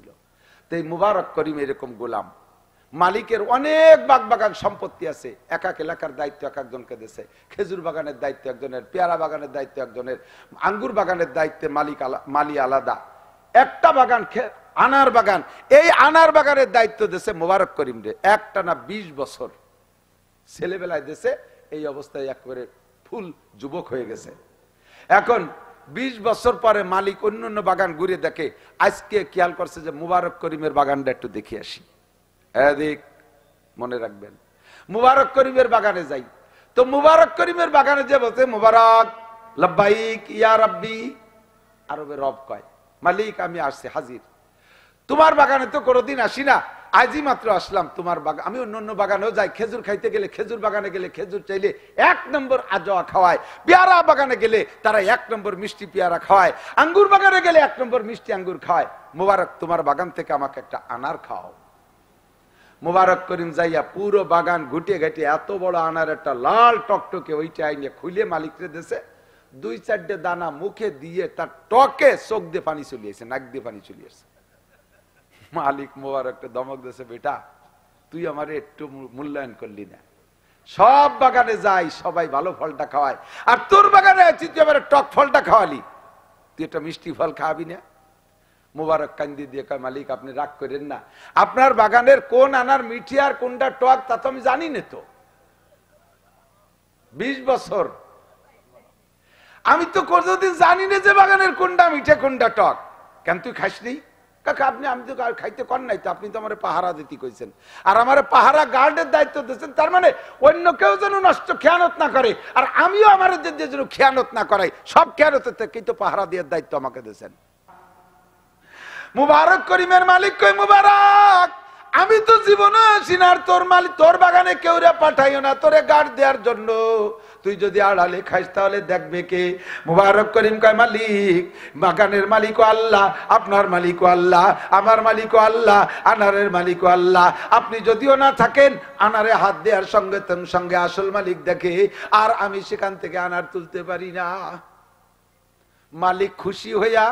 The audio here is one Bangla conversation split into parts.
করছিল। তো এই মুবারক করিম এরকম গোলাম, মালিকের অনেক বাগ বাগান সম্পত্তি আছে, এক এক এলাকার দায়িত্ব এক একজনকে দিয়েছে। খেজুর বাগানের দায়িত্ব একজনের, পেয়ারা বাগানের দায়িত্ব একজনের, আঙ্গুর বাগানের দায়িত্বে মালি আলাদা, একটা বাগান আনার বাগান, এই আনার বাগানের দায়িত্ব দিয়েছে মুবারক করিম রে। একটা না 20 বছর ছেলেবেলায় দিয়েছে, এই অবস্থায় একেবারে ফুল যুবক হয়ে গেছে। এখন 20 বছর পরে মালিক অন্য অন্য বাগান ঘুরে দেখে, আজকে খেয়াল করছে যে মুবারক করিমের বাগানটা একটু দেখে আসি। এদিক মনে রাখবেন, মুবারক করিমের বাগানে যাই। তো মুবারক করিমের বাগানে যে বলছে মুবারক লাব্বাইক ইয়া রাব্বি, আরবে রব কয় মালিক আমি আসছি হাজির। তোমার বাগানে তো কোনোদিন আসি না, আজই মাত্র আসলাম তোমার বাগান। আমি অন্য অন্য বাগানেও যাই, খেজুর খাইতে গেলে, খেজুর বাগানে গেলে খেজুর চাইলে 1 নম্বর আজোয়া খাওয়ায়, পেয়ারা বাগানে গেলে তারা 1 নম্বর মিষ্টি পেয়ারা খাওয়ায়, আঙ্গুর বাগানে গেলে 1 নম্বর মিষ্টি আঙ্গুর খাওয়ায়। মুবারক তোমার বাগান থেকে আমাকে একটা আনার খাও। মুবারক করিম যাইয়া পুরো বাগান ঘুটে ঘাটে এত বড় আনার একটা লাল টকটকে ওইটা আইনে খুলে মালিকরে দেশে 2-4টে দানা মুখে দিয়ে তার টকে চোখ দিয়ে পানি চলিয়েছে, নাক দিয়ে পানি চলিয়েছে। মালিক মুবারককে দমক দিয়েছে, বেটা তুই আমার একটু মূল্যায়ন করলি না। সব বাগানে যাই, সবাই ভালো ফলটা খাওয়ায়, আর তোর বাগানে তুই আমার টক ফলটা খাওয়ালি, তুই একটা মিষ্টি ফল খাওয়াবি না? মুবারক কান্দি দিয়ে কয় মালিক আপনি রাগ করেন না, আপনার বাগানের কোন আনার মিঠি আর কোনটা টক তা তো আমি জানি না। তো 20 বছর আমি তো কোনদিন জানি না যে বাগানের কোনটা মিঠে কোনটা টক। কেন তুই খাসনি? কাকা আপনি, আমি তো খাইতে কর নাই তো, আপনি তো আমার পাহারা দিতে কইছেন, আর আমার পাহারা গার্ডের দায়িত্ব দিয়েছেন, তার মানে অন্য কেউ যেন নষ্ট খেয়ানত না করে, আর আমিও আমার যেন খেয়ানত না করাই, সব খেয়ানতের থেকেই তো পাহারা দেওয়ার দায়িত্ব আমাকে দিয়েছেন। মুবারক করিমের মালিক কই মুবারক আমি তো জীবনে আসি না, আর তোর মালিক তোর বাগানে কেউ রে পাঠাইও না তোরে গার্ড দেওয়ার জন্য, তুই যদি আড়ালে খাইস তাহলে দেখবে কে? মুবারক করিম কয় মালিক বাগানের মালিকও আল্লাহ, আপনার মালিকও আল্লাহ, আমার মালিকও আল্লাহ, আনারের মালিকও আল্লাহ। আপনি যদিও না থাকেন, আনারে হাত দেওয়ার সঙ্গে সঙ্গে আসল মালিক দেখে, আর আমি সেখান থেকে আনার তুলতে পারি না। মালিক খুশি হইয়া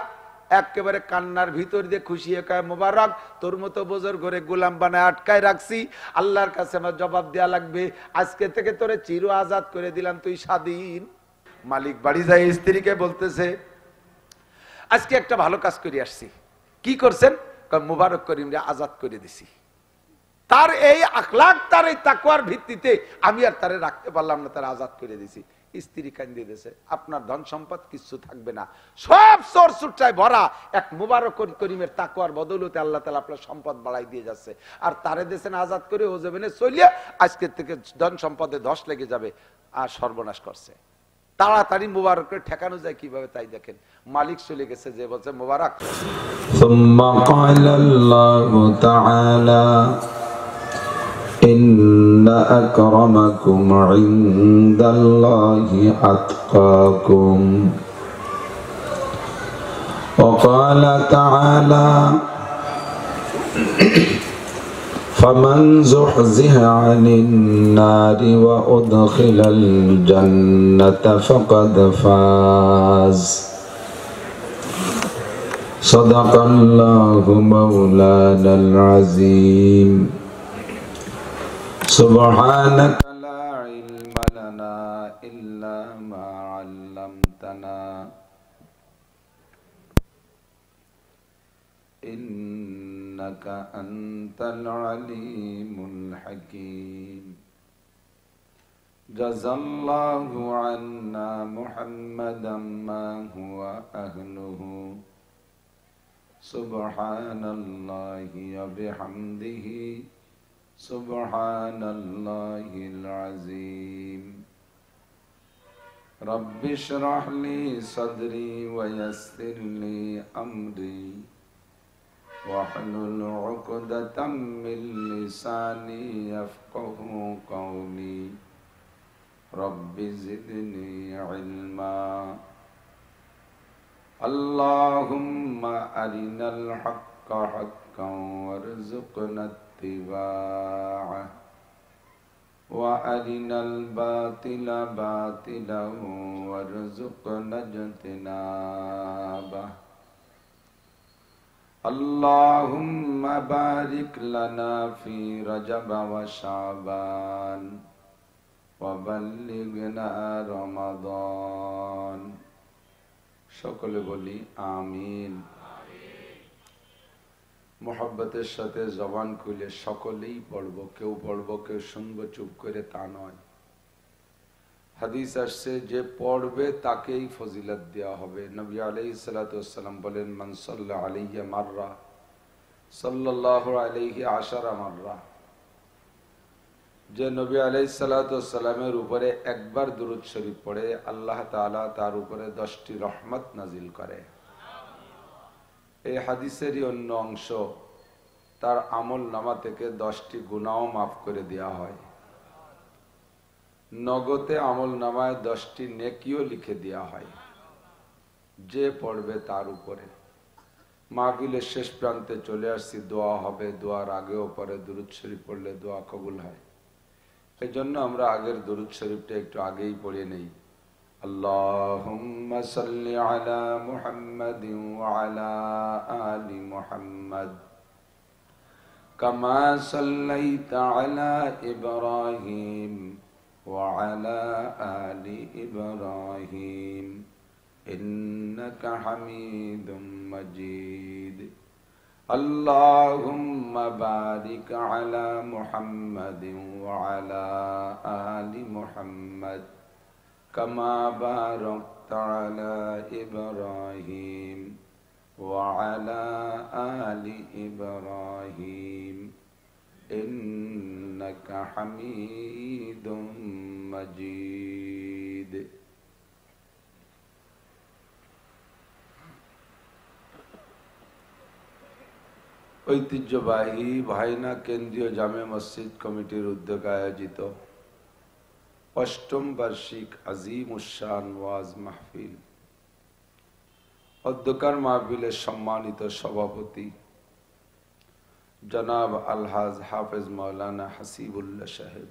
একেবারে কান্নার ভিতর দিয়ে খুশি হয়ে কয় মুবারক তোর মতো বোঝর ঘরে গোলাম বানায় আটকায় রাখছি, আল্লাহর কাছে আমার জবাব দেয়া লাগবে, আজকে থেকে তোরে চির আজাদ করে দিলাম, তুই স্বাধীন। মালিক বাড়ি যায় স্ত্রীকে বলতেছে আজকে একটা ভালো কাজ করে আসছি। কি করছেন? মুবারক করিম রে আজাদ করে দিছি। তার এই আখলাক, তার এই তাকওয়ার ভিত্তিতে আমি আর তারে রাখতে পারলাম না, তার আজাদ করে দিছি। স্ত্রী কান্দি দিয়েছে, আপনার ধন সম্পদ কিছু থাকবে না, সব চোর চুট্টায় ভরা, এক মুবারক করিমের তাকওয়ার বদৌলতে আল্লাহ তাআলা আপনার সম্পদ বাড়াই দিয়ে যাচ্ছে, আর তারে দেশেন আজাদ করে ও যাবেনে চলিয়া আজকে থেকে ধন সম্পদে ধস লেগে যাবে, আর সর্বনাশ করছে। তাড়াতাড়ি মুবারকের ঠেকানো যায় কিভাবে তাই দেখেন। মালিক চলে গেছে, যে বলছে মুবারক সুম্মা ক্বালা আল্লাহু তাআলা ইন্না আকরামাকুম ইনদাল্লাহি আতকাকুম ওয়া ক্বালা তাআলা ফামান যুহজিহা আনিন নারি ওয়া উদখিলাল জান্নাতা ফাকাদ ফাজ সাদাকাল্লাহু মাওলানাল আযীম সুবহানাকা লা ইলমা লানা ইল্লা মা 'আল্লামতানা ইন্নাকা আনতাল আলীমুল হাকীম জাযাল্লাহু আন্না মুহাম্মাদাম মা হুয়া আহলুহু সুবহানাল্লাহি ওয়া বিহামদিহি সুবহানাল্লাহিল আযীম রাব্বি ইশরাহ লি সাদরি ওয়া ইয়াসসির লি আমরি واحلل عقدة من لساني يفقه قولي رب زدني علما اللهم أرنا الحق حقا وارزقنا اتباعه وأرنا الباطل باطلا وارزقنا اجتنابه আল্লাহুম্মা বারিক লানা ফি রজব ওয়া শাবান ওয়া বাল্লিগনা রমাদান। সকলে বলি আমিন। মোহাব্বতের সাথে জবান খুলে সকলেই পড়বো, কেউ পড়বো কেউ শুনবো চুপ করে তা নয়। হাদিস আসছে যে পড়বে তাকেই ফজিলত দেওয়া হবে। নবী আলাইহিস সালাতু ওয়াস সালাম বলেন, মান সাল্লা আলাইহি মাররা সাল্লাল্লাহু আলাইহি আশারা মাররা। যে নবী আলাইহিস সালাতু ওয়াস সালামের উপরে একবার দুরূদ শরীফ পড়ে আল্লাহ তাআলা তার উপরে 10টি রহমত নাজিল করে। এই হাদিসেরই অন্য অংশ, তার আমল নামা থেকে 10টি গুনাহও মাফ করে দেওয়া হয়। নগদে আমল নামায় 10টি নেকিও লিখে দেওয়া হয় যে পড়বে তার উপরে। মাহফিলের শেষ প্রান্তে চলে আসছি, দোয়া হবে, দোয়ার আগেও পরে দুরূদ শরীফ পড়লে দোয়া কবুল হয়। এই জন্য আমরা আগের দুরূদ শরীফটা একটু আগেই পড়ে নেই। আল্লাহুম্মা সাল্লি আলা মুহাম্মাদিন ওয়া আলা আলি মুহাম্মাদ কামা সাল্লাইতা আলা ইব্রাহিম ওয়া আলা আলি ইব্রাহিম ইন্নাকা হামিদুম মাজিদ। আল্লাহুম্মা বারিক আলা মুহাম্মাদিন ওয়া আলা আলি মুহাম্মাদ কামা বারাকতা আলা ইব্রাহিম ওয়া আলা আলি ইব্রাহিম ইন্নাকা হামিদুম মাজিদ। ঐতিহ্যবাহী ভাইনা কেন্দ্রীয় জামে মসজিদ কমিটির উদ্যোগে আয়োজিত 8ম বার্ষিক আজিম উশান ওয়াজ মাহফিল। অধ্যকার মাহফিলের সম্মানিত সভাপতি জনাব আলহাজ হাফেজ মাওলানা হাসিবুল্লাহ সাহেব,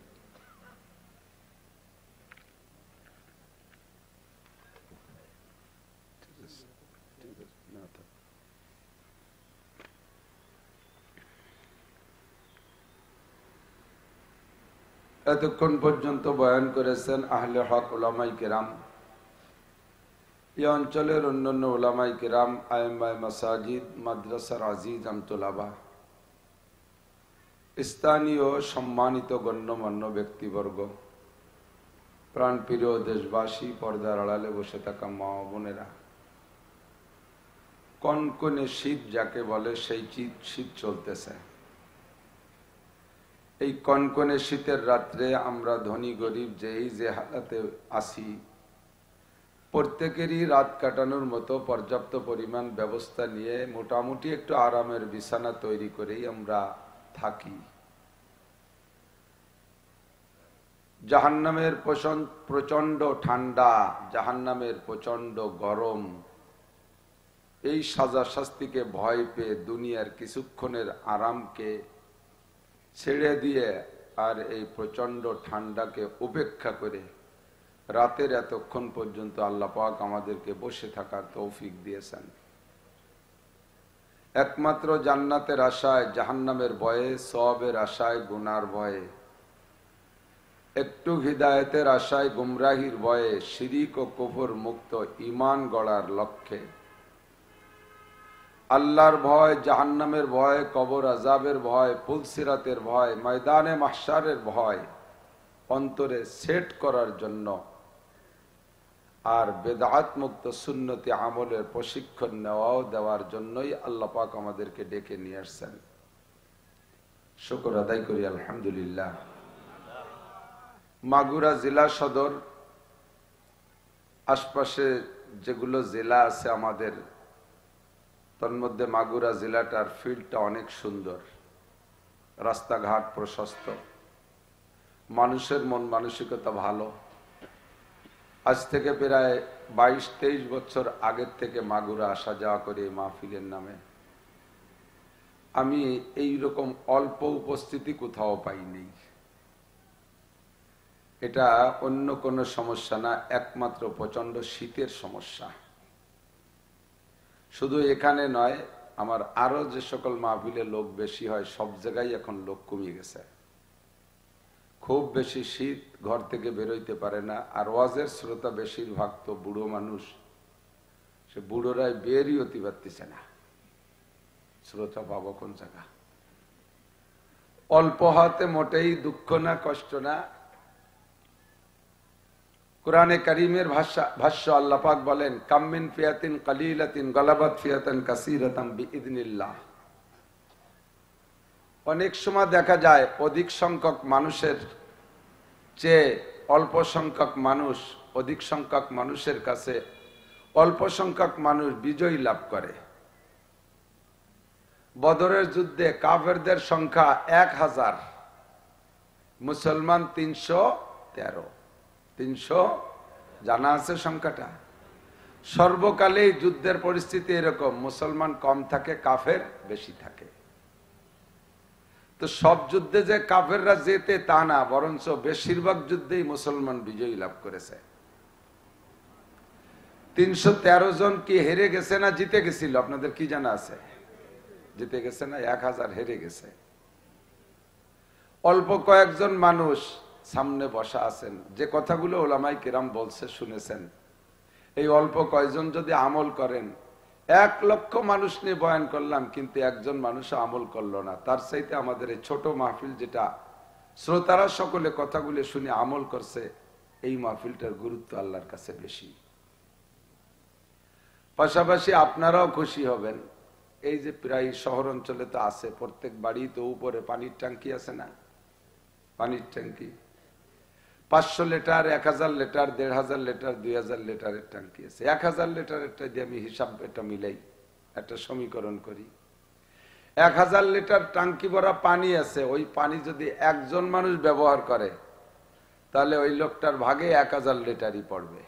এতক্ষণ পর্যন্ত বয়ান করেছেন আহলে হক উলামায়ে কেরাম। এই অঞ্চলের অন্যান্য উলামায়ে কেরাম, আইম্মায়ে মাসাজিদ, মাদ্রাসার আজিজ আমতুলাবা, স্থানীয় সম্মানিত গণ্যমান্য ব্যক্তিবর্গ, প্রাণপ্রিয় দেশবাসী, পর্দার আড়ালে বসে থাকা মা ও বোনেরা, কনকনে শীত যাকে বলে সেই শীত চলতেছে। এই কনকনে শীতের রাত্রে আমরা ধনী গরিব যেই যে হালাতে আসি, প্রত্যেকেরই রাত কাটানোর মতো পর্যাপ্ত পরিমাণ ব্যবস্থা নিয়ে মোটামুটি একটু আরামের বিছানা তৈরি করেই আমরা থাকি। জাহান্নামের প্রচন্ড ঠান্ডা, জাহান্নামের প্রচন্ড গরম, এই সাজা শাস্তিকে ভয় পেয়ে দুনিয়ার কিছুক্ষণের আরামকে ছেড়ে দিয়ে আর এই প্রচন্ড ঠান্ডাকে উপেক্ষা করে রাতের এতক্ষণ পর্যন্ত আল্লাহ পাক আমাদেরকে বসে থাকার তৌফিক দিয়েছেন। একমাত্র জান্নাতের আশায়, জাহান্নামের ভয়ে, সওয়াবের আশায়, গুনার ভয়ে, একটু হিদায়েতের আশায়, গুমরাহির ভয়ে, শিরিক ও কুফর মুক্ত ঈমান গড়ার লক্ষ্যে আল্লাহর ভয়, জাহান্নামের ভয়, কবর আযাবের ভয়, পুলসিরাতের ভয়, ময়দানে মাহশারের ভয় অন্তরে সেট করার জন্য আর বেদাত মুক্ত সুন্নতি আমলের প্রশিক্ষণ নেওয়াও দেওয়ার জন্যই আল্লাহ পাক আমাদেরকে ডেকে নিয়ে আসছেন। শুকর আদায় করি আলহামদুলিল্লাহ। মাগুরা জেলা সদর, আশপাশে যেগুলো জেলা আছে আমাদের, তন্মধ্যে মাগুরা জেলাটার ফিল্ডটা অনেক সুন্দর, রাস্তাঘাট প্রশস্ত, মানুষের মন মানসিকতা ভালো। আজ থেকে প্রায় 22-23 বছর আগের থেকে মাগুরা আসা যাওয়া করে এই মাহফিলের নামে। আমি এই রকম অল্প উপস্থিতি কোথাও পাইনি। এটা অন্য কোনো সমস্যা না, একমাত্র প্রচন্ড শীতের সমস্যা। শুধু এখানে নয়, আমার আরো যে সকল মাহফিলে লোক বেশি হয় সব জায়গায় এখন লোক কমে গেছে। খুব বেশি শীত, ঘর থেকে বেরোইতে পারে না। আর ওয়াজের শ্রোতা বেশিরভাগ তো বুড়ো মানুষ, সে বুড়োরাই বেরই হতে পারতেছে না। শ্রোতা পাবো কোন জায়গা? অল্প হাতে মোটেই দুঃখ না, কষ্ট না। কুরআনে কারীমের ভাষ্য আল্লাহ পাক বলেন, কামিন ফিয়াতিন কালিলাতিন গালাবাত ফিয়াতান কাসীরাতান বিইذনিল্লাহ। অনেক সময় দেখা যায় অধিক সংখ্যক মানুষের চেয়ে অল্প সংখ্যক মানুষ, অধিক সংখ্যক মানুষের কাছে অল্প সংখ্যক মানুষ বিজয় লাভ করে। বদরের যুদ্ধে কাফেরদের সংখ্যা 1000, মুসলমান 313। 300 জানা আছে সংখ্যাটা? সর্বকালেই যুদ্ধের পরিস্থিতি এরকম, মুসলমান কম থাকে, কাফের বেশি থাকে। তো সব যুদ্ধে যে কাফেররা যেতে তা না, বরঞ্চ বেশিরভাগ যুদ্ধেই মুসলমান বিজয়ী লাভ করেছে। 313 জন কি হেরে গেছে না জিতে গেছিল? আপনাদের কি জানা আছে? জিতে গেছে না? 1000 হেরে গেছে। অল্প কয়েকজন মানুষ সামনে বসা আছেন, যে কথাগুলো ওলামায়ে কেরাম বলছে শুনেছেন। এই অল্প কয়েকজন যদি আমল করেন, 1 লক্ষ মানুষ নিয়ে বয়ান করলাম কিন্তু একজন মানুষ আমল করলো না, তার চাইতে আমাদের এই ছোট মাহফিল, যেটা শ্রোতারা সকলে কথাগুলো শুনে আমল করছে, এই মাহফিলটার গুরুত্ব আল্লাহর কাছে বেশি। পাশাপাশি আপনারাও খুশি হবেন, এই যে প্রায় শহর অঞ্চলে তো আছে, প্রত্যেক বাড়ি তো উপরে পানির ট্যাঙ্কি আছে না? পানির ট্যাঙ্কি 500 লিটার, 1000 লিটার, 1500 লিটার, 2000 লিটারের ট্যাঙ্কি আছে। 1000 লিটারেরটা দিয়ে আমি হিসাব এটা মিলাই একটা সমীকরণ করি। 1000 লিটার ট্যাঙ্কি ভরা পানি আছে, ওই পানি যদি একজন মানুষ ব্যবহার করে তাহলে ওই লোকটার ভাগে 1000 লিটারই পড়বে,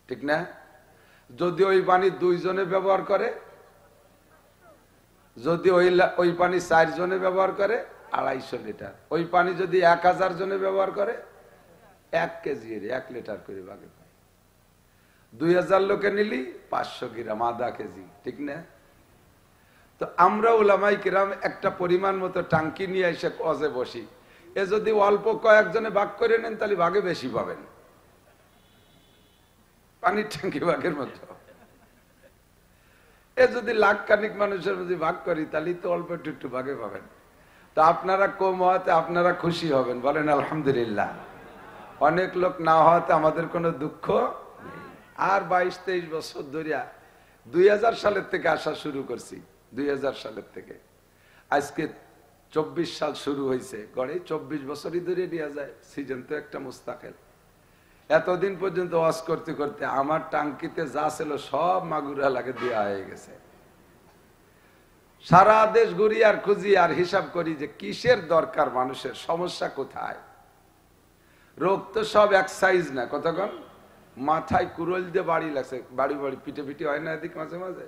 ঠিক না? যদি ওই পানি 2 জনে ব্যবহার করে, যদি ওই পানি 4 জনে ব্যবহার করে 250 লিটার। ওই পানি যদি 1000 জনে ব্যবহার করে 1 কেজি 1 লিটার করে ভাগে পায়। 2000 লোকে নিলি 500 গ্রাম, আধা কেজি, ঠিক না? তো আমরা উলামায়ে কিরাম একটা পরিমাণ মতো টাঙ্কি নিয়ে এসে ওয়াজে বসি, এ যদি অল্প কয়েকজনে ভাগ করে নেন তাহলে ভাগে বেশি পাবেন, পানির ট্যাঙ্কি ভাগের মতো। এ যদি লাখ খানিক মানুষের মধ্যে ভাগ করি তাহলে তো অল্প একটু ভাগে পাবেন। তো আপনারা কম হওয়াতে আপনারা খুশি হবেন, বলেন আলহামদুলিল্লাহ। অনেক লোক না হওয়াতে আমাদের কোনো দুঃখ নেই। আর 22-23 বছর ধরিয়া 2000 সালের থেকে আসা শুরু করছি, 2000 সালের থেকে আজকে 24 সাল শুরু হয়েছে, গড়ে 24 বছরই ধরে নিয়ে যায়। সিজন তো একটা মুস্তাকিল। এতদিন পর্যন্ত ওয়াজ করতে করতে আমার টাঙ্কিতে যা ছিল সব মাগুরা লাগে দেওয়া হয়ে গেছে। সারা দেশ ঘুরি আর খুঁজি আর হিসাব করি যে কিসের দরকার, মানুষের সমস্যা কোথায়। রোগ তো সব এক সাইজ না, কতক্ষণ মাথায় কুরল দিয়ে বাড়ি লাগছে, বাড়ি বাড়ি পিঠে পিঠে হয় না এদিক মাঝে মাঝে,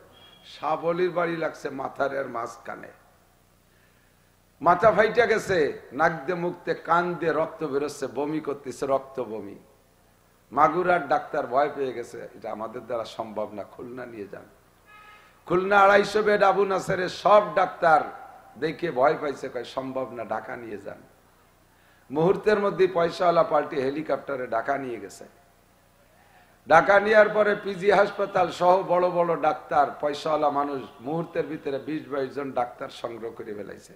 সাবলির বাড়ি লাগছে মাথার এর মাঝখানে। মাথা ফাইটা গেছে, নাক দিয়ে মুখ দিয়ে কান দিয়ে রক্ত বেরোচ্ছে, বমি করতেছে, রক্ত বমি। মাগুরার ডাক্তার ভয় পেয়ে গেছে, এটা আমাদের দ্বারা সম্ভব না, খুলনা নিয়ে যান। খুলনা 250 বেড আবু নাসেরের সব ডাক্তার দেখে ভয় পাইছে, কয় সম্ভব না, ঢাকা নিয়ে যান। মুহূর্তের মধ্যে পয়সাওয়ালা পাল্টি হেলিকপ্টারে ঢাকা নিয়ে গেছে। ঢাকা নেওয়ার পরে পিজি হাসপাতাল সহ বড় বড় ডাক্তার, পয়সাওয়ালা মানুষ, মুহূর্তের ভিতরে 20-22 জন ডাক্তার সংগ্রহ করে ফেলাইছে।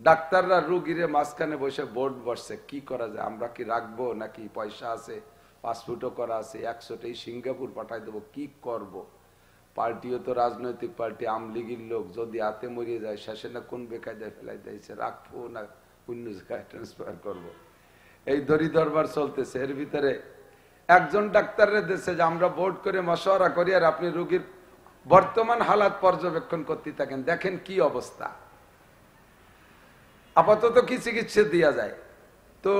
ডাক্তাররা রুগীরে মাঝখানে বসে বোর্ড বসছে, কি করা যায়, আমরা কি রাখবো নাকি, পয়সা আছে, পাসপোর্টও করা আছে, 100টাই সিঙ্গাপুর পাঠাই দেবো, কি করব। পার্টিও তো রাজনৈতিক পার্টি, আমলিগির লোক, যদি হাতে মরিয়ে যায় শেষে না কোন বেকায়দায় ফেলাই দিয়েছে, রাখবো না অন্য জায়গায় ট্রান্সফার করবো, এই দড়ি দরবার চলতেছে। এর ভিতরে একজন ডাক্তারের দেশে যে আমরা বোর্ড করে মশওয়ারা করি আর আপনি রোগীর বর্তমান হালাত পর্যবেক্ষণ করতে থাকেন, দেখেন কি অবস্থা। আপাতত কি চিকিৎসা দেওয়া যায়। তো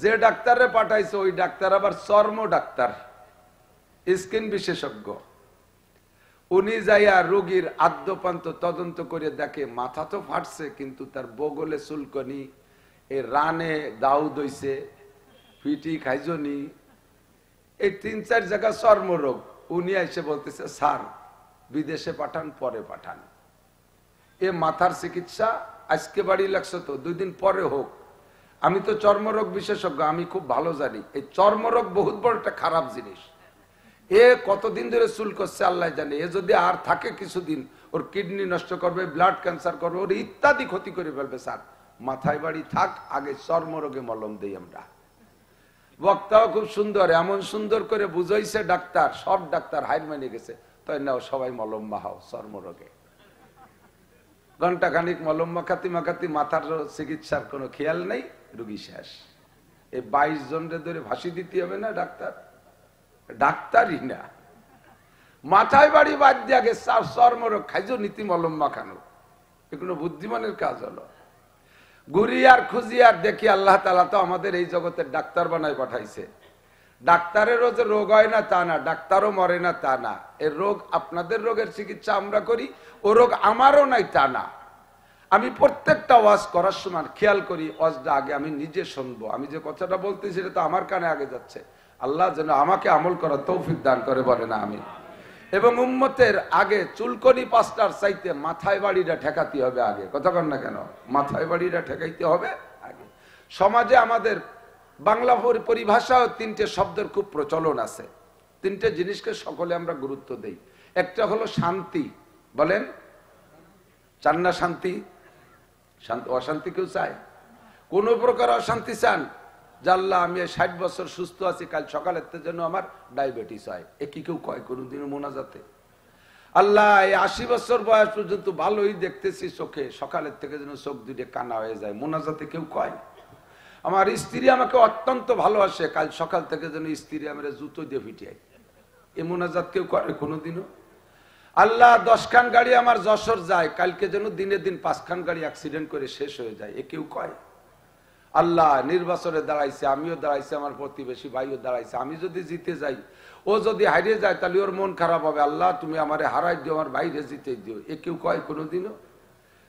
যে ডাক্তারে পাঠাইছে ওই ডাক্তার আবার চর্ম ডাক্তার, স্কিন বিশেষজ্ঞ। উনি যাইয়া রোগীর আদ্যপান্ত তদন্ত করে দেখে মাথা তো ফাটছে কিন্তু তার বগলে চুলকনি, এই রানে দাউদ হইছে, পিটি খাইজনি, এই 3-4 জায়গা চর্মরোগ। উনি এসে বলতেছে স্যার বিদেশে পাঠান, পরে পাঠান। এ মাথার চিকিৎসা আজকে বাড়ি লাগছে তো 2 দিন পরে হোক। আমি তো চর্মরোগ বিশেষজ্ঞ, আমি খুব ভালো জানি এই চর্মরোগ বহুত বড় একটা খারাপ জিনিস। এ কতদিন ধরে চুল করছে আল্লাহ জানে। এ যদি আর থাকে কিছুদিন, ওর কিডনি নষ্ট করবে, ব্লাড ক্যান্সার করবে, ওর ইত্যাদি ক্ষতি করে ফেলবে। স্যার মাথায় বাড়ি থাক, আগে চর্মরোগে মলম দেই আমরা। বক্তাও খুব সুন্দর, এমন সুন্দর করে বুঝাইছে ডাক্তার, সব ডাক্তার হাইর মানে গেছে। তাই নাও সবাই মলম মাখাও চর্মরোগে। ঘন্টা খানিক মলম মাখাতি মাখাতি মাথার চিকিৎসার কোনো খেয়াল নেই, রুগী শেষ। এই 22 জনরে ধরে ভাসি দিতে হবে না ডাক্তার? ডাক্তারই না, মাথায় বাড়ি বাদ দিয়ে আগে চর্মরোগ খাইজো নীতি মলম মাখানো। এগুলো বুদ্ধিমানের কাজ হলো। ঘুরি আর খুঁজি আর দেখি আল্লাহ তাআলা তো আমাদের এই জগতের ডাক্তার বানায় পাঠাইছে। ডাক্তারেরও যে রোগ হয় না তা না, ডাক্তারও মরে না তা না। এর রোগ আপনাদের রোগের চিকিৎসা আমরা করি, ও রোগ আমারও নাই তা না। আমি প্রত্যেকটা ওয়াজ করার সময় খেয়াল করি ওয়াজটা আগে আমি নিজে শুনবো। আমি যে কথাটা বলতেছি সেটা তো আমার কানে আগে যাচ্ছে। আল্লাহ যেন আমাকে আমল করার তৌফিক দান করে, বলে না আমি। এবং উম্মতের আগে চুলকনি 5টার চাইতে মাথায় বাড়িটা ঠেকাতে হবে আগে। কথা কন না কেন? মাথায় বাড়িটা ঠেকাইতে হবে আগে। সমাজে আমাদের বাংলা পরিভাষাও 3টে শব্দের খুব প্রচলন আছে। 3টে জিনিসকে সকলে আমরা গুরুত্ব দেই। একটা হলো শান্তি, বলেন চান না শান্তি? অশান্তি কেউ চায়? কোন প্রকার অশান্তি চান? জাল্লা আমি 60 বছর সুস্থ আছি, কাল সকালের থেকে যেন আমার ডায়াবেটিস হয়, এ কি কেউ কয় কোনোদিনও মোনাজাতে? আল্লাহ এই 80 বছর বয়স পর্যন্ত ভালোই দেখতেছি চোখে, সকালের থেকে যেন চোখ দুটো কানা হয়ে যায়, মোনাজাতে কেউ কয়? আমার স্ত্রী আমাকে অত্যন্ত ভালোবাসে, কাল সকাল থেকে যেন স্ত্রী আমার জুতো দিয়ে পিটিয়ে, এ মোনাজাত কেউ করে কোনোদিনও? আল্লাহ 10 খান গাড়ি আমার যশোর যায়, কালকে যেন দিনে দিন 5 খান গাড়ি অ্যাক্সিডেন্ট করে শেষ হয়ে যায়, এ কেউ কয়? আল্লাহ নির্বাচনে দাঁড়াইছে, আমিও দাঁড়াইছি, আমার প্রতিবেশী ভাইও দাঁড়াইছে, আমি যদি জিতে যাই, ও যদি হারিয়ে যায় তাহলে ওর মন খারাপ হবে। আল্লাহ তুমি আমারে হারাই দিও, আমার বাইরে জিতে দিও, এ কেউ কয় কোনোদিনও?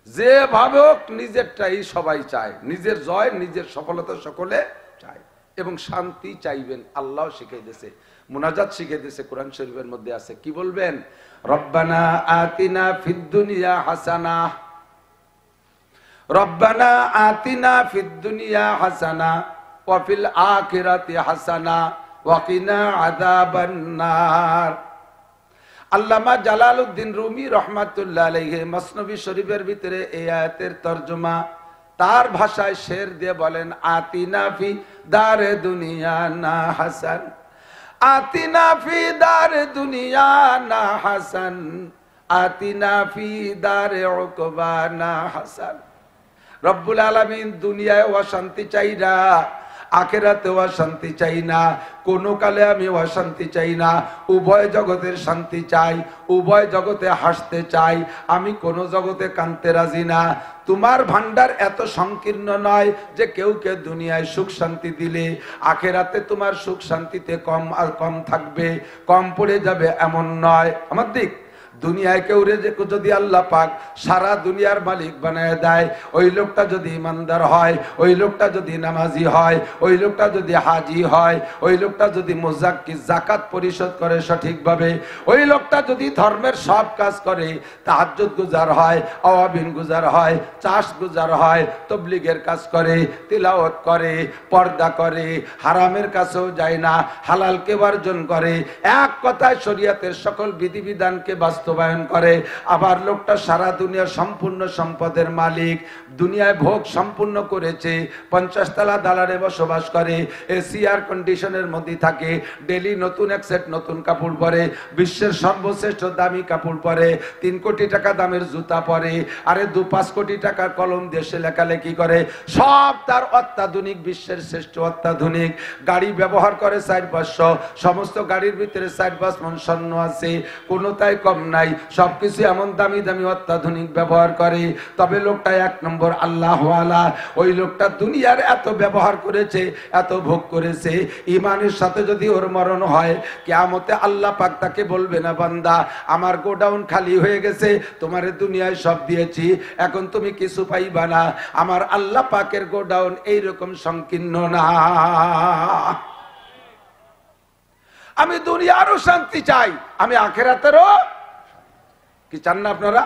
যেভাবে হোক নিজেরটাই সবাই চায়, নিজের জয় নিজের সফলতা সকলে চায়। এবং শান্তি চাইবেন, আল্লাহ শিখাই দিয়েছে, মুনাজাত শিখাই দিয়েছে, কোরআন শরীফের মধ্যে আছে। কি বলবেন? রব্বানা আতিনা ফিদ দুনিয়া হাসানা, রব্বানা আতিনা ফিদ দুনিয়া হাসানা ওয়া ফিল আখিরাতি হাসানা ওয়া কিনা আযাবান নার। আল্লামা জালালউদ্দিন রুমি রাহমাতুল্লাহ আলাইহি মসনবী শরীফের ভিতরে এই আয়াতের তরজমা তার ভাষায় শের দিয়ে বলেন, আতিনা ফি দারে দুনিয়া না হাসান, আতিনা ফি দারে দুনিয়া না হাসান, আতিনা ফি দারে উকবা না হাসান। রব্বুল আলামিন দুনিয়ায় অশান্তি চাই না, আখিরাতেও শান্তি চাই না, কোন কালে আমি অশান্তি চাই না, উভয় জগতের শান্তি চাই, উভয় জগতে হাসতে চাই, আমি কোন জগতে কানতে রাজি না। তোমার ভান্ডার এত সংকীর্ণ নয় যে কেউ কে দুনিয়ায় সুখ শান্তি দিলে আখিরাতে তোমার সুখ শান্তিতে কম আর কম থাকবে, কম পড়ে যাবে এমন নয়। আমার দিক দুনিয়ায় কেউ যদি আল্লাহ পাক সারা দুনিয়ার মালিক বানায় দেয়, ওই লোকটা যদি ইমানদার হয়, ওই লোকটা যদি নামাজি হয়, ওই লোকটা যদি হাজি হয়, ওই লোকটা যদি মুজাক্কি যাকাত পরিশোধ করে সঠিকভাবে, ওই লোকটা যদি ধর্মের সব কাজ করে, তাহাজ্জুদ গুজার হয়, আওয়াবিন গুজার হয়, চাষ গুজার হয়, তবলিগের কাজ করে, তিলাওয়াত করে, পর্দা করে, হারামের কাছেও যায় না, হালালকে বর্জন করে, এক কথায় শরীয়তের সকল বিধিবিধানকে বাস্তবায়ন করে, আবার লোকটা সারা দুনিয়া সম্পূর্ণ সম্পদের মালিক, দুনিয়ায় ভোগ সম্পূর্ণ করেছে, 50 তলা দালানে বসবাস করে, এসি এয়ার কন্ডিশনের মধ্যে থাকে, ডেলি নতুন এক সেট নতুন কাপড় পরে, বিশ্বের সর্বশ্রেষ্ঠ দামি কাপড় পরে, 3 কোটি টাকা দামের জুতা পরে, আরে 2-5 কোটি টাকার কলম দেশে লেখালেখি করে, সব তার অত্যাধুনিক, বিশ্বের শ্রেষ্ঠ অত্যাধুনিক গাড়ি ব্যবহার করে 4-500, সমস্ত গাড়ির ভিতরে 4-5 মণ স্বর্ণ আছে, কোনোটাই কম নাই, সবকিছু এমন দামি দামি অত্যাধুনিক ব্যবহার করে। তবে লোকটা 1 নম্বর আল্লাহওয়ালা, ওই লোকটা দুনিয়ার এত ব্যবহার করেছে, এত ভোগ করেছে, ইমানের সাথে যদি ওর মরণ হয়, কিয়ামতে আল্লাহ পাক তাকে বলবে না, বান্দা আমার গোডাউন খালি হয়ে গেছে, তোমার দুনিয়ায় সব দিয়েছি, এখন তুমি কিছু পাইবা না। আমার আল্লাহ পাকের গোডাউন এইরকম সংকীর্ণ না। আমি দুনিয়ারও শান্তি চাই, আমি আখিরাতেরও, কি চান না আপনারা?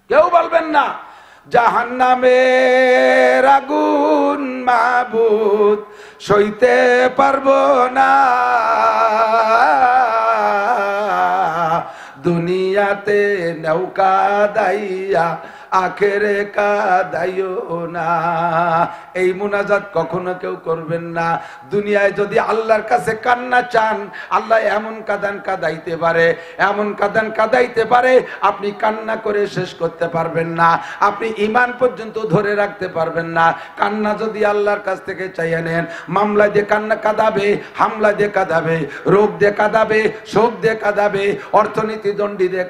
কেউ বলবেন না জাহান্নামের আগুন মাবুদ সইতে পারবো না, দুনিয়াতে নৌকা দাইয়া আখেরে কাদাইও না। এই মুনাজাত কখনো কেউ করবেন না। দুনিয়ায় যদি আল্লাহর কাছে কান্না চান, আল্লাহ এমন কাঁদান কাঁদাইতে পারে, এমন কাঁদান কাঁদাইতে পারে, আপনি কান্না করে শেষ করতে পারবেন না, আপনি ঈমান পর্যন্ত ধরে রাখতে পারবেন না। কান্না যদি আল্লাহর কাছ থেকে চাইয়ে নেন, মামলা দিয়ে কান্না কাঁদাবে, হামলা দিয়ে কাঁদাবে, রোগ দিয়ে কাঁদাবে, শোক দিয়ে কাঁদাবে, অর্থনীতি দণ্ডি দিয়ে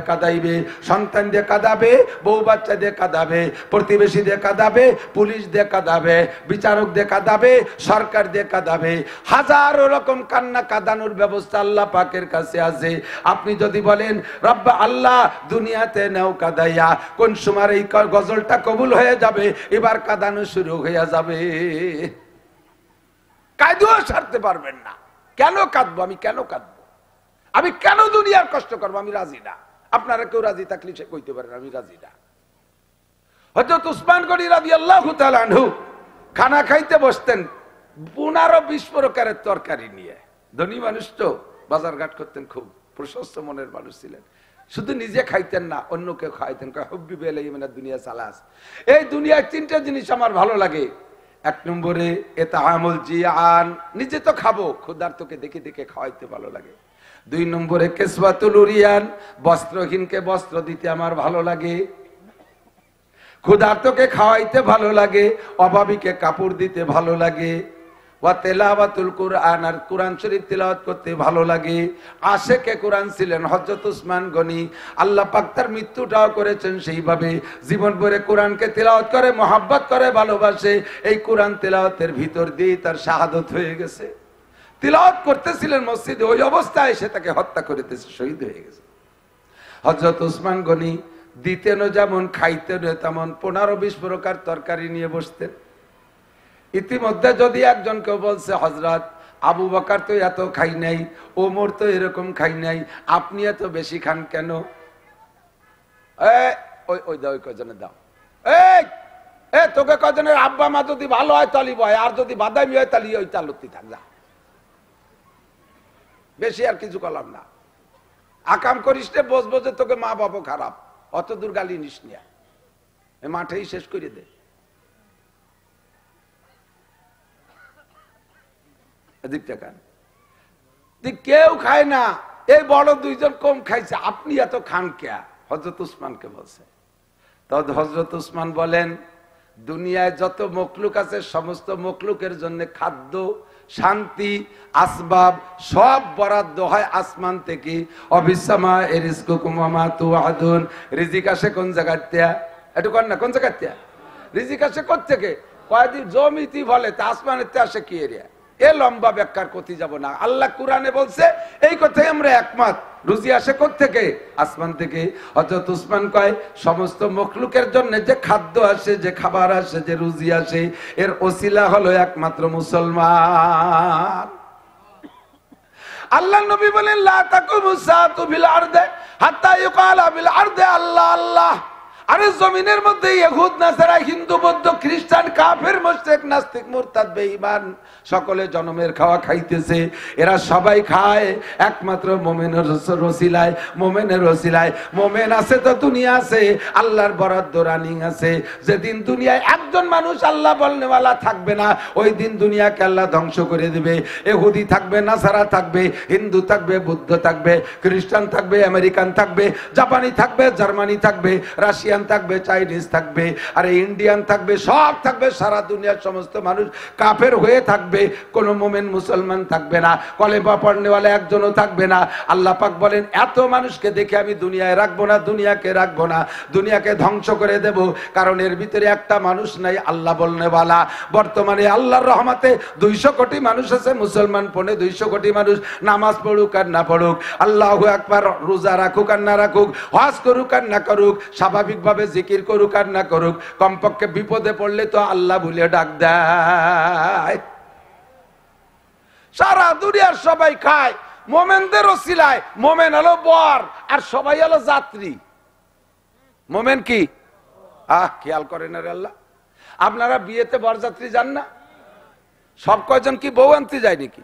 কাঁদাইবে, সন্তান দিয়ে কাঁদাবে, বউ বাচ্চা দিয়ে কাঁদাবে, প্রতিবেশী দিয়ে কাঁদাবে, পুলিশ দিয়ে কাঁদাবে, বিচারক দিয়ে কাঁদাবে, সরকার দিয়ে কাঁদাবে। হাজারো রকম কান্না কাঁদানোর ব্যবস্থা আল্লাহ পাকের কাছে আছে। আপনি যদি বলেন রব্বা আল্লাহ দুনিয়াতে নেও কাঁদাইয়া, কোন সময় এই গজলটা কবুল হয়ে যাবে, এবার কাঁদানো শুরু হয়ে যাবে, কাঁদুও ছাড়তে পারবেন না। কেন কাঁদবো আমি, কেন কাঁদবো আমি, কেন দুনিয়ার কষ্ট করবো, আমি রাজি না। আপনারা কেউ রাজি থাকলে সে কইতে পারেন আমি রাজি না। হযরত উসমান গনি রাদিয়াল্লাহু তাআলা আনহু খানা খাইতে বসতেন 15-20 প্রকারের তরকারি নিয়ে। ধনী মানুষ তো, বাজার ঘাট করতেন, খুব প্রশস্ত মনের মানুষ ছিলেন। শুধু নিজে খাইতেন না, অন্যকে খাইতেন। হুব্বি বিলাইমিনাদ দুনিয়া সালাস, এই দুনিয়ায় 3টা জিনিস আমার ভালো লাগে। 1 নম্বরে ইতআমুল জিয়ান, নিজে তো খাবো, ক্ষুধার্তকে দেখে দেখে খাওয়াইতে ভালো লাগে। 2 নম্বরে কিসওয়াতুল উরিয়ান, বস্ত্রহীনকে বস্ত্র দিতে আমার ভালো লাগে, ক্ষুধার্তকে খাওয়াইতে ভালো লাগে, অভাবীকে কাপড় দিতে ভালো লাগে। ওয়া তেলাওয়াতুল কুরআন, আর কুরআন শরীফ তেলাওয়াত করতে ভালো লাগে। আশেকে কুরআন ছিলেন হযরত উসমান গনি। আল্লাহ পাক তার মৃত্যুটাও করেছেন সেইভাবে, জীবন ভরে কোরআনকে তেলাওয়াত করে, মহব্বত করে, ভালোবাসে। এই কোরআন তেলাওয়াতের ভিতর দিয়ে তার শাহাদত হয়ে গেছে। তেলাওয়াত করতেছিলেন মসজিদে, ওই অবস্থায় সে তাকে হত্যা করিতেছে, শহীদ হয়ে গেছে। হযরত উসমান গনি দিতেনও যেমন, খাইতেনও তেমন। 15-20 প্রকার তরকারি নিয়ে বসতেন। ইতিমধ্যে যদি একজন কেউ বলছে হযরত আবু বকর তো এত খাই নাই, ওমর তো এরকম খাই নাই, আপনি এত বেশি খান কেন? ওই দাও, ওই কজনে দাও, তোকে কজনের আব্বা মা যদি ভালো হয় তালি বয়, আর যদি বাদামি হয় তালি ওই তালুতি থাক, যা, বেশি আর কিছু করলাম না। আকাম করিস রে, বসবো যে তোকে মা বাবা খারাপ, অত দূর গালি নিস নিয়া, মাঠেই শেষ করে দে। কেউ খায় না, এই বড় 2 জন কম খাইছে, আপনি এত খান কে? হযরত উসমানকে বলছে। তখন হযরত উসমান বলেন, দুনিয়ায় যত মখলুক আছে সমস্ত মখলুকের জন্য খাদ্য, শান্তি, আসবাব সব বরাদ্দ হয় আসমান থেকে। অবিসামা এরিজকুকুম ওয়া মা তুআদুন, রিজিক আসে কোন জায়গাতে? একটু কর না, কোন জায়গাতে রিজিক আসে? কোত্থেকে? কয়দিন জমিতি বলে, তা আসমানেতে আসে কি এরিয়া? এ লম্বা ব্যাখ্যার কথি যাব না। আল্লাহ কুরআনে বলছে, এই কথাই আমরা একমত, রুজি আসে কোত্থেকে? আসমান থেকে। হযরত উসমান কয়, সমস্ত মখলুকের জন্য যে খাদ্য আসে, যে খাবার আসে, যে রুজি আসে, এর ওসিলা হলো একমাত্র মুসলমান। আল্লাহ নবী বলেন, লা তাকুমুস সাআতু বিল আরদি হাত্তা ইউকালা বিল আরদি আল্লাহ আল্লাহ। আরে জমিনের মধ্যে ইহুদ, নাসারা, হিন্দু, বৌদ্ধ, খ্রিস্টান, কাফের, মুশরিক, নাস্তিক, মুরতাদ, বেঈমান সকলে জনমের খাওয়া খাইতেছে। এরা সবাই খায় একমাত্র মুমিনের রসিলায়, মুমিনের রসিলায়। মুমিন আছে তো দুনিয়া আছে, আল্লাহর বরাদ্দ রানিং আছে। যেদিন দুনিয়ায় একজন মানুষ আল্লাহ বলনেওয়ালা থাকবে না, ওই দিন দুনিয়াকে আল্লাহ ধ্বংস করে দিবে। ইহুদি থাকবে, নাসারা থাকবে, হিন্দু থাকবে, বৌদ্ধ থাকবে, খ্রিস্টান থাকবে, আমেরিকান থাকবে, জাপানি থাকবে, জার্মানি থাকবে, রাশিয়া থাকবে, চাইনিজ থাকবে, আর ইন্ডিয়ান থাকবে, সব থাকবে। সারা দুনিয়ার সমস্ত মানুষ কাফের হয়ে থাকবে, কোন মুমিন মুসলমান থাকবে না, কলেমা পড়নেওয়ালা একজনও থাকবে না। আল্লাহ পাক বলেন, এত মানুষকে দেখে আমি দুনিয়ায় রাখবো না, দুনিয়াকে রাখবো না, দুনিয়াকে ধ্বংস করে দেব। কারণ এর ভিতরে একটা মানুষ নাই আল্লাহ বলনেওয়ালা। বর্তমানে আল্লাহর রহমতে 200 কোটি মানুষ আছে মুসলমান, 250 কোটি মানুষ নামাজ পড়ুক আর না পড়ুক, আল্লাহু আকবার, রোজা রাখুক আর না রাখুক, হজ করুক আর না করুক, স্বাভাবিক ভাবে জিকির করুক আর না করুক, কমপক্ষে বিপদে পড়লে তো আল্লাহ বলে ডাক দেয়। সারা দুনিয়ার সবাই খায়, মোমেনদের ওসিলায়। মোমেন হলো বর আর সবাই হলো যাত্রী। মোমেন কি? খেয়াল করেন রে আল্লাহ। আপনারা বিয়েতে বরযাত্রী যান না? সব কয়জন কি বউ আনতে যায় নাকি?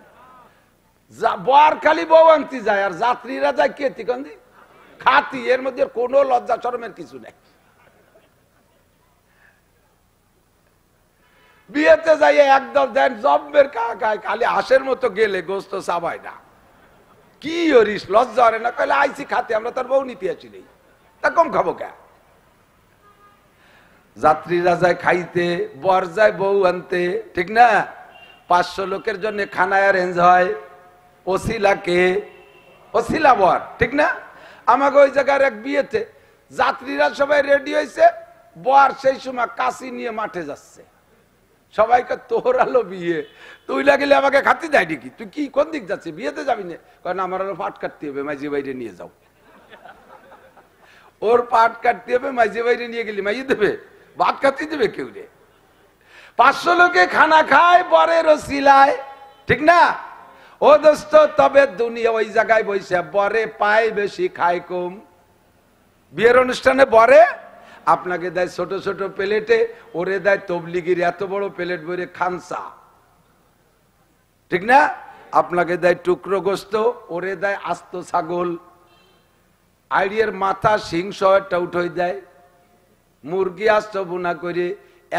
বর খালি বউ আনতে যায়, আর যাত্রীরা যায় কে তিকন্দি খাতি। এর মধ্যে কোনো লজ্জা শরমের কিছু নেই। বিয়েতে যাই একদম দেন জব্বের খায়, খালি হাঁসের মতো গেলে গোস্ত চাবায় না। কি হরিস, লজ্জা হরে না? কইলে আইসি খাতে, আমরা তার বউ নিতে আসি নেই, তা কম খাবো কে? যাত্রীরা যায় খাইতে, বর যায় বউ আনতে, ঠিক না? 500 লোকের জন্য খানা অ্যারেঞ্জ হয়, ওসিলা কে? ওসিলা বর, ঠিক না? আমাকে ওই জায়গার এক বিয়েতে যাত্রীরা সবাই রেডি হয়েছে, বর সেই সময় কাশি নিয়ে মাঠে যাচ্ছে। সবাইকে তোর আলো বিয়ে, তুই লাগলে আমাকে খাতি দেয় নাকি? তুই কি কোন দিক যাচ্ছে? বিয়েতে যাবি না? কারণ আমার আরো পাট কাটতে হবে, মাঝি বাইরে নিয়ে যাও। ওর পাট কাটতে হবে, মাঝি বাইরে নিয়ে গেলি মাইয়ে দেবে, ভাত কাটতে দেবে কেউ রে? 500 লোকে খানা খায় বরের ওসিলায়, ঠিক না? ও দোস্ত, তবে দুনিয়া ওই জায়গায় বসে বরে পায় বেশি খায় কম। বিয়ের অনুষ্ঠানে বরে আপনাকে দেয় ছোট ছোট প্লেটে, ওরে দেয় তবলিগির এত বড় প্লেট ভরে খানসা, ঠিক না? আপনাকে দেয় টুকরো গোস্ত, ওরে দেয় আস্ত ছাগল, আইডিয়ার মাথা সিং শহরটা উঠে দেয়, মুরগি আস্ত বোনা করে,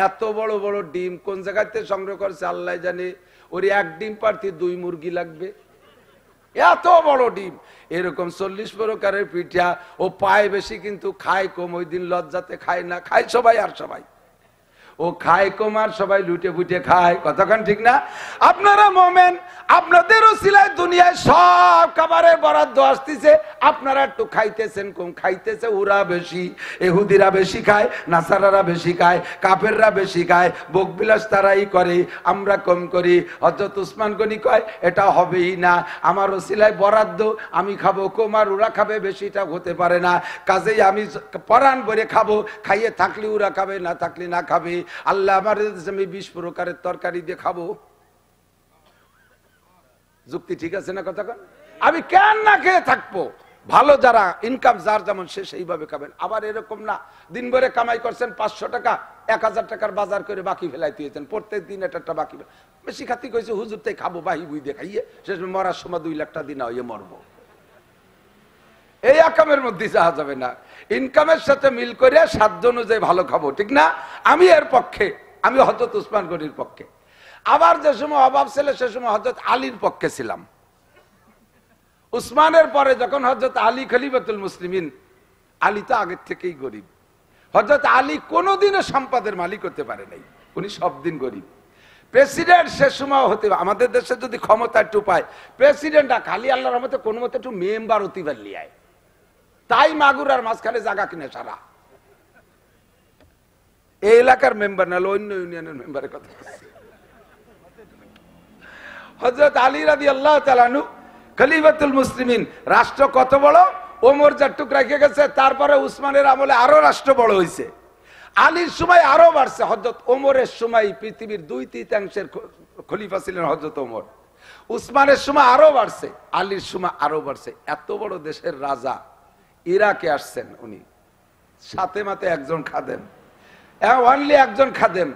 এত বড় বড় ডিম কোন জায়গাতে সংগ্রহ করছে আল্লাহ জানে। ওর এক ডিম পারতে 2 মুরগি লাগবে, এত বড় ডিম। এরকম 40 প্রকারের পিঠা। ও পায় বেশি কিন্তু খায় কম। ওই দিন লজ্জাতে খায় না, খায় সবাই আর সবাই। ও খায় কম আর সবাই লুটে ফুটে খায়। কতক্ষণ ঠিক না? আপনারা মোমেন, আপনাদেরও সিলাই দুনিয়ায় সব খাবারের বরাদ্দ আসতেছে, আপনারা একটু খাইতেছেন কম। খাইতেছে ওরা বেশি, এহুদিরা বেশি খায়, নাসারারা বেশি খায়, কাফেররা বেশি খায়, ভোগবিলাস তারাই করে, আমরা কম করি। হযরত উসমান গনি কয় এটা হবেই না, আমার ওসিলায় বরাদ্দ, আমি খাবো কম আর ওরা খাবে বেশিটা হতে পারে না। কাজেই আমি পরাণ ভরে খাবো, খাইয়ে থাকলে ওরা খাবে, না থাকলে না খাবে। আল্লাহ আমার আমি 20 প্রকারের তরকারি দিয়ে খাবো, যুক্তি ঠিক আছে না? কথা আমি কেন না খেয়ে থাকবো? ভালো যারা ইনকাম যার যেমন সে সেইভাবে খাবেন। আবার এরকম না দিন ভরে কামাই করছেন 500 টাকা, 1000 টাকার বাজার করে বাকি ফেলাই দিয়েছেন, প্রত্যেক দিন একটা বাকি বেশি খাতি কইছে হুজুর তাই খাবো বাহি বুই দিয়ে খাইয়ে শেষ মরার সময় 2 লাখ টাকা দিন হইয়ে মরবো। এই আকামের মধ্যে যাওয়া যাবে না। ইনকামের সাথে মিল করে সাধ্য অনুযায়ী ভালো খাবো, ঠিক না? আমি এর পক্ষে, আমি হযরত উসমান গনির পক্ষে। আবার যে সময় অভাব ছিল সে সময় হযরত আলীর পক্ষে ছিলাম। উসমানের পরে যখন হযরত আলী খলিফাতুল মুসলিমিন, আলী তো আগের থেকেই গরিব। হযরত আলী কোনোদিনও সম্পদের মালিক হতে পারে নাই, উনি সব দিন গরিব। প্রেসিডেন্ট সে সময় হতে, আমাদের দেশে যদি ক্ষমতা একটু পায় প্রেসিডেন্টটা খালি আল্লাহর রহমতে কোনো মতে একটু মেম্বার হতে পারলি আয়, তাই মাগুরার মাঝখানে জায়গা কিনে সারা। এই এলাকার মেম্বার না, অন্য ইউনিয়নের মেম্বারের কথা। হযরত আলী রাদিয়াল্লাহু তাআলা আনহু খলিফাতুল মুসলিমিন, রাষ্ট্র কত বড়, ওমর যতটুক রেখে গেছে, তারপরে উসমানের আমলে আরো রাষ্ট্র বড় হয়েছে। আলীর সময় আরো বাড়ছে। হযরত ওমরের সময় পৃথিবীর 2/3 খলিফা ছিলেন হযরত ওমর। উসমানের সময় আরো বাড়ছে, আলীর সময় আরো বাড়ছে। এত বড় দেশের রাজা ইরাকে আসছেন, উনি সাথে মাতে একজন খাদেম, অনলি একজন খাদেম।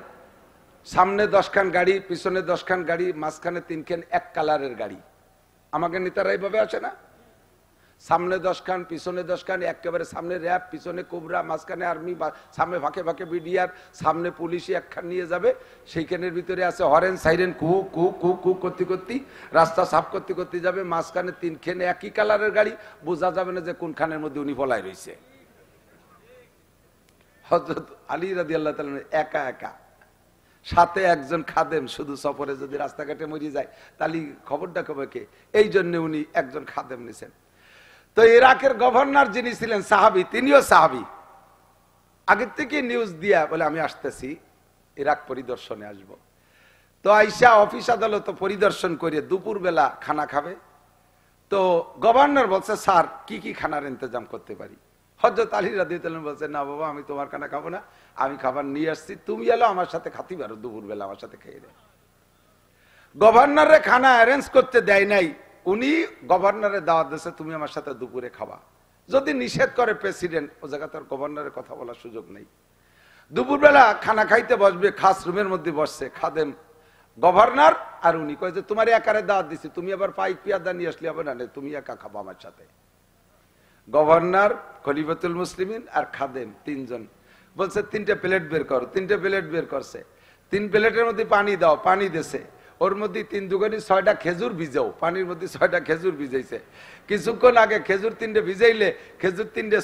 সামনে 10 খান গাড়ি, পিছনে 10 খান গাড়ি, মাঝখানে 3 খান এক কালারের গাড়ি। আমাকে নেতারা এইভাবে আসে না? সামনে 10 খান, পিছনে 10 খান, একেবারে সামনে র্যাব, পিছনে কোবরা, মাঝখানে আর্মি, সামনে ফাঁকে ফাঁকে বিডিআর, সামনে পুলিশই একখান নিয়ে যাবে। সেইখানের ভিতরে আছে হরেন সাইরেন, কু কু কু কু করতে করতে রাস্তা সাফ করতে করতে যাবে। মাঝখানে 3 খান একই কালারের গাড়ি, বোঝা যাবে না যে কোনখানের মধ্যে উনি পলায় রয়েছে। হযরত আলী রাদিয়াল্লাহু তাআলা একা একা, সাথে একজন খাদেম। শুধু সফরে যদি রাস্তাঘাটে মরে যায় তাহলে খবরটা কবে কে? এই জন্য উনি একজন খাদেম নিছেন। তো ইরাকের গভর্নর যিনি ছিলেন সাহাবী, তিনিও সাহাবী। আগের থেকে নিউজ দিয়া বলে আমি আসতেছি, ইরাক পরিদর্শনে আসব। তো আইসা অফিস আদালত পরিদর্শন করে দুপুর বেলা খানা খাবে। তো গভর্নর বলছে স্যার কি কি খানার ইন্তজাম করতে পারি? হযরত আলী রাদিয়াল্লাহু তাআলা বলছে না বাবা, আমি তোমার খানা খাবো না, আমি খাবার নিয়ে আসছি, তুমি এলো আমার সাথে খাতি পারো, দুপুর বেলা আমার সাথে খেয়ে নে। গভর্নরের খানা অ্যারেঞ্জ করতে দেয় নাই, উনি গভর্নরের দাওয়াত দিয়েছে তুমি আমার সাথে দুপুরে খাবা। যদি নিষেধ করে প্রেসিডেন্ট, ও জায়গা তার গভর্নরের কথা বলার সুযোগ নেই। দুপুরবেলা খানা খাইতে বসবে, খাস রুমের মধ্যে বসছে খাদেম গভর্নর, আর উনি কয় যে তোমার একারে দাওয়াত দিছি, তুমি আবার পাইক পিয়াদা নিয়ে আসলে হবে না, তুমি একা খাবো আমার সাথে। গভর্নর, খলিফাতুল মুসলিমিন আর খাদেম তিনজন বলছে 3টে প্লেট বের করো। 3টে প্লেট বের করছে, 3 প্লেটের মধ্যে পানি দাও, পানি দিছে। ওর মধ্যে 3 দুগুণী 6টা খেজুর ভিজাও, পানির মধ্যে 6টা খেজুর ভিজাইছে। কিছুক্ষণ আগে খেজুর 3টে ভিজাইলে খেজুর 3টে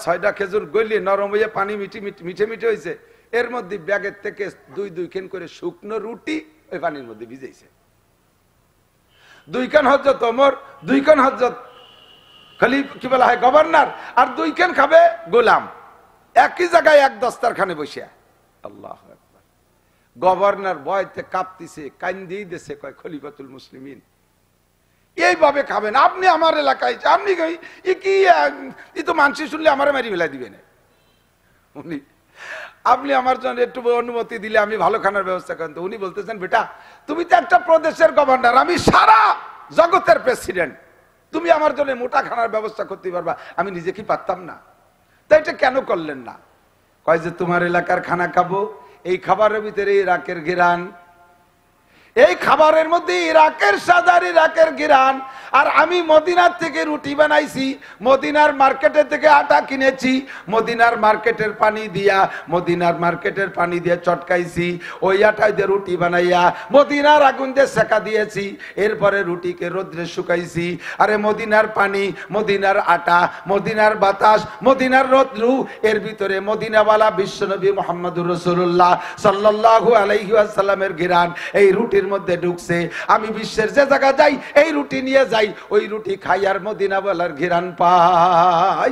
6টা খেজুর গলিয়ে নরম হয়ে পানি মিঠে মিঠে হয়েছে। এর মধ্যে ব্যাগের থেকে 2 খান করে শুকনো রুটি ওই পানির মধ্যে ভিজাইছে। 2 খান হযরত ওমর, 2 খান হযরত কি বলা হয় গভর্নর, আর 2 খান খাবে গোলাম, একই জায়গায় এক দস্তারখানে বসে। আল্লাহু আকবার। গভর্নর ভয়তে কাঁপতিছে, কান্দিয়ে দিছে, কয় খলিফাতুল মুসলিমিন এইভাবে খাবেন আপনি আমার এলাকায়, আপনি কি তো মানসি শুনলে আমারে মারি ফেলাই দিবেন, উনি আপনি আমার জন্য একটু অনুমতি দিলে আমি ভালো খানার ব্যবস্থা করেন। তো উনি বলতেছেন, বেটা তুমি তো একটা প্রদেশের গভর্নর, আমি সারা জগতের প্রেসিডেন্ট, তুমি আমার জন্য মোটা খানার ব্যবস্থা করতে পারবা, আমি নিজে কি পারতাম না? তাই এটা কেন করলেন না? কয় যে তোমার এলাকার খানা খাবো, এই খাবারের ভিতরে ইরাকের ঘিরান, এই খাবারের মধ্যে ইরাকের সাদার ইরাকের ঘিরান। আর আমি মদিনার থেকে রুটি বানাইছি, মদিনার মার্কেটে থেকে আটা কিনেছি, মদিনার মার্কেটের পানি দিয়ে চটকাইছি, ওই আটায় দিয়ে রুটি বানাইয়া মদিনার আগুন দিয়ে সেকা দিয়েছি, এরপরে রুটিকে রোদ্রে শুকাইছি। আরে মদিনার পানি, মদিনার আটা, মদিনার বাতাস, মদিনার রোদ্রু, এর ভিতরে মদিনাওয়ালা বিশ্বনবী মুহাম্মদুর রাসূলুল্লাহ সাল্লাল্লাহু আলাইহি ওয়াসাল্লামের ঘিরান এই রুটির মধ্যে ঢুকছে। আমি বিশ্বের যে জায়গা যাই এই রুটি নিয়ে যাই, ওই রুটি খাই আর মদিনাওয়ালার ঘিরান পাই।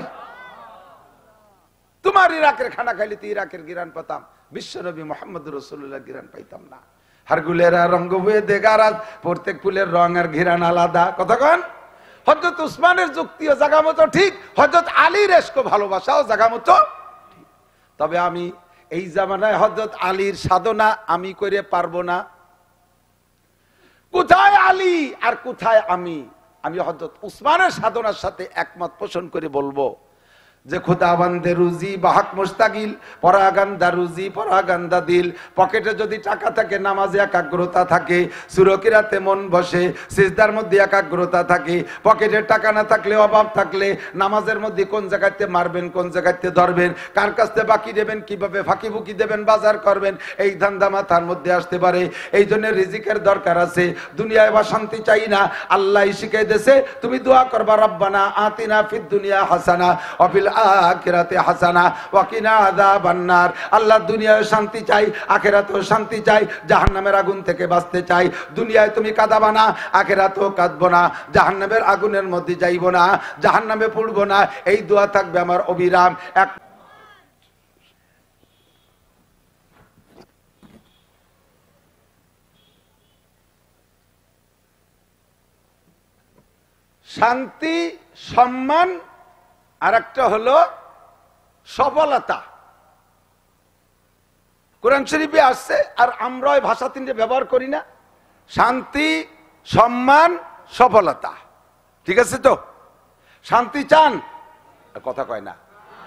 তোমার ইরাকের খানা খাইলে তো ইরাকের ঘিরান পেতাম, বিশ্বনবী মুহাম্মদুর রাসূলুল্লাহ ঘিরান পাইতাম না। হারগুলেরা রঙ্গ বয়ে দেগারাত, প্রত্যেক ফুলের রং আর ঘিরান আলাদা। কথা কন, হযরত উসমানের যুক্তিও জায়গা মতো ঠিক, হযরত আলীর এশক ভালোবাসাও জায়গা মতো ঠিক। তবে আমি এই জামানায় হযরত আলীর সাধনা আমি করে পারবো না। কোথায় আলী আর কোথায় আমি? আমি হযরত উসমানের সাধনার সাথে একমত পোষণ করে বলবো যে খোদাবন্দে রুজি বাহাক মুস্তাকিল, পরাগান্দা রুজি পরাগান্দা দিল। পকেটে যদি টাকা থাকে, নামাজে একাগ্রতা থাকে, সুরকিরাতে মন বসে, সিজদার মধ্যে একাগ্রতা থাকে। পকেটে টাকা না থাকলে, অভাব থাকলে, নামাজের মধ্যে কোন জায়গাতে মারবেন, কোন জায়গাতে ধরবেন, কার কাছে বাকি দেবেন, কিভাবে ফাঁকি বুকি দেবেন, বাজার করবেন, এই ধান্দা মাথার মধ্যে আসতে পারে। এই জন্য রিজিকের দরকার আছে। দুনিয়ায় বা শান্তি চাই না, আল্লাহ শিখাই দিয়েছে তুমি দোয়া করবা, রব্বানা আতিনা ফিদ দুনিয়া হাসানা ওয়া ফিল আখিরাতে হাসানা ওয়া কিনা আযাবান নার। আল্লাহ দুনিয়ায় শান্তি চাই, আখিরাতেও শান্তি চাই, জাহান্নামের আগুন থেকে বাঁচতে চাই। দুনিয়ায় তুমি কাঁদাবা না, আখিরাতেও কাঁদবো না, জাহান্নামের আগুনের মধ্যে যাইবো না, জাহান্নামে পড়বো না, এই দোয়া থাকবে আমার অবিরাম। এক শান্তি, সম্মান, আর একটা হলো সফলতা। কোরআন শরীফে আসছে, আর আমরা ওই ভাষা 3টে ব্যবহার করি না, শান্তি, সম্মান, সফলতা। ঠিক আছে তো? শান্তি চান? কথা কয় না,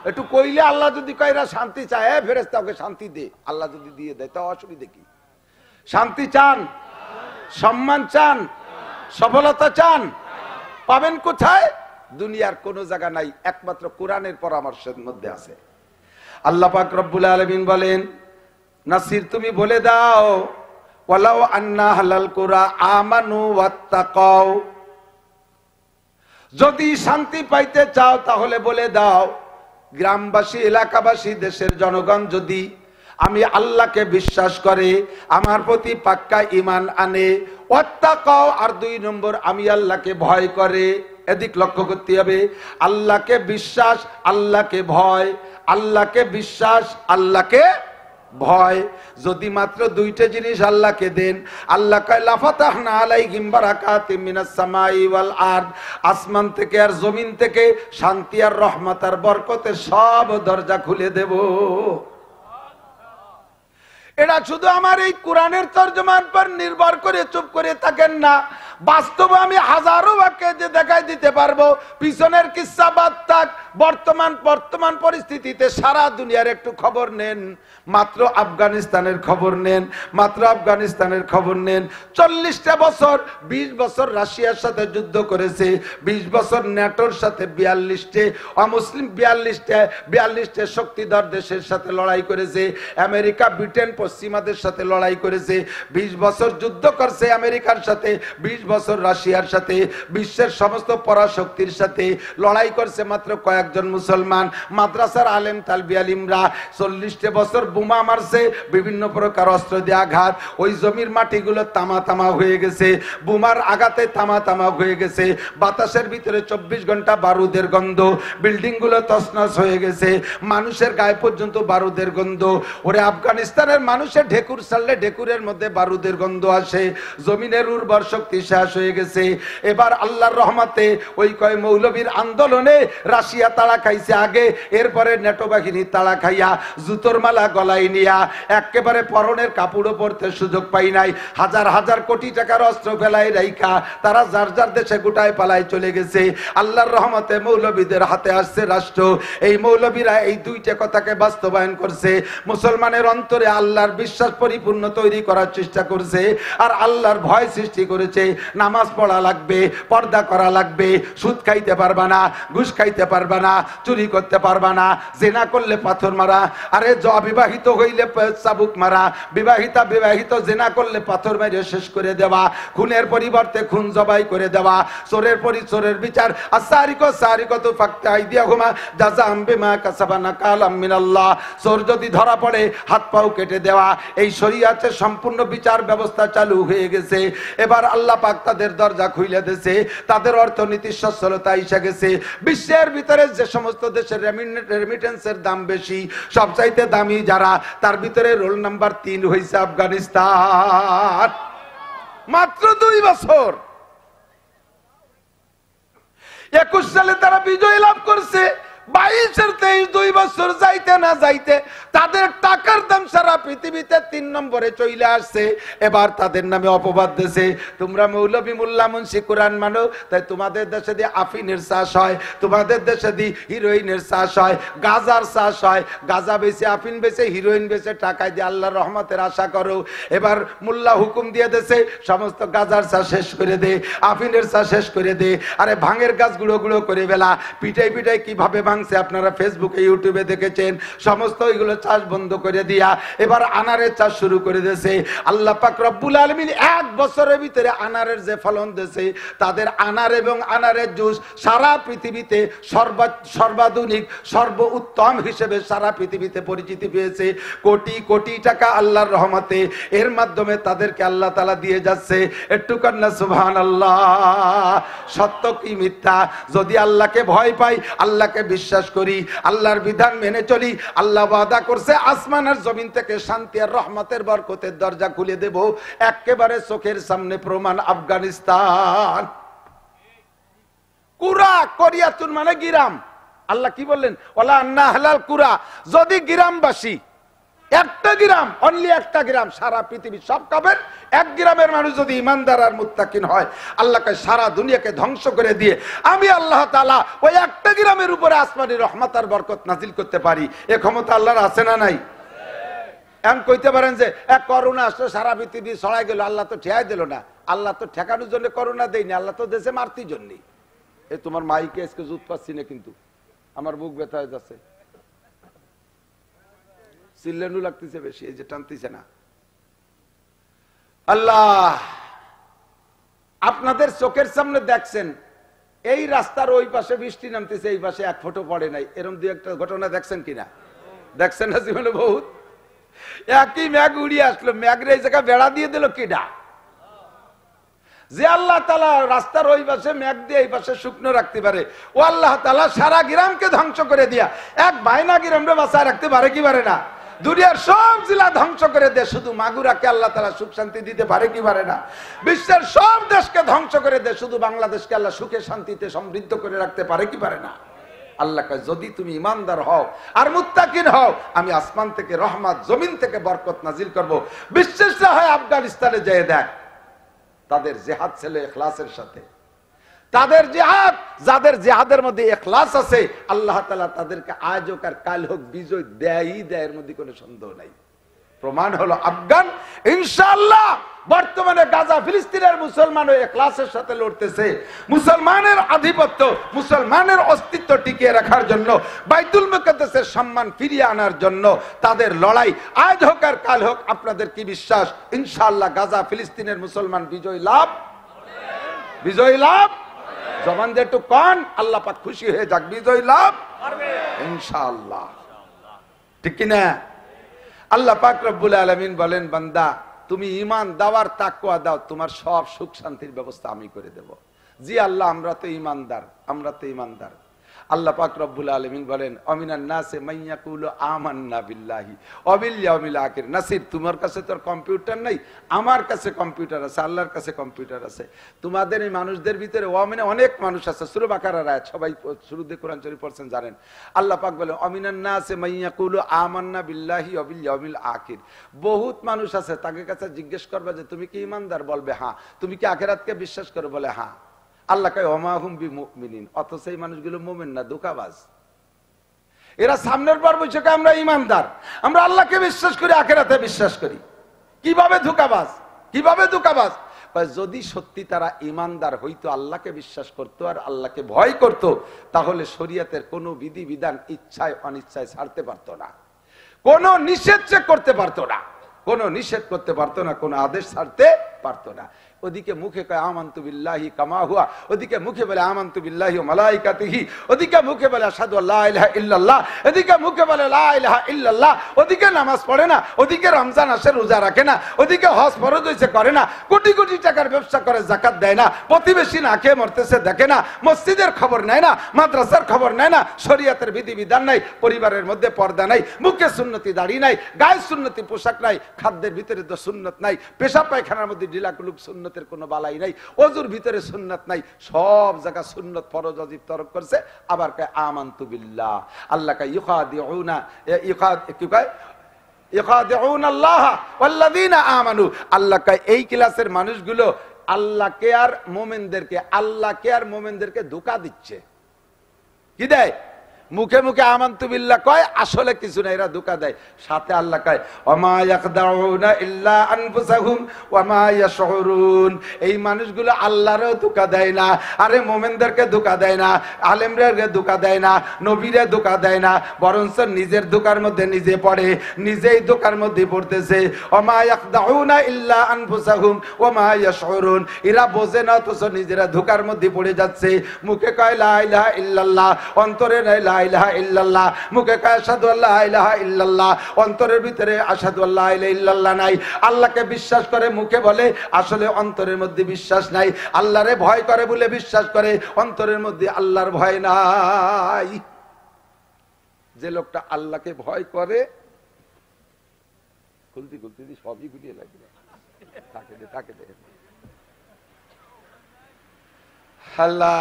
একটু কইলে আল্লাহ যদি কয়রা শান্তি চায়, ফেরেশতা ওকে শান্তি দে, আল্লাহ যদি দিয়ে দেয় তা অসুবিধা কি? শান্তি চান, সম্মান চান, সফলতা চান, পাবেন কোথায়? দুনিয়ার কোন জায়গা নাই, একমাত্র কোরআনের পরামর্শের মধ্যে আছে। আল্লাহ পাক রব্বুল আলামিন বলেন, নাসির তুমি বলে দাও, ওয়ালাউ আন্না হালাল কুরা আমানু ওয়াত্তাকাও, যদি শান্তি পাইতে চাও তাহলে বলে দাও, গ্রামবাসী, এলাকাবাসী, দেশের জনগণ যদি আমি আল্লাহকে বিশ্বাস করে, আমার প্রতি পাক্কা ঈমান আনে, ওয়াত্তাকাও, আর 2 নম্বর আমি আল্লাহকে ভয় করে। এদিক লক্ষ্য করতে হবে, আল্লাহকে বিশ্বাস, আল্লাহকে ভয়, আল্লাহকে বিশ্বাস, আল্লাহকে ভয়। যদি মাত্র 2টে জিনিস আল্লাহকে দেন, আল্লাহ কয় লাফাতাহনা আলাইহিম বারাকাতিম মিনাস সামাই ওয়াল আরদ, আসমান থেকে আর জমিন থেকে শান্তি আর রহমত আর বরকতের সব দরজা খুলে দেব। এটা শুধু আমার এই কোরআনের তরজমান পর নির্ভর করে চুপ করে থাকেন না, বাস্তবে আমি হাজারো বাক্যে যে দেখাই দিতে পারবো। পিছনের কিস্সা বাদ থাক, বর্তমান পরিস্থিতিতে সারা দুনিয়ার একটু খবর নেন, মাত্র আফগানিস্তানের খবর নেন, মাত্র আফগানিস্তানের খবর নেন। 40টা বছর, 20 বছর রাশিয়ার সাথে যুদ্ধ করেছে, 20 বছর ন্যাটোর সাথে, 42টে অমুসলিম, 42টে শক্তিধর দেশের সাথে লড়াই করেছে। আমেরিকা, ব্রিটেন, পশ্চিমাদের সাথে লড়াই করেছে। 20 বছর যুদ্ধ করছে আমেরিকার সাথে, 20 বছর রাশিয়ার সাথে, বিশ্বের সমস্ত পরাশক্তির সাথে লড়াই করছে মাত্র কয়েকজন মুসলমান মাদ্রাসার আলেম তালবি আলিমরা। 40টা বছর বোমা মারছে, বিভিন্ন প্রকার অস্ত্র দিয়ে আঘাত, ওই জমির মাটিগুলো তামা তামা হয়ে গেছে, বোমার আঘাতে তামা তামা হয়ে গেছে। বাতাসের ভিতরে 24 ঘন্টা বারুদের গন্ধ, বিল্ডিং গুলো তছনছ হয়ে গেছে, মানুষের গায়ে পর্যন্ত বারুদের গন্ধ। ওরে আফগানিস্তানের মানুষের ঢেকুর ছাড়লে ঢেকুরের মধ্যে বারুদের গন্ধ আসে, জমিনের উর্বর শক্তি শেষ হয়ে গেছে। এবার আল্লাহর রহমতে ওই কয় মৌলবীর আন্দোলনে রাশিয়া তাড়া খাইছে আগে, এরপরে নেটো বাহিনী তাড়া খাইয়া জুতোর মালা গলায় নিয়া একেবারে পরনের কাপড়ও পরতে সুযোগ পাই নাই, হাজার হাজার কোটি টাকার অস্ত্র ফেলাই রাইখা তারা যার যার দেশে গোটায় পালায় চলে গেছে। আল্লাহর রহমতে মৌলবীদের হাতে আসছে রাষ্ট্র। এই মৌলবীরা এই দুইটা কথাকে বাস্তবায়ন করছে, মুসলমানের অন্তরে আল্লাহর বিশ্বাস পরিপূর্ণ তৈরি করার চেষ্টা করছে, আর আল্লাহর ভয় সৃষ্টি করেছে। নামাজ পড়া লাগবে, পর্দা করা লাগবে, সুদ খাইতে পারবা না, ঘুষ খাইতে পারবা না, চুরি করতে পারবা না, জেনা করলে পাথর মারা, আরে অবিবাহিত হইলে চাবুক মারা, বিবাহিত জেনা করলে পাথর মেরে শেষ করে দেওয়া, খুনের পরিবর্তে খুন জবাই করে দেওয়া, চোরের চোরের বিচার, চোর যদি ধরা পড়ে হাত পাও কেটে দেওয়া, এই শরীয়তের সম্পূর্ণ বিচার ব্যবস্থা চালু হয়ে গেছে। এবার আল্লাহ পাক তাদের দরজা খুলে দিয়েছে, তাদের অর্থনীতির সচ্ছলতা এসে গেছে। বিশ্বের ভিতরে যে সমস্ত দেশের রেমিটেন্সের দাম বেশি, সবচাইতে দামি যারা, তার ভিতরে রোল নাম্বার 3 হয়েছে আফগানিস্তান। মাত্র 2 বছর, 21 সালে তারা বিজয় লাভ করছে। 22-এর 23, 2 বছর যাইতে না যাইতে তাদের টাকার দাম সারা পৃথিবীতে 3 নম্বরে চলে আসছে। এবার তাদের নামে অপবাদ দিয়েছে, তোমরা মৌলবী মোল্লা মুন্সি কোরআন মানো, তাই তোমাদের দেশে দিয়ে আফিনের চাষ হয়, তোমাদের দেশে দিয়ে হিরোইনের চাষ হয়, গাজার চাষ হয়, গাজা বেচে, আফিন বেচে, হিরোইন বেচে টাকায় দিয়ে আল্লাহর রহমতের আশা করো। এবার মোল্লা হুকুম দিয়ে দিয়েছে সমস্ত গাজার চাষ শেষ করে দে, আফিনের চাষ শেষ করে দে, আরে ভাঙের গাছ গুঁড়ো গুঁড়ো করে বেলা, পিটাই পিটাই কিভাবে ভাঙছে আপনারা ফেসবুকে ইউটিউবে দেখেছেন। সমস্ত ওইগুলো চাষ বন্ধ করে দিয়া এবার আনারের চাষ শুরু করে দিয়েছে। আল্লাহ পাক রব্বুল আলামিন 1 বছরের ভিতরে আনারের যে ফলন দিয়েছে, তাদের আনার এবং আনারের জুস সারা পৃথিবীতে সর্বাধুনিক সর্ব উত্তম হিসেবে সারা পৃথিবীতে পরিচিতি পেয়েছে। কোটি কোটি টাকা আল্লাহর রহমতে এর মাধ্যমে তাদেরকে আল্লাহ তাআলা দিয়ে যাচ্ছে। একটু কন্যা সুবহানাল্লাহ। সত্য কি মিথ্যা? যদি আল্লাহকে ভয় পাই, আল্লাহকে বিশ্বাস করি, আল্লাহর বিধান মেনে চলি, আল্লাহ ওয়াদা করছে আসমান আর জমিন থেকে শান্তি আর রহমতের বরকতের দরজা খুলে দেব। একেবারে চোখের সামনে প্রমাণ আফগানিস্তান। কুরা, কোরিয়াতুন মানে গিরাম। আল্লাহ কি বললেন? ওয়ালা আন্না আহলাল কুরা, যদি গ্রামবাসী, একটা গ্রাম, অনলি একটা গ্রাম, সারা পৃথিবী সব কাফের, এক গ্রামের মানুষ যদি ইমানদার আর মুত্তাকিন হয়, আল্লাহকে সারা দুনিয়াকে ধ্বংস করে দিয়ে আমি আল্লাহ তাআলা ওই একটা গ্রামের উপরে আসমানি রহমত আর বরকত নাজিল করতে পারি। এ ক্ষমতা আল্লাহর আছে না নাই? এমন কইতে পারেন যে এক করোনা আসলে সারা পৃথিবী ছড়াই গেল, আল্লাহ তো ঠেকাই দিল না। আল্লাহ তো ঠেকানোর জন্য করোনা দেয়নি, আল্লাহ তো দেশে মারতির জন্যই। এই তোমার মাইকে আজকে জুত পাচ্ছি না, কিন্তু আমার বুক ব্যথা হয়ে যাচ্ছে, চিল্লানো লাগতেছে বেশি, এই যে টানতেছে না। আল্লাহ আপনাদের চোখের সামনে দেখছেন, এই রাস্তার ওই পাশে বৃষ্টি নামতেছে, এই পাশে 1 ফোঁটা পড়ে নাই, এরকম 2-একটা ঘটনা দেখছেন কিনা? দেখছেন না জীবনে বহুত? একই ম্যাগ উড়িয়ে আসলো, ম্যাগরে এই জায়গায় বেড়া দিয়ে দিল কিডা? যে আল্লাহ তাআলা রাস্তার ওই পাশে ম্যাগ দিয়ে এই পাশে শুকনো রাখতে পারে, ও আল্লাহ তাআলা সারা গ্রামকে ধ্বংস করে দিয়া এক বাইনা গ্রামে বাঁচায় রাখতে পারে কি পারে না? দুনিয়ার সব জেলা ধ্বংস করে দেয়, শুধু মাগুরাকে আল্লাহ তাআলা সুখ শান্তি দিতে পারে কি পারে না? বিশ্বের সব দেশকে ধ্বংস করে দেয়, শুধু বাংলাদেশকে আল্লাহ সুখে শান্তিতে সমৃদ্ধ করে রাখতে পারে কি পারে না? আল্লাহ কয়, যদি তুমি ইমানদার হও আর মুত্তাকিন হও, আমি আসমান থেকে রহমত, জমিন থেকে বরকত নাজিল করব। বিশ্বাস না হয় আফগানিস্তানে যেয়ে দেখ, তাদের জিহাদ ছিল ইখলাসের সাথে। তাদের জিহাদ, যাদের জিহাদের মধ্যে ইখলাস আছে, আল্লাহ তাআলা তাদেরকে আজ হোক আর কাল হোক বিজয় দেয়ই দেয়, এর মধ্যে কোনো সন্দেহ নাই। প্রমাণ হলো আফগান। ইনশাআল্লাহ বর্তমানে গাজা ফিলিস্তিনের মুসলমানও ইখলাসের সাথে লড়তেছে। মুসলমানের আধিপত্য, মুসলমানের অস্তিত্ব টিকিয়ে রাখার জন্য, বাইতুল মুকাদ্দাসের সম্মান ফিরিয়ে আনার জন্য তাদের লড়াই আজ হোক আর কাল হোক। আপনাদের কি বিশ্বাস ইনশাআল্লাহ গাজা ফিলিস্তিনের মুসলমান বিজয় লাভ? বিজয় লাভ? জবান দিয়ে একটু কন, আল্লাহ পাক খুশি হয়ে যাক, বিজয় লাভ ইনশাআল্লাহ, ঠিক কিনা? আল্লাহ পাক রব্বুল আলামিন বলেন, বান্দা তুমি ঈমান দাওয়ার তাকওয়া দাও, তোমার সব সুখ শান্তির ব্যবস্থা আমি করে দেব। জি আল্লাহ, আমরা তো ঈমানদার, আমরা তো ঈমানদার। আল্লাহ পাক রব্বুল আলামিন বলেন, আমিনান নাসে মাইয়াকুলু আমান্না বিল্লাহি ওয়া বিল ইয়াউমিল আখির। নাসির, তোমার কাছে তোর কম্পিউটার নাই, আমার কাছে কম্পিউটার আছে, আল্লাহর কাছে কম্পিউটার আছে। তোমাদের এই মানুষদের ভিতরে ওয়ামিনে অনেক মানুষ আছে, সূরা বাকারার আয়াত, সবাই শুরুতে কোরআন শরীফ পড়ছেন জানেন। আল্লাহ পাক বলেন, আমিনান নাসে মাইয়াকুলু আমান্না বিল্লাহি ওয়া বিল ইয়াউমিল আখির। বহুত মানুষ আছে, তাদের কাছে জিজ্ঞেস করবে যে তুমি কি ঈমানদার? বলবে হ্যাঁ। তুমি কি আখিরাতকে বিশ্বাস করো? বলে হ্যাঁ। আল্লাহ কয় ওমা হুম বিমুমিনিন, অথচ এই মানুষগুলো মুমিন না, ধোঁকাবাজ। এরা সামনের পর বলছে আমরা ঈমানদার, আমরা আল্লাহকে বিশ্বাস করি, আখিরাতে বিশ্বাস করি। কিভাবে ধোঁকাবাজ? কিভাবে ধোঁকাবাজ? যদি সত্যি তারা ঈমানদার হইতো, আল্লাহকে বিশ্বাস করত আর আল্লাহকে ভয় করত, তাহলে শরীয়তের কোনো বিধি বিধান ইচ্ছায় অনিচ্ছায় ছাড়তে পারত না, কোনো নিষেধ করতে পারত না, কোনো নিষেধ করতে পারত না, কোনো আদেশ ছাড়তে পারত না। ওদিকে মুখে কয় আমানতু বিল্লাহি কামা হুয়া, ওদিকে মুখে বলে আমানতু বিল্লাহি ওয়া মালাইকাতিহি, ওদিকে মুখে বলে আশহাদু আল্লা ইলাহা ইল্লাল্লাহ, এদিকে মুখে বলে লা ইলাহা ইল্লাল্লাহ, ওদিকে নামাজ পড়ে না, ওদিকে রমজান আসে রোজা রাখে না, ওদিকে হজ ফরজ হইছে করে না, কোটি কোটি টাকার ব্যবসা করে যাকাত দেয় না, প্রতিবেশী না খেয়ে মরতেছে দেখে না, মসজিদের খবর নেয় না, মাদ্রাসার খবর নেয় না, শরীয়তের বিধি বিধান নাই, পরিবারের মধ্যে পর্দা নাই, মুখে সুন্নতি দাড়ি নাই, গায়ে সুন্নতি পোশাক নাই, খাদ্যের ভিতরে তো সুন্নত নাই, পেশাব পায়খানার মধ্যে ঢিলাকুলুক সুন্নত কোনো বালাই নাই, ওযুর ভিতরে সুন্নাত নাই, সব জায়গা সুন্নাত ফরজ ওয়াজিব তরক করছে। আবার কয় আমানতু বিল্লাহ, আল্লাহ কয় ইউখাদিউনা ইউখাদিউনা আল্লাহ ওয়াল্লাযিনা আমানু, আল্লাহ কয় এই ক্লাসের মানুষগুলো আল্লাহকে আর মুমিনদেরকে, আল্লাহকে আর মুমিনদেরকে ধোঁকা দিচ্ছে। কি দেয়? মুখে মুখে আমানতু বিল্লাহ কয়, আসলে কিছু না, এরা ধোঁকা দেয়। সাথে আল্লাহ কয় ওমা ইয়াখদাউনা ইল্লা আনফুসাহুম ওয়া মা ইয়াশউরুন, এই মানুষগুলো আল্লাহরও ধোঁকা দেয় না, আরে মুমিনদেরকে ধোঁকা দেয় না, আলেমদেরকে ধোঁকা দেয় না, নবীরে ধোঁকা দেয় না, বরঞ্চ নিজের ধোঁকার মধ্যে নিজে পড়ে, নিজেই ধোঁকার মধ্যে পড়তেছে। ওমা ইয়াখদাউনা ইল্লা আনফুসাহুম ওয়া মা ইয়াশউরুন, এরা বোঝে না অথচ নিজেরা ধোঁকার মধ্যে পড়ে যাচ্ছে। মুখে কয় লা ইলাহা ইল্লাল্লাহ, অন্তরে নাই লা ইলাহা ইল্লাল্লাহ, মুখে কয় আশহাদু আল্লা ইলাহা ইল্লাল্লাহ, অন্তরের ভিতরে আশহাদু আল্লা ইলাহা ইল্লাল্লাহ নাই। আল্লাহকে বিশ্বাস করে মুখে বলে, আসলে অন্তরের মধ্যে বিশ্বাস নাই। আল্লাহরে ভয় করে বলে বিশ্বাস করে, অন্তরের মধ্যে আল্লাহর ভয় নাই। যে লোকটা আল্লাহকে ভয় করে, খুলতি খুলতি সবই গুলিয়ে লাগবে, থাকে দে থাকে দে। আল্লাহ,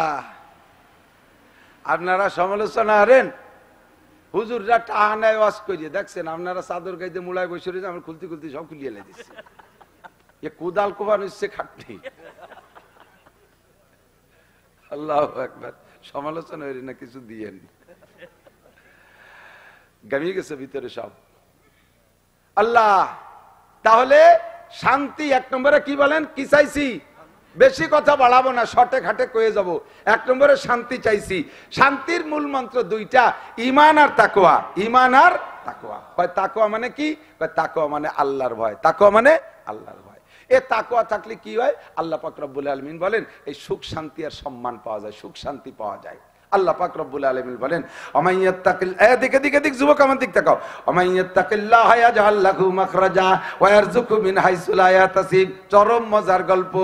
আপনারা সমালোচনা করেন, হুজুররা টানায় ওয়াজ করিয়ে দেখছেন, আপনারা চাদর গাইতে মুলায় বসে রয়েছে, আমরা খুলতে খুলতে সব খুলিয়ে দিচ্ছি। এ কোদাল কোবান হচ্ছে খাটনি। আল্লাহু আকবার। সমালোচনা হইল না, কিছু দিয়েন, গামিয়ে গেছে ভিতরে সব। আল্লাহ, তাহলে শান্তি এক নম্বরে কি বলেন? কি চাইছি? বেশি কথা বাড়াবো না, শর্টে ঘাটে কয়ে যাব। এক নম্বরে শান্তি চাইছি। শান্তির মূল মন্ত্র দুইটা, ঈমান আর তাকওয়া। ঈমান আর তাকওয়া। তাকওয়া মানে কি? তাকওয়া মানে আল্লাহর ভয়। তাকওয়া মানে আল্লাহর ভয়। এ তাকওয়া থাকলে কি হয়? আল্লাহ পাক রব্বুল আলামিন বলেন, এই সুখ শান্তি আর সম্মান পাওয়া যায়, সুখ শান্তি পাওয়া যায়। আল্লাহ পাক রব্বুল আলামিন বলেন, দিকে দিকে দিক, যুবক আমার দিক তাকাও, আমাইয়াত্তাকিল্লাহা ইয়াজআল লাহু মাখরাজা ওয়া ইয়ারযুকহু মিন হাইসু লা ইয়াহতাসিব। চরম মজার গল্প।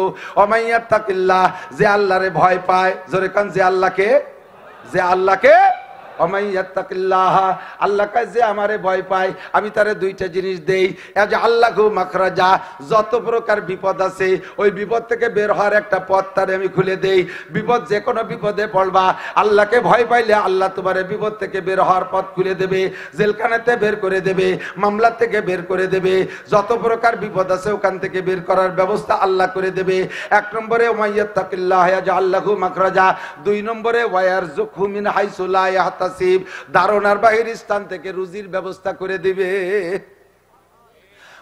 আমাইয়াত্তাকিল্লাহ, যে আল্লাহরে ভয় পায়, জোরে কান, যে আল্লাহকে আল্লাহ যে আমারে ভয় পায় আমি তারে দুইটা জিনিস দেই, আল্লাহু মাখরাজা, যত প্রকার বিপদ আছে ওই বিপদ থেকে বের হওয়ার একটা পথ তারে আমি খুলে দেই। বিপদ যে কোনো বিপদে পড়বা, আল্লাহকে ভয় পাইলে আল্লাহ তোমারে বিপদ থেকে বের হওয়ার পথ খুলে দেবে, জেলখানাতে বের করে দেবে, মামলা থেকে বের করে দেবে, যত প্রকার বিপদ আছে ওখান থেকে বের করার ব্যবস্থা আল্লাহ করে দেবে। এক নম্বরে ওয়াইয়াত্তাকিল্লাহ ইয়াজআল লাহু মাখরাজা, দুই নম্বরে ওয়ায়ারযুকহু মিন হাইসু লা ইয়াহতাসিব, ধারণার বাহির স্থান থেকে রুজির ব্যবস্থা করে দিবে।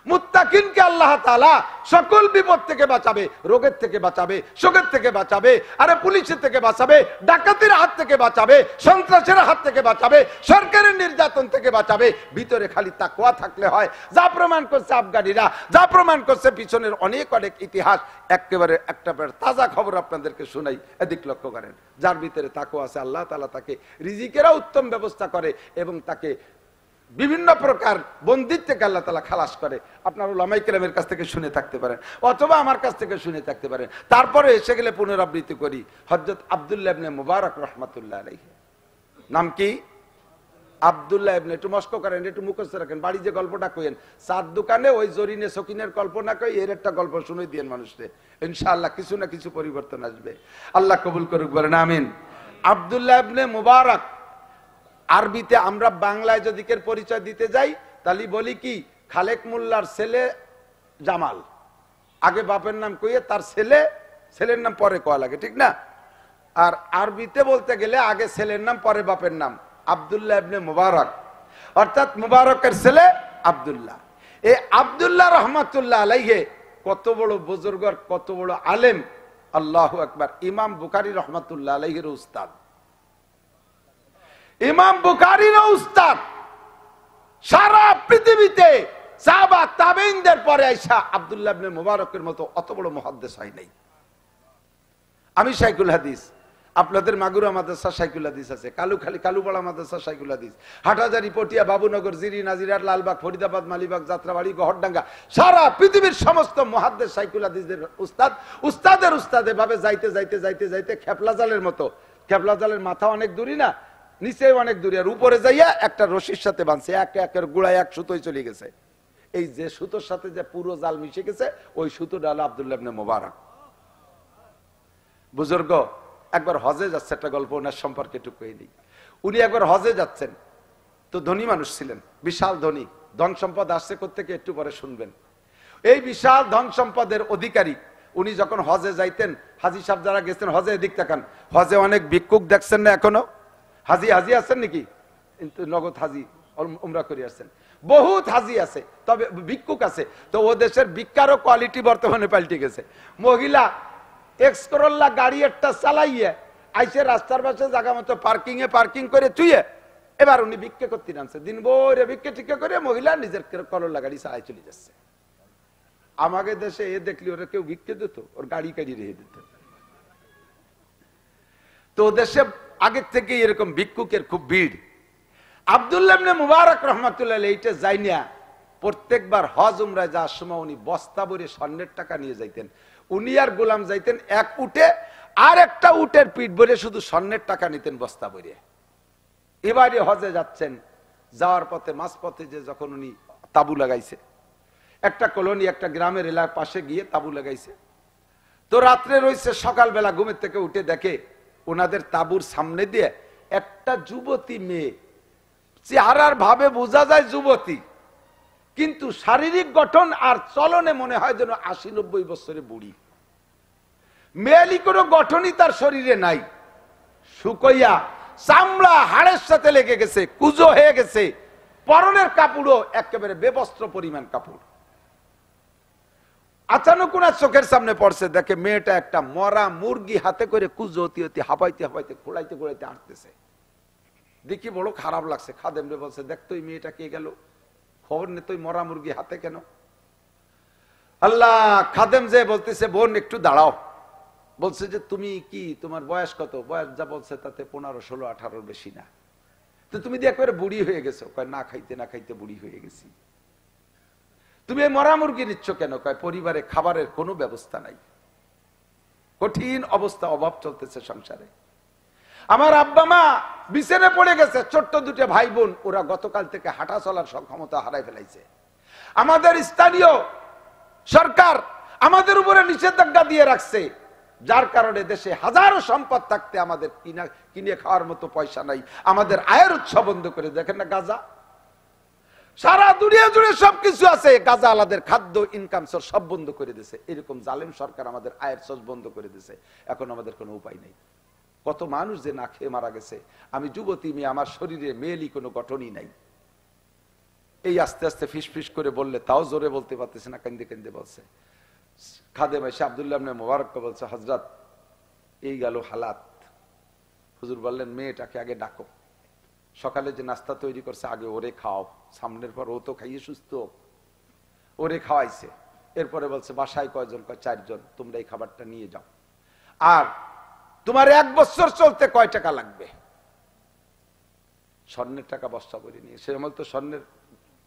মুত্তাকিনকে আল্লাহ তাআলা সকল বিপদ থেকে বাঁচাবে, রোগের থেকে বাঁচাবে, শোকের থেকে বাঁচাবে, আরে পুলিশের থেকে বাঁচাবে, ডাকাতের হাত থেকে বাঁচাবে, সন্ত্রাসের হাত থেকে বাঁচাবে, সরকারের নির্যাতন থেকে বাঁচাবে। ভিতরে খালি তাকওয়া থাকলে হয়, যা প্রমাণ করছে আফগানিরা, যা প্রমাণ করছে পিছনের অনেক অনেক ইতিহাস। একেবারে একটা তাজা খবর আপনাদেরকে শোনাই, এদিক লক্ষ্য করেন। যার ভিতরে তাকওয়া আছে আল্লাহ তাআলা তাকে রিজিকেরও উত্তম ব্যবস্থা করে এবং তাকে বিভিন্ন প্রকার বন্দির থেকে আল্লাহ তাআলা খালাস করে। আপনার উলামায়ে কেরামের কাছ থেকে শুনে থাকতে পারেন অথবা আমার কাছ থেকে শুনে থাকতে পারেন। তারপরে এসে গেলে পুনরাবৃত্তি করি, হযরত আব্দুল্লাহ ইবনে মুবারক রাহমাতুল্লাহ আলাইহি। নাম কি? আব্দুল্লাহ ইবনে, একটু মস্ক করেন, একটু মুখস্থ রাখেন, বাড়ি যে গল্পটা কইেন, চার দোকানে ওই জরিনে সকিনের কল্পনা কই এর একটা গল্প শুনে দিয়েন মানুষকে, ইনশাআল্লাহ কিছু না কিছু পরিবর্তন আসবে। আল্লাহ কবুল করুক, বলেন আমিন। আব্দুল্লাহ ইবনে মুবারক, আরবিতে আমরা বাংলায় যদি কের পরিচয় দিতে যাই তাহলে বলি কি, খালেক মোল্লার ছেলে জামাল, আগে বাপের নাম কইয়ে তার ছেলের নাম পরে কয়া লাগে, ঠিক না? আর আরবিতে বলতে গেলে আগে ছেলের নাম পরে বাপের নাম। আব্দুল্লাহ ইবনে মুবারক অর্থাৎ মুবারকের ছেলে আব্দুল্লাহ। এই আব্দুল্লাহ রহমাতুল্লাহ আলাইহি কত বড় বুজুর্গ, কত বড় আলেম, আল্লাহু আকবার। ইমাম বুখারী রহমাতুল্লাহ আলাইহির উস্তাদ, ইমাম বুখারীর উস্তাদ। সারা পৃথিবীতে সাহাবা তাবেঈনদের পরে আয়েশা আব্দুল্লাহ ইবনে মুবারকের মতো অত বড় মুহাদ্দিস হয় নাই। আমি শাইখুল হাদিস, আপনাদের মাগুরা মাদ্রাসা শাইখুল হাদিস আছে, কালুখালী কালুপাড়া মাদ্রাসা শাইখুল হাদিস, হাটহাজারী, পটিয়া, বাবুনগর, জিরি, নাজিরাট, লালবাগ, ফরিদাবাদ, মালিবাগ, যাত্রাবাড়ি, গহরডাঙ্গা, সারা পৃথিবীর সমস্ত মুহাদ্দিস শাইখুল হাদিসদের উস্তাদ। উস্তাদের উস্তাদ এভাবে যাইতে যাইতে যাইতে যাইতে খেপলা জালের মতো, খেপলা জালের মাথা অনেক দূরই না, নিচে অনেক দূরে, আর উপরে যাইয়া একটা রশির সাথে বাঁধছে, একের গোড়ায় এক সুতোয় চলে গেছে। এই যে সুতোর সাথে যে পুরো জাল মিশে গেছে ওই সুতোটা হলো আব্দুল্লাহ ইবনে মুবারক। বুজুর্গ একবার হজে যাচ্ছে, একটা গল্প ওনার সম্পর্কে একটু কয়ে দিই। উনি একবার হজে যাচ্ছেন, তো ধনী মানুষ ছিলেন, বিশাল ধনী, ধন সম্পদ আসছে কোত্থেকে একটু পরে শুনবেন। এই বিশাল ধন সম্পদের অধিকারী উনি যখন হজে যাইতেন, হাজি সাহেব যারা গেছেন হজে, এদিক তাকান, হজে অনেক ভিক্ষুক দেখছেন না এখনো? হাজি হাজি আছেন নাকি? নগদ হাজি উমরা করে আসছেন, বহুত হাজি আছে, তবে ভিক্ষুক আছে। তো ও দেশের ভিক্ষারও কোয়ালিটি বর্তমানে পাল্টে গেছে। মহিলা এক্সকরোলা গাড়ি একটা চালাইয়ে আইসে রাস্তার পাশে জায়গা মতো পার্কিং করে চুইয়ে এবার উনি ভিক্ষা করতে নামছে, দিন ভরে ভিক্ষা টিক্ষা করে মহিলা নিজের করোলা গাড়ি চালাই চলে যাচ্ছে। আমাকে দেশে এ দেখলি ওরা কেউ ভিক্ষা দিত, ওর গাড়ি কাড়ি রেখে দিত। তো দেশে আগের থেকে এরকম ভিক্ষুকের খুব ভিড়। আব্দুল্লাহ ইবনে মুবারক রাহমাতুল্লাহ আলাইহি এইটা যাই না, প্রত্যেকবার হজ উমরায় যাওয়ার সময় উনি বস্তা ভরে স্বর্ণের টাকা নিয়ে যাইতেন। উনি আর গোলাম যাইতেন এক উটে, আর একটা উটের পিঠ ভরে শুধু স্বর্ণের টাকা নিতেন বস্তা ভরে। এবারে হজে যাচ্ছেন, যাওয়ার পথে মাঝপথে যে যখন উনি তাবু লাগাইছে, একটা কলোনি একটা গ্রামের এলাকার পাশে গিয়ে তাবু লাগাইছে, তো রাত্রে রয়েছে, সকালবেলা ঘুমের থেকে উঠে দেখে ওনাদের তাবুর সামনে দিয়ে একটা যুবতী মেয়ে, চেহারার ভাবে বোঝা যায় যুবতী, কিন্তু শারীরিক গঠন আর চলনে মনে হয় যেন 80-90 বছরের বুড়ি। মেয়েলি কোনো গঠনই তার শরীরে নাই, শুকইয়া চামড়া হাড়ের সাথে লেগে গেছে, কুজো হয়ে গেছে, পরনের কাপড়ও একেবারে বেবস্ত্র পরিমাণ কাপড়। আচানক ওনার চোখের সামনে পড়ছে, দেখে মেয়েটা একটা মরা মুরগি হাতে করে কুজো অতি অতি হাঁপাইতে হাঁপাইতে খোলাইতে খোলাইতে হাঁটতেছে। দেখি বড় খারাপ লাগছে, খাদেম রে বলছে, দেখ তো এই মেয়েটা কে গেল, খবর নে তুই মরা মুরগি হাতে কেন? আল্লাহ, খাদেম যে বলতেছে, বোন একটু দাঁড়াও। বলছে যে তুমি কি, তোমার বয়স কত? বয়স যা বলছে তাতে 15, 16, 18 বেশি না। তো তুমি দিয়ে একবারে বুড়ি হয়ে গেছো। কয় না খাইতে না খাইতে বুড়ি হয়ে গেছি। তুমি এই মরা মুরগি নিচ্ছ কেন? কয় পরিবারে খাবারের কোনো ব্যবস্থা নাই, কঠিন অবস্থা, অভাব চলতেছে সংসারে। আমার আব্বা মা বিছানে পড়ে গেছে, ছোট্ট দুটো ভাই বোন, ওরা গতকাল থেকে হাঁটা চলার ক্ষমতা হারাই ফেলাইছে। আমাদের স্থানীয় সরকার আমাদের উপরে নিষেধাজ্ঞা দিয়ে রাখছে, যার কারণে দেশে হাজারো সম্পদ থাকতে আমাদের কিনে খাওয়ার মতো পয়সা নাই, আমাদের আয়ের উৎস বন্ধ করে। দেখেন না গাজা, সারা দুনিয়া জুড়ে সবকিছু আছে, গাজা আলাদের খাদ্য ইনকাম সোর্স সব বন্ধ করে দিয়েছে। এরকম জালেম সরকার আমাদের আয়ের সোর্স বন্ধ করে দিয়েছে। এখন আমাদের কোনো উপায় নেই। কত মানুষ যে না খেয়ে মারা গেছে। আমি যুবতী মেয়ে, আমার শরীরে মেয়েলি কোনো গঠনই নাই। এই আস্তে আস্তে ফিস ফিস করে বললে তাও জোরে বলতে পারতেছে না, কেন্দে কেন্দে বলছে। খাদেম এসে আব্দুল্লাহ ইবনে মুবারককে বলছে, হযরত এই গেল হালাত। হুজুর বললেন মেয়েটাকে আগে ডাকো, সকালে যে নাস্তা তৈরি করছে আগে ওরে খাও, সামনের পর ও তো খাইয়ে সুস্থ, ওরে খাওয়াইছে। এরপরে বলছে বাসায় কয়জন? কয় 4 জন, তোমরা এই খাবারটা নিয়ে যাও। আর তোমার 1 বছর চলতে কয় টাকা লাগবে? স্বর্ণের টাকা বস্তা করে নিয়ে, সে আমল তো স্বর্ণের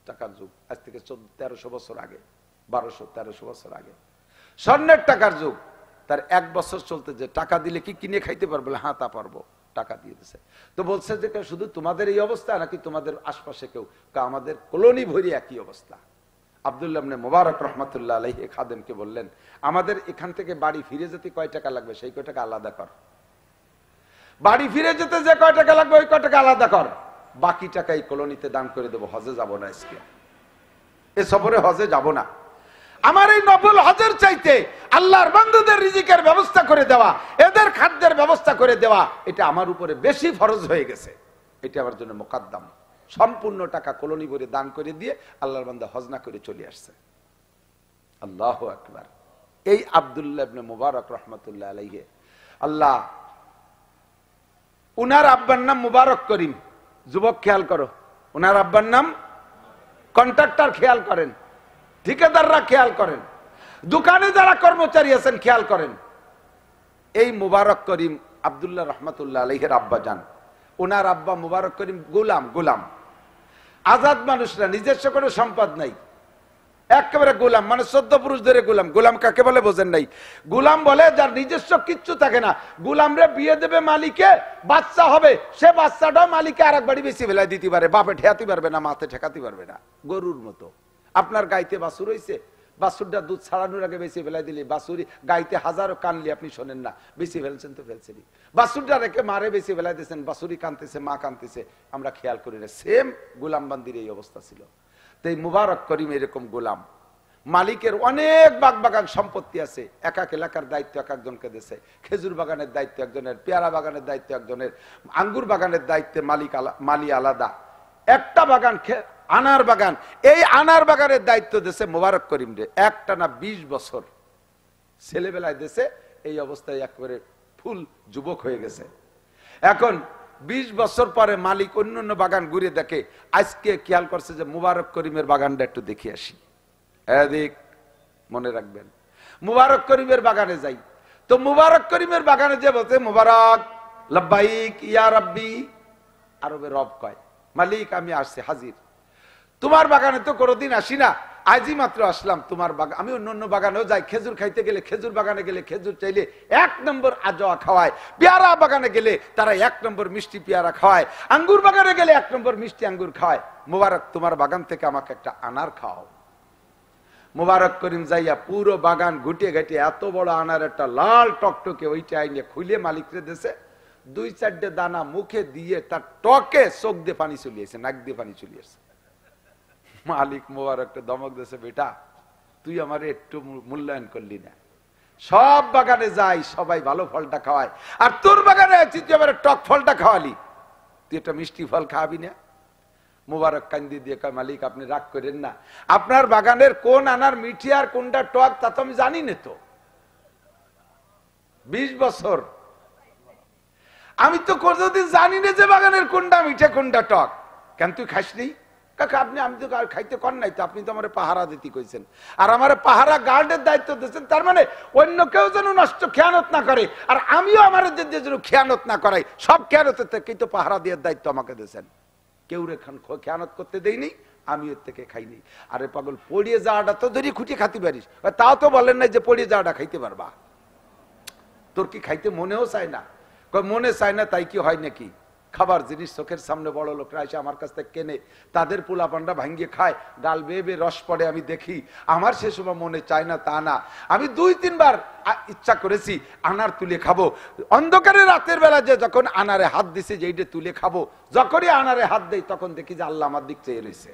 টাকার যুগ, আজ থেকে 1300 বছর আগে, 1200-1300 বছর আগে স্বর্ণের টাকার যুগ। তার 1 বছর চলতে যে টাকা দিলে কি কিনে খাইতে পারবে? হ্যাঁ তা পারবো, টাকা দিয়ে দিছে। তো বলছে যে শুধু তোমাদের এই অবস্থা নাকি তোমাদের আশপাশে কেউ? আমাদের কলোনি ভরি একই অবস্থা। আব্দুল্লাহ ইবনে মুবারক রাহমাতুল্লাহ আলাইহি খাদেমকে বললেন, আমাদের এখান থেকে বাড়ি ফিরে যেতে কয় টাকা লাগবে সেই কয় টাকা আলাদা কর। বাড়ি ফিরে যেতে যে কয় টাকা লাগবে ওই কয় টাকা আলাদা কর, বাকি টাকা এই কলোনিতে দান করে দেবো। হজে যাব না, আজকে এ সফরে হজে যাব না। আমার এই নফল হজের চাইতে আল্লাহর বান্দাদের রিজিকের ব্যবস্থা করে দেওয়া, এদের খাদ্যের ব্যবস্থা করে দেওয়া, এটা আমার উপরে বেশি ফরজ হয়ে গেছে। এটা আমার জন্য মুকদ্দম। সম্পূর্ণ টাকা কলোনি ভরে দান করে দিয়ে আল্লাহর বান্দা হজ না করে চলে আসছে। আল্লাহু আকবার। এই আব্দুল্লাহ ইবনে মুবারক রাহমাতুল্লাহ আলাইহি, আল্লাহ উনার আব্বার নাম মুবারক করিম। যুবক খেয়াল করো, উনার আব্বার নাম, কন্ট্রাক্টর খেয়াল করেন, ঠিকাদাররা খেয়াল করেন, দোকানে যারা কর্মচারী আছেন খেয়াল করেন। এই মুবারক করিম আব্দুল্লাহ রহমাতুল্লাহ আলাইহির আব্বা যান। ওনার আব্বা মুবারক করিম গোলাম, আজাদ মানুষরা, নিজস্ব কোনো সম্পদ নাই, একেবারে গোলাম, মানে 14 পুরুষ ধরে গোলাম। গোলাম কাকে বলে বোঝেন নাই? গোলাম বলে যার নিজস্ব কিচ্ছু থাকে না। গোলামরে বিয়ে দেবে মালিকে, বাচ্চা হবে, সে বাচ্চাটাও মালিকে আরেক বাড়ি বেশি ফেলাই দিতে পারে, বাপে ঠেকাতে পারবে না, মাথে ঠেকাতে পারবে না। গরুর মতো আপনার গাইতে বাছুর হয়েছে, বাছুরটা দুধ ছাড়ানোর আগে বেশি ফেলাই দিলে বাছুরি গাইতে হাজারো কানলি আপনি শোনেন না, বেশি ফেলছেন তো ফেলছেনি। বাছুরটা রেখে মারে বেশি ফেলাই দিয়েছেন, বাছুরি কানতেছে, মা কানতেছে, আমরা খেয়াল করি না। সেম গোলামবান্দির এই অবস্থা ছিল। তো এই মুবারক করিম এরকম গোলাম, মালিকের অনেক বাগান সম্পত্তি আছে, এক এক এলাকার দায়িত্ব এক একজনকে দিয়েছে। খেজুর বাগানের দায়িত্ব একজনের, পেয়ারা বাগানের দায়িত্ব একজনের, আঙ্গুর বাগানের দায়িত্বে মালি আলাদা, একটা বাগান আনার বাগান, এই আনার বাগানের দায়িত্ব দিয়েছে মুবারক করিম রে। একটানা 20 বছর ছেলেবেলায় দিয়েছে। এই অবস্থায় একবারে ফুল যুবক হয়ে গেছে। এখন 20 বছর পরে মালিক অন্য বাগান ঘুরে দেখে, আজকে খেয়াল করছে যে মুবারক করিমের বাগানটা একটু দেখে আসি। এদিক মনে রাখবেন, মুবারক করিমের বাগানে যাই। তো মুবারক করিমের বাগানে যে বলতে, মুবারক লাব্বাইক ইয়া রাব্বি, আরবে রব কয়, মালিক আমি আসছি হাজির। তোমার বাগানে তো কোনোদিন আসি না, আজই মাত্র আসলাম তোমার বাগান। আমি অন্য বাগানেও যাই, খেজুর খাইতে গেলে, খেজুর বাগানে গেলে খেজুর চাইলে 1 নম্বর আজোয়া খাওয়ায়, পেয়ারা বাগানে গেলে তারা 1 নম্বর মিষ্টি পেয়ারা খাওয়ায়, আঙ্গুর বাগানে গেলে 1 নম্বর মিষ্টি আঙ্গুর খাওয়ায়। মুবারক তোমার বাগান থেকে আমাকে একটা আনার খাও। মুবারক করিম যাইয়া পুরো বাগান ঘুটে ঘাটে এত বড় আনার একটা লাল টকটকে ওইটা আইনে খুলে মালিকরে দেশে 2-4 দানা মুখে দিয়ে তার টকে চোখ দিয়ে পানি চলিয়েছে, নাক দিয়ে পানি চলিয়েছে। মালিক মুবারককে দমক দিয়েছে, বেটা তুই আমার একটু মূল্যায়ন করলি না। সব বাগানে যাই, সবাই ভালো ফলটা খাওয়ায়, আর তোর বাগানে আছি তুই আবার টক ফলটা খাওয়ালি, তুই একটা মিষ্টি ফল খাওয়াবি না? মুবারক কান্দি দিয়ে কয়, মালিক আপনি রাগ করেন না, আপনার বাগানের কোন আনার মিঠি আর কোনটা টক তা তো আমি জানি না। তো 20 বছর আমি তো কোনোদিন জানি না যে বাগানের কোনটা মিঠে কোনটা টক। কেন তুই খাসনি? কাকা আপনি, আমি তো খাইতে কর নাই, তো আপনি তো আমার পাহারা দিতে কইছেন, আর আমার পাহারা গার্ডের দায়িত্ব দিয়েছেন, তার মানে অন্য কেউ যেন নষ্ট খেয়ানত না করে, আর আমিও আমার যেন খেয়ানত না করাই। সব খেয়ানতের থেকে তো পাহারা দেওয়ার দায়িত্ব আমাকে দিয়েছেন। কেউ রেখান খেয়ানত করতে দেয়নি, আমি ওর থেকে খাইনি। আরে পাগল, পড়িয়ে যাওয়াটা তো ধরি খুঁটি খাতে পারিস, তাও তো বলেন নাই যে পড়িয়ে যাওয়াটা খাইতে পারবা। তোর কি খাইতে মনেও চায় না? মনে চায় না তাই কি হয় নাকি? খাবার জিনিস চোখের সামনে বড় লোকরা এসে আমার কাছ থেকে কেনে, তাদের পোলাপানরা ভাঙ্গিয়ে খায়, গাল বেয়ে বেয়ে রস পড়ে, আমি দেখি। আমার সে সময় মনে চায় না তা না, আমি 2-3 বার ইচ্ছা করেছি আনার তুলে খাবো। অন্ধকারে রাতের বেলা যে যখন আনারে হাত দিছে যে এইটা তুলে খাবো, যখনই আনারে হাত দেই তখন দেখি যে আল্লাহ আমার দিক চেয়ে রয়েছে।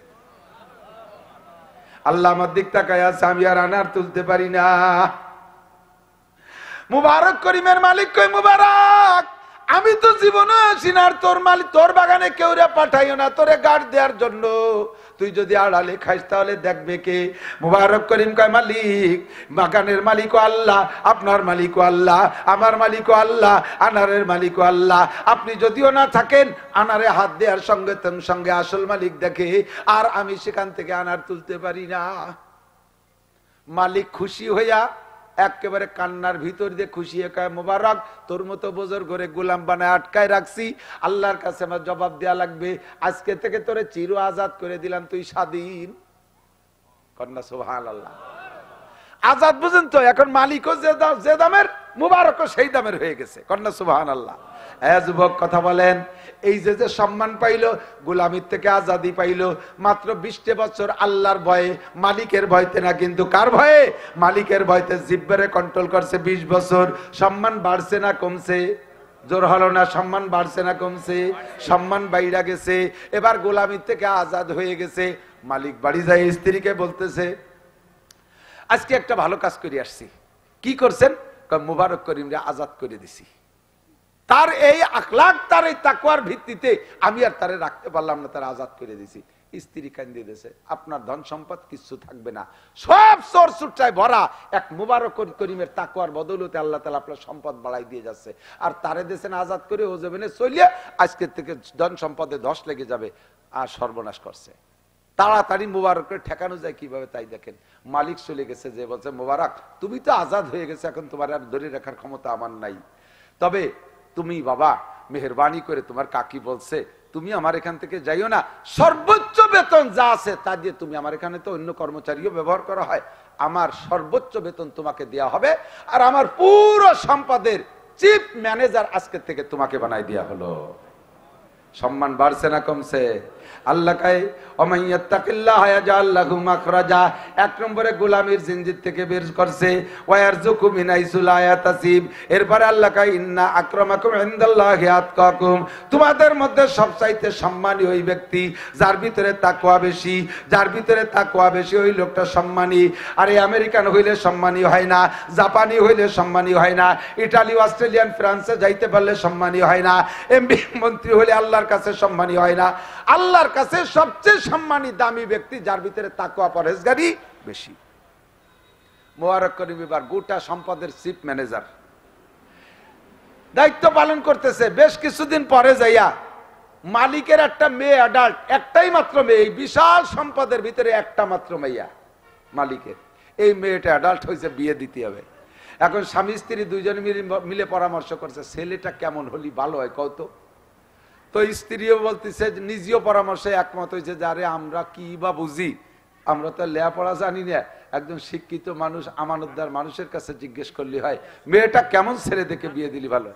আল্লাহ আমার দিক তাকায় আছে, আমি আর আনার তুলতে পারি না। মুবারক করিমের মালিক কই, মুবারক আমি তো জীবনে আসি না, আর তোর মালিক তোর বাগানে কেউ রে পাঠাইও না তোরে গাড় দেওয়ার জন্য। তুই যদি আড়ালে খাইস তাহলে দেখবে কে? মুবারক করিম কয়, মালিক, বাগানের মালিকও আল্লাহ, আপনার মালিকও আল্লাহ, আমার মালিকও আল্লাহ, আনারের মালিকও আল্লাহ। আপনি যদিও না থাকেন, আনারে হাত দেওয়ার সঙ্গে সঙ্গে আসল মালিক দেখে, আর আমি সেখান থেকে আনার তুলতে পারি না। মালিক খুশি হইয়া একেবারে কান্নার ভিতর দিয়ে খুশি হয়ে কয়, মুবারক তোর মতো বোঝর করে গোলাম বানায় আটকায় রাখছি, আল্লাহর কাছে আমার জবাব দেয়া লাগবে। আজকে থেকে তোরে চির আজাদ করে দিলাম, তুই স্বাধীন। কন্যা সুবহানাল্লাহ। আজাদ বুঝেন তো? এখন মালিকও যে দামের, মুবারকও সেই দামের হয়ে গেছে। কন্যা সুবহানাল্লাহ। যুবক কথা বলেন, এই যে সম্মান পাইলো, গোলামির থেকে আজাদি পাইলো, মাত্র 20 বছর আল্লাহর ভয়ে, মালিকের ভয়তে না, কিন্তু কার ভয়ে? মালিকের ভয়তে জিব্বারে কন্ট্রোল করছে 20 বছর। সম্মান বাড়ছে না কমছে? জোর হলো না? সম্মান বাড়ছে না কমছে? সম্মান বাইরা গেছে। এবার গোলামির থেকে আজাদ হয়ে গেছে। মালিক বাড়ি যায় স্ত্রীকে বলতেছে, আজকে একটা ভালো কাজ করে আসছি। কি করছেন? মুবারক করিমরে আজাদ করে দিছি। তার এই আখলাক, তার এই তাকওয়ার ভিত্তিতে আমি আর তারে রাখতে পারলাম না, তার আজাদ করে দিছি। স্ত্রী কান্দিয়ে দিয়েছে, আপনার ধন সম্পদ কিছু থাকবে না, সব চোর চুট্টায় ভরা। এক মুবারক করিমের তাকওয়ার বদৌলতে আল্লাহ তাআলা আপনার সম্পদ বাড়াই দিয়ে যাচ্ছে। আর তারে দেশেন আজাদ করে ও যাবেনে চলিয়ে, আজকের থেকে ধন সম্পদে ধস লেগে যাবে। আর সর্বনাশ করছে। তাড়াতাড়ি মুবারকের ঠেকানো যায় কিভাবে তাই দেখেন। মালিক চলে গেছে, যে বলছে, মুবারক তুমি তো আজাদ হয়ে গেছে, এখন তোমার আর ধরে রাখার ক্ষমতা আমার নাই। তবে তুমি বাবা মেহেরবানি করে, তোমার কাকি বলছে তুমি আমার এখান থেকে যাইও না, সর্বোচ্চ বেতন যা আছে তা দিয়ে তুমি, আমার এখানে তো অন্য কর্মচারীও ব্যবহার করা হয়, আমার সর্বোচ্চ বেতন তোমাকে দেয়া হবে। আর আমার পুরো সম্পদের চিফ ম্যানেজার আজকে থেকে তোমাকে বানাই দেয়া হলো। সম্মান বাড়ছে না কমছে? আল্লাহ কয়, ওমাইয়াত্তাকিল্লাহ ইয়াজআল লাহু মাখরাজা। এক নম্বরে গোলামির জিনজির থেকে বের করছে, ওয়ারযুকু মিন হাইসু লা ইয়াহতাসিব। এরপরে আল্লাহ কয়, ইন্না আকরামাকুম ইনদাল্লাহি আতকাকুম। তোমাদের মধ্যে সবচাইতে সম্মানী ওই ব্যক্তি যার ভিতরে তাকওয়া বেশি। যার ভিতরে তাকওয়া বেশি ওই লোকটা সম্মানী। আর এই আমেরিকান হইলে সম্মানী হয় না, জাপানি হইলে সম্মানী হয় না, ইটালি, অস্ট্রেলিয়ান, ফ্রান্সে যাইতে পারলে সম্মানী হয় না, এমপি মন্ত্রী হইলে আল্লাহর কাছে সম্মানী হয় না। আল্লাহর কাছে সবচেয়ে সম্মানী দামি ব্যক্তি যার ভিতরে তাকওয়া পরহেজগারি বেশি। মুবারক করিম এবার গোটা সম্পদের চিফ ম্যানেজার দায়িত্ব পালন করতেছে। বেশ কিছুদিন পরে যাইয়া মালিকের একটা মেয়ে, অ্যাডাল্ট, একটাই মাত্র মেয়ে, এই বিশাল সম্পদের ভিতরে একটা মাত্র মেয়া মালিকের। এই মেয়েটা অ্যাডাল্ট হয়েছে, বিয়ে দিতে হবে। এখন স্বামী স্ত্রী দুইজনে মিলে পরামর্শ করছে, ছেলেটা কেমন হলি ভালো হয় কত? তো স্ত্রীও বলতেছে, নিজেও পরামর্শে একমত হয়েছে, যারে আমরা কি বা বুঝি, আমরা তো লেখাপড়া জানি না, একজন শিক্ষিত মানুষ, আমানতদার মানুষের কাছে জিজ্ঞেস করলে হয়, মেয়েটা কেমন ছেলে দেখে বিয়ে দিলি ভালো।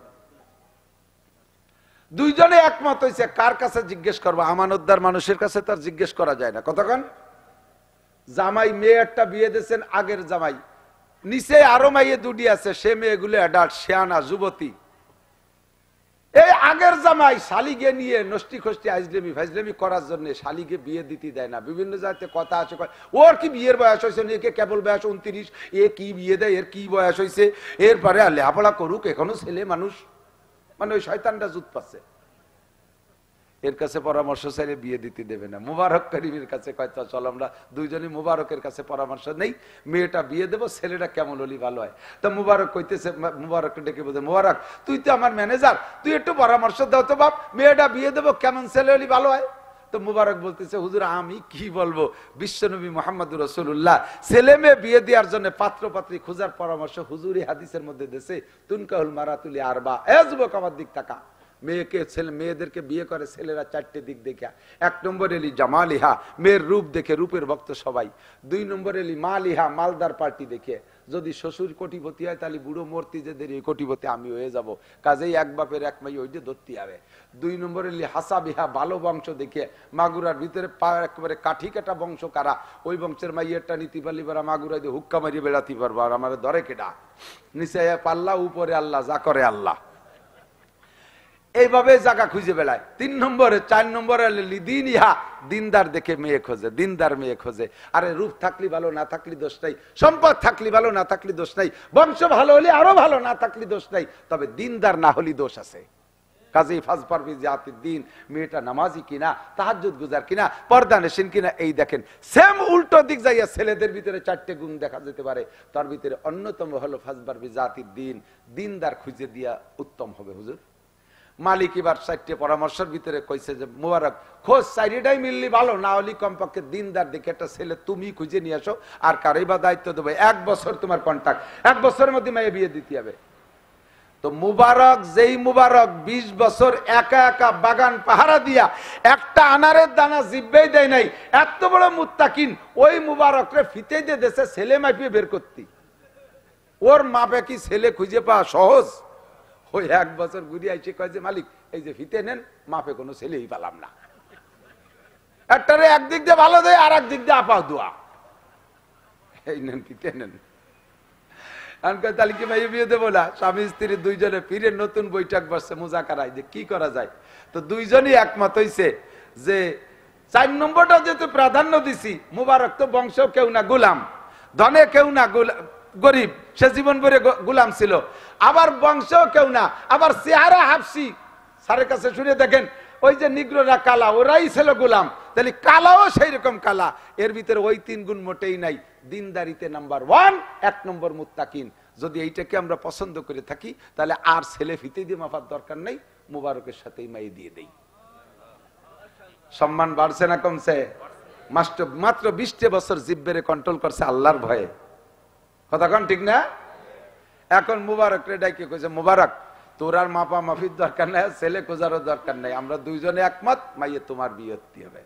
দুইজনে একমত হয়েছে, কার কাছে জিজ্ঞেস করবো? আমানতদার মানুষের কাছে তার জিজ্ঞেস করা যায় না। কতক্ষণ জামাই মেয়ে একটা বিয়ে দিয়েছেন, আগের জামাই, নিচে আরো মাইয়ে দুটি আছে, সে মেয়েগুলো অ্যাডাল্ট, শেয়ানা, যুবতী। এই আগের জামাই শালিকে নিয়ে নষ্টি খষ্টি আইজলেমি ফাইজলেমি করার জন্য শালিকে বিয়ে দিতে দেয় না। বিভিন্ন জায়গাতে কথা আছে, ওর কি বিয়ের বয়স হয়েছে, একে কেবল বয়স 29, এ কি বিয়ে দেয়, এর কি বয়স হয়েছে, এরপরে লেখাপড়া করুক, এখনো ছেলে মানুষ। মানে ওই শয়তানটা জুত পাচ্ছে, এর কাছে পরামর্শ চাইলে বিয়ে দিতে দেবে না। মুবারক করিমের কাছে কয়, চল আমরা দুইজনই মুবারকের কাছে পরামর্শ নেই, মেয়েটা বিয়ে দেবো, ছেলেটা কেমন হলি ভালো হয়। তো মুবারক কইতেছে, মুবারক ডেকে বলছে, মুবারক তুই তো আমার ম্যানেজার, তুই একটু পরামর্শ দাও তো বাপ, মেয়েটা বিয়ে দেবো, কেমন ছেলে হলি ভালো হয়। তো মুবারক বলতেছে, হুজুর আমি কি বলবো, বিশ্বনবী মুহাম্মদুর রাসূলুল্লাহ ছেলে মেয়ে বিয়ে দেওয়ার জন্য পাত্র পাত্রী খোঁজার পরামর্শ হুজুরি হাদিসের মধ্যে দিয়েছে, তুনকাহুল মারাতুলি আরবা। এ যুবক আমার দিক তাকা, মেয়েদেরকে বিয়ে করে ছেলেরা চারটে দিক দেখা। 1 নম্বর এলি জামালিহা, মেয়ের রূপ দেখে, রূপের ভক্ত সবাই। 2 নম্বর এলি মালিহা, মালদার পার্টি দেখে। যদি শ্বশুর কোটিপতি হয় তাহলে বুড়ো মূর্তি যে দেরি কোটিপতি আমি হয়ে যাব, কাজেই এক বাপের এক মাই ওই যে ধরতে হবে। 2 নম্বর এলি হাসাবিহা, ভালো বংশ দেখে। মাগুরার ভিতরে একেবারে কাঠি কাটা বংশ কারা, ওই বংশের মাইয়েরটা নীতি পালি বেড়া মাগুরা দিয়ে হুক্কা মারিয়ে বেড়াতে পারবো, আর আমার ধরে কেডা? নিচে পাল্লা, উপরে আল্লাহ, যা করে আল্লাহ। এইভাবে জায়গা খুঁজে বেড়ায়। 3 নম্বরে 4 নম্বরে দিন ইহা, দিনদার দেখে মেয়ে খোঁজে, দিনদার মেয়ে খোঁজে। আরে রূপ থাকলি ভালো, না থাকলি দোষ নাই, সম্পদ থাকলি ভালো, না থাকলি দোষ নাই, বংশ ভালো হলে আরো ভালো, না থাকলি দোষ নাই, তবে দিনদার না হলে দোষ আছে। কাজেই ফাজফার ফি জাতির দিন, মেয়েটা নামাজি কিনা, তাহাজ্জুদ গুজার কিনা, পর্দা নেশিন কিনা। এই দেখেন সেম উল্টো দিক যাইয়া ছেলেদের ভিতরে 4টে গুণ দেখা যেতে পারে, তার ভিতরে অন্যতম হলো ফাজফার ফি জাতির দিন, দিনদার খুঁজে দিয়া উত্তম হবে। হুজুর মালিক এবার 4টে পরামর্শের ভিতরে কইছে যে মুবারক খোঁজ 4টাই মিললি ভালো, না হলে কমপক্ষে দিনদার দেখে একটা ছেলে তুমি খুঁজে নিয়ে আসো, আর কারোই বা দায়িত্ব দেবে। 1 বছর তোমার কন্ট্রাক্ট, 1 বছরের মধ্যে মেয়ে বিয়ে দিতে হবে। তো মুবারক, যেই মুবারক 20 বছর একা একা বাগান পাহারা দিয়া একটা আনারের দানা জিব্বেই দেয় নাই, এত বড় মুত্তাকিন, ওই মুবারকরে ফিতে দিয়ে দেশে ছেলে মাপিয়ে বের করতি। ওর মাপে কি ছেলে খুঁজে পাওয়া সহজ? ওই 1 বছর ঘুরিয়ে আইসে কয় যে মালিক এই যে ফিতে নেন, মাপে কোনো ছেলেই পেলাম না। একটারে একদিক দিয়ে ভালো দেয়, আর একদিক দিয়ে আপা দোয়া, এই নেন ফিতে নেন। তাহলে কি মাইয়ে বিয়ে দেবো না? স্বামী স্ত্রী দুইজনে ফিরে নতুন বৈঠক বসছে মুজাকারায় যে কি করা যায়। তো দুইজনই একমত হইছে যে 4 নম্বরটা যেহেতু প্রাধান্য দিছি, মুবারক তো বংশ কেউ না গোলাম, ধনে কেউ না গরিব, সে জীবন ভরে গোলাম ছিল, আবার বংশ কেউ না, আবার চেহারা হাফসি। স্যারের কাছে শুনে দেখেন ওই যে নিগ্রোরা কালা, ওরাই ছিল গোলাম, তাহলে কালাও সেই রকম কালা। এর ভিতরে ওই 3 গুণ মোটেই নাই। দিনদারিতে নাম্বার 1, 1 নম্বর মুত্তাকিন। যদি এইটাকে আমরা পছন্দ করে থাকি তাহলে আর ছেলে ফিতে দিয়ে মাফার দরকার নেই, মুবারকের সাথেই মাইয়ে দিয়ে দেই। সম্মান বাড়ছে না কমছে? মাত্র 20 বছর জিব্বেরে কন্ট্রোল করছে আল্লাহর ভয়ে। কথা কন ঠিক না? এখন মুবারক রে ডাইকে কইছে মুবারক তোর আর মাপা মাফির দরকার নাই, ছেলে খোঁজারও দরকার নাই, আমরা দুইজনে একমত, মাইয়ে তোমার বিয়ে হতে হবে।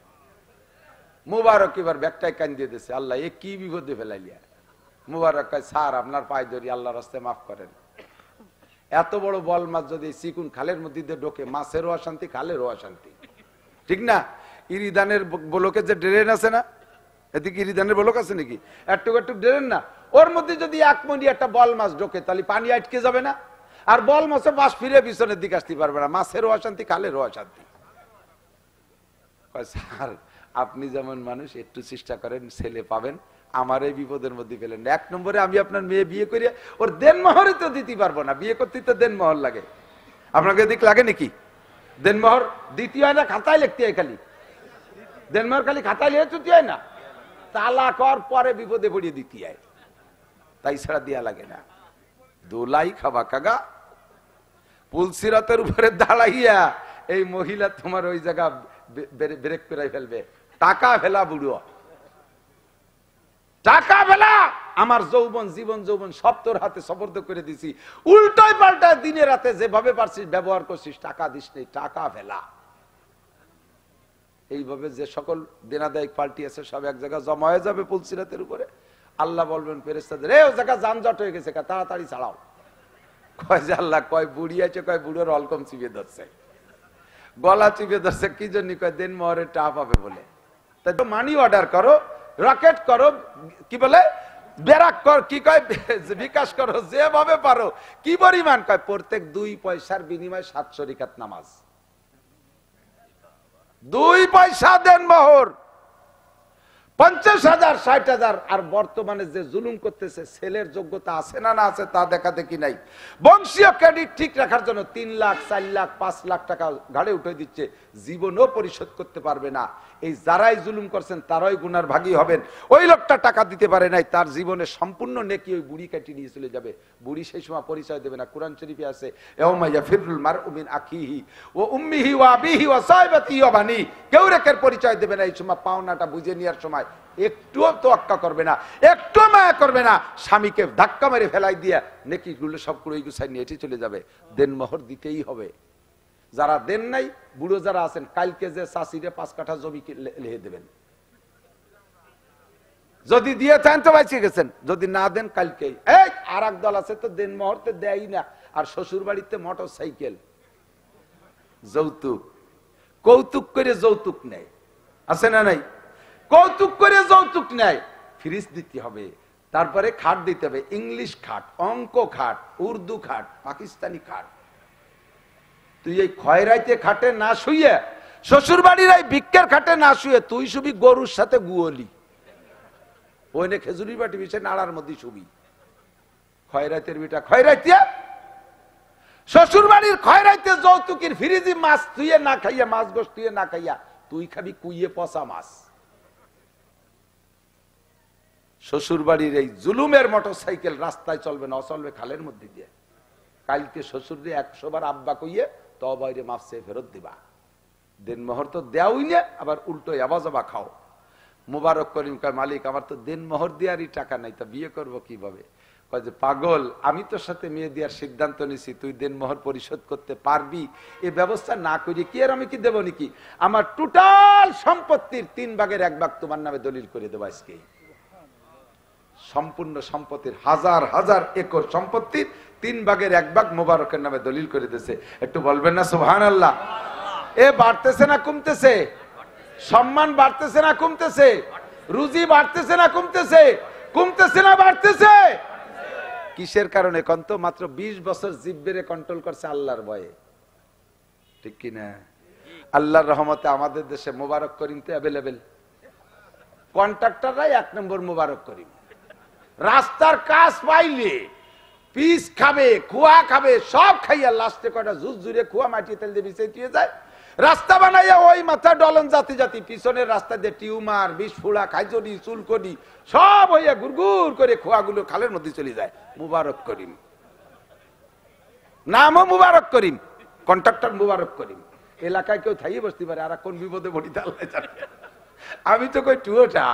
মুবারক এবার ব্যাগটাই কান দিয়ে দিয়েছে, আল্লাহ এ কি বিপদে ফেলাইলিয়া। মুবারক কয় স্যার আপনার পায়ে ধরি, আল্লাহর রাস্তায় মাফ করেন। এত বড় বল মাছ যদি চিকুন খালের মধ্যে দিয়ে ঢোকে, মাছেরও অশান্তি, খালেরও অশান্তি, ঠিক না? ইরিদানের ব্লকে যে ড্রেন আছে না, এদিকে ইরিদানের ব্লক আছে নাকি, একটুক একটুক ড্রেন না, ওর মধ্যে যদি 1 মিনিট একটা বল মাছ ঢোকে তাহলে পানি আটকে যাবে না, আর বল মাছে বাস ফিরে পিছনের দিকে আসতে পারবে না, মাছেরও অশান্তি, খালেরও অশান্তি। স্যার আপনি যেমন মানুষ একটু চেষ্টা করেন, ছেলে পাবেন, আমার এই বিপদের মধ্যে ফেলেন না। 1 নম্বরে আমি আপনার মেয়ে বিয়ে করিয়া ওর দেনমোহরে তো দিতে পারবো না, বিয়ে করতে তো দেনমোহর লাগে। আপনাকে দিক লাগে নাকি? দেনমোহর দিতে হয় না, খাতায় লিখতে হয় খালি। দেনমোহর খালি খাতায় লিখে চুতি হয় না, তালাক হওয়ার পরে বিপদে পড়িয়ে দিতে হয়, তাই ছাড়া দিয়া লাগে না। দোলাই খাবা কাগা, পুলসিরাতের উপরে দাঁড়াইয়া এই মহিলা তোমার ওই জায়গা ব্রেক করে ফেলবে। টাকা ফেলা বুড়ো, টাকা ফেলা, আমার যৌবন জীবন যৌবন সব তোর হাতে সবর্দ করে দিছি, উল্টায় পাল্টায় দিনে রাতে যেভাবে পারছিস ব্যবহার করছিস, টাকা দিস নেই, টাকা ফেলা। এইভাবে যে সকল দেনাদায়িক পাল্টি আছে সব এক জায়গায় জমা হয়ে যাবে পুলসিরাতের উপরে। আল্লাহ বলবেন ফেরেশতাদের, ও জায়গা যানজট হয়ে গেছে, তাড়াতাড়ি ছাড়াও। কয় যে আল্লাহ, কয় বুড়ি আছে, কয় বুড়োর অলকম চিপে ধরছে, গলা চিপে ধরছে, কি জন্য? কয় দেন মোহরের টা পাবে বলে। তাই তো মানি অর্ডার করো, রকেট করো, কি বলে বেরাক কর, কি কয় বিকাশ করো, যেভাবে পারো। কি পরিমাণ? কয় প্রত্যেক 2 পয়সার বিনিময়ে 700 রাকাত নামাজ। 2 পয়সা দেন মোহর, 50,000 60,000। আর বর্তমানে যে জুলুম করতেছে, ছেলের যোগ্যতা আছে না না আছে তা দেখা দেখি নাই। বংশীয় ক্রেডিট ঠিক রাখার জন্য 3 লাখ 4 লাখ 5 লাখ টাকা ঘাড়ে উঠে দিচ্ছে, জীবনও পরিশোধ করতে পারবে না। এই যারাই জুলুম করছেন তারাই গুনার ভাগী হবেন। ওই লোকটা টাকা দিতে পারে নাই, তার জীবনে সম্পূর্ণ নেকি ওই বুড়ি কাটিয়ে নিয়ে চলে যাবে। বুড়ি সেই সময় পরিচয় দেবে না। কোরআন শরীফে আছে, ইয়াউমা ইয়াফিরুল মারউ মিন আখিহি ওয়া উম্মিহি ওয়া আবিহি ওয়া সাহিবাতিহি ওয়া বানি। কেউ রেখের পরিচয় দেবে না। এই সময় পাওনাটা বুঝে নেওয়ার সময় একটুও তোয়াক্কা করবে না, একটু মায়া করবে না, স্বামীকে ধাক্কা মেরে ফেলাই দিয়া নেকিগুলো সবগুলো এই গুছাই নিয়ে চলে যাবে। দেনমোহর দিতেই হবে। যারা দেন নাই, বুড়ো যারা আছেন, কালকে যে চাষিরে 5 কাঠা জমি লিখে দেবেন। যদি দিয়ে চান তো বাইচে গেছেন, যদি না দেন কালকেই। এই আর এক দল আছে তো দেন মুহূর্তে দেয় না, আর শ্বশুর বাড়িতে মোটর সাইকেল, যৌতুক, কৌতুক করে যৌতুক নেয়, আছে না নাই? কৌতুক করে যৌতুক নেয়। ফ্রিজ দিতে হবে, তারপরে খাট দিতে হবে, ইংলিশ খাট, অঙ্ক খাট, উর্দু খাট, পাকিস্তানি খাট। তুই এই খয়রাইতে খাটে না শুয়ে, শ্বশুর বাড়ির এই ভিক্ষের খাটে না শুয়ে তুই শুবি গরুর সাথে গুয়লি, ওইনে খেজুরি বাটি বিষে নাড়ার মধ্যে শুবি। খয়রাইতের বিটা খয়রাইতে, শ্বশুর বাড়ির খয়রাইতে যৌতুকের ফ্রিজি মাছ তুইয়ে না খাইয়া, মাছ গোস তুইয়ে না খাইয়া তুই খাবি কুইয়ে পচা মাছ। শ্বশুর বাড়ির এই জুলুমের মোটর সাইকেল রাস্তায় চলবে না, চলবে খালের মধ্যে দিয়ে। কালকে শ্বশুর দিয়ে 100 বার আব্বা কইয়ে তো বাইরে মাপ চেয়ে ফেরত দিবা। দিন মোহর তো দেওয়াই না, আবার উল্টো আবাজবা খাও। মুবারক করিম কয়, মালিক আমার তো দিন মোহর দেওয়ারই টাকা নাই, তা বিয়ে করবো কিভাবে? কয় যে পাগল, আমি তোর সাথে মেয়ে দেওয়ার সিদ্ধান্ত নিছি, তুই দিন মোহর পরিশোধ করতে পারবি, এই ব্যবস্থা না করি কি আর আমি কি দেবো নাকি? আমার টোটাল সম্পত্তির 3 ভাগের 1 ভাগ তোমার নামে দলিল করে দেবো আজকে। সম্পূর্ণ সম্পত্তির 1000 একর সম্পত্তির 3 ভাগের 1 ভাগ মুবারকের নামে দলিল করে দিয়েছে। একটু বলবেন না সুবহানাল্লাহ? এ বাড়তেছে না কমতেছে? সম্মান বাড়তেছে না কমতেছে? রুজি বাড়তেছে না কমতেছে? কমতেছে না বাড়তেছে? কিসের কারণে? কন্ত মাত্র 20 বছর জিব্বেরে কন্ট্রোল করছে আল্লাহর ভয়ে, ঠিক কিনা? আল্লাহর রহমতে আমাদের দেশে মুবারক করিম তো অ্যাভেলেবেল। কন্ট্রাক্টররাই 1 নম্বর মুবারক করিম। রাস্তার কাজ পাইলে পিস খাবে, কুয়া খাবে, সব খাইয়া লাস্টে কয়টা জুস জুড়ে কুয়া মাটি তেল দিয়ে বিছাই দিয়ে যায়। রাস্তা বানাইয়া ওই মাথা ডলন জাতি জাতি পিছনের রাস্তা দিয়ে টিউমার, বিষফুড়া, খাইজনি, চুলকনি সব হইয়া গুড়গুড় করে খোয়াগুলো খালের মধ্যে চলে যায়। মুবারক করিম, নামও মুবারক করিম, কন্ট্রাক্টর মুবারক করিম। এলাকায় কেউ থাইয়ে বসতে পারে, আর কোন বিপদে পড়িতে আল্লাহ জানে। আমি তো কই টুয়োটা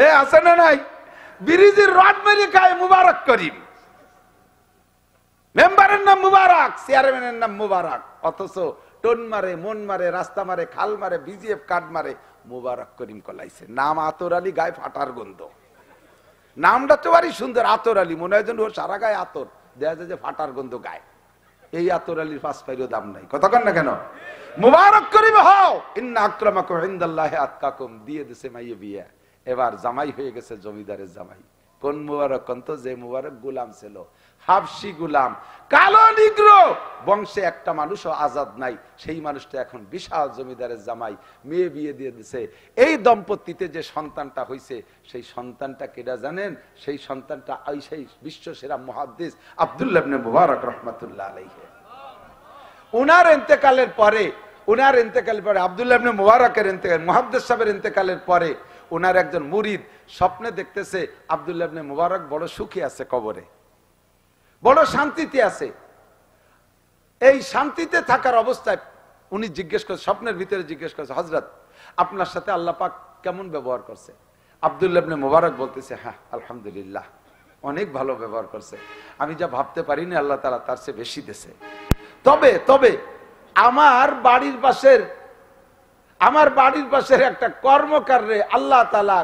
এ আছে না নাই? ব্রিজের রড মেরে খায় মুবারক করিম, মেম্বারের নাম মুবারক, চেয়ারম্যানের নাম মুবারক, অথচ টোন মারে, মন মারে, রাস্তা মারে, খাল মারে, বিজিএফ কার্ড মারে, মুবারক করিম কলাইছে। নাম আতর আলী, গায়ে ফাটার গন্ধ। নামটা তো বাড়ি সুন্দর, আতর আলী, মনে হয় যেন ওর সারা গায়ে আতর, দেখা যায় যে ফাটার গন্ধ গায়ে। এই আতর আলীর 5 পাইরও দাম নাই, কতক্ষণ না কেন? মুবারক করিম হও, ইন্না আকরামাকুম ইনদাল্লাহি আতকাকুম, দিয়ে দিছে মাইয়ে বিয়ে। এবার জামাই হয়ে গেছে জমিদারের জামাই। কোন মুবারক? কন্ত যে মুবারক গোলাম ছিল, হাবশি গোলাম, কালো নিগ্রো, বংশে একটা মানুষও আজাদ নাই, সেই মানুষটা এখন বিশাল জমিদারের জামাই, মেয়ে বিয়ে দিয়ে দিছে। এই দম্পতিতে যে সন্তানটা হইছে, সেই সন্তানটা কেডা জানেন? সেই সন্তানটা সেই বিশ্ব সেরা মুহাদ্দিস আব্দুল্লাহ ইবনে মুবারক রাহমাতুল্লাহ আলাইহি। উনার ইন্তেকালের পরে আব্দুল্লাহ ইবনে মুবারকের ইন্তেকাল, মুহাদ্দিস সাহেবের ইন্তেকালের পরে উনার একজন মুরিদ স্বপ্নে দেখতেছে আব্দুল্লাহ ইবনে মুবারক বড় সুখী আছে, কবরে বড় শান্তিতে আছে। এই শান্তিতে থাকার অবস্থায় উনি জিজ্ঞেস করছে, স্বপ্নের ভিতরে জিজ্ঞেস করছে, হযরত আপনার সাথে আল্লাহ পাক কেমন ব্যবহার করছে? আব্দুল্লাহ ইবনে মুবারক বলতেছে, হ্যাঁ আলহামদুলিল্লাহ, অনেক ভালো ব্যবহার করছে, আমি যা ভাবতে পারিনি আল্লাহ তাআলা তার চেয়ে বেশি দিয়েছে। তবে আমার বাড়ির পাশের একটা কর্মকাররে আল্লাহ তাআলা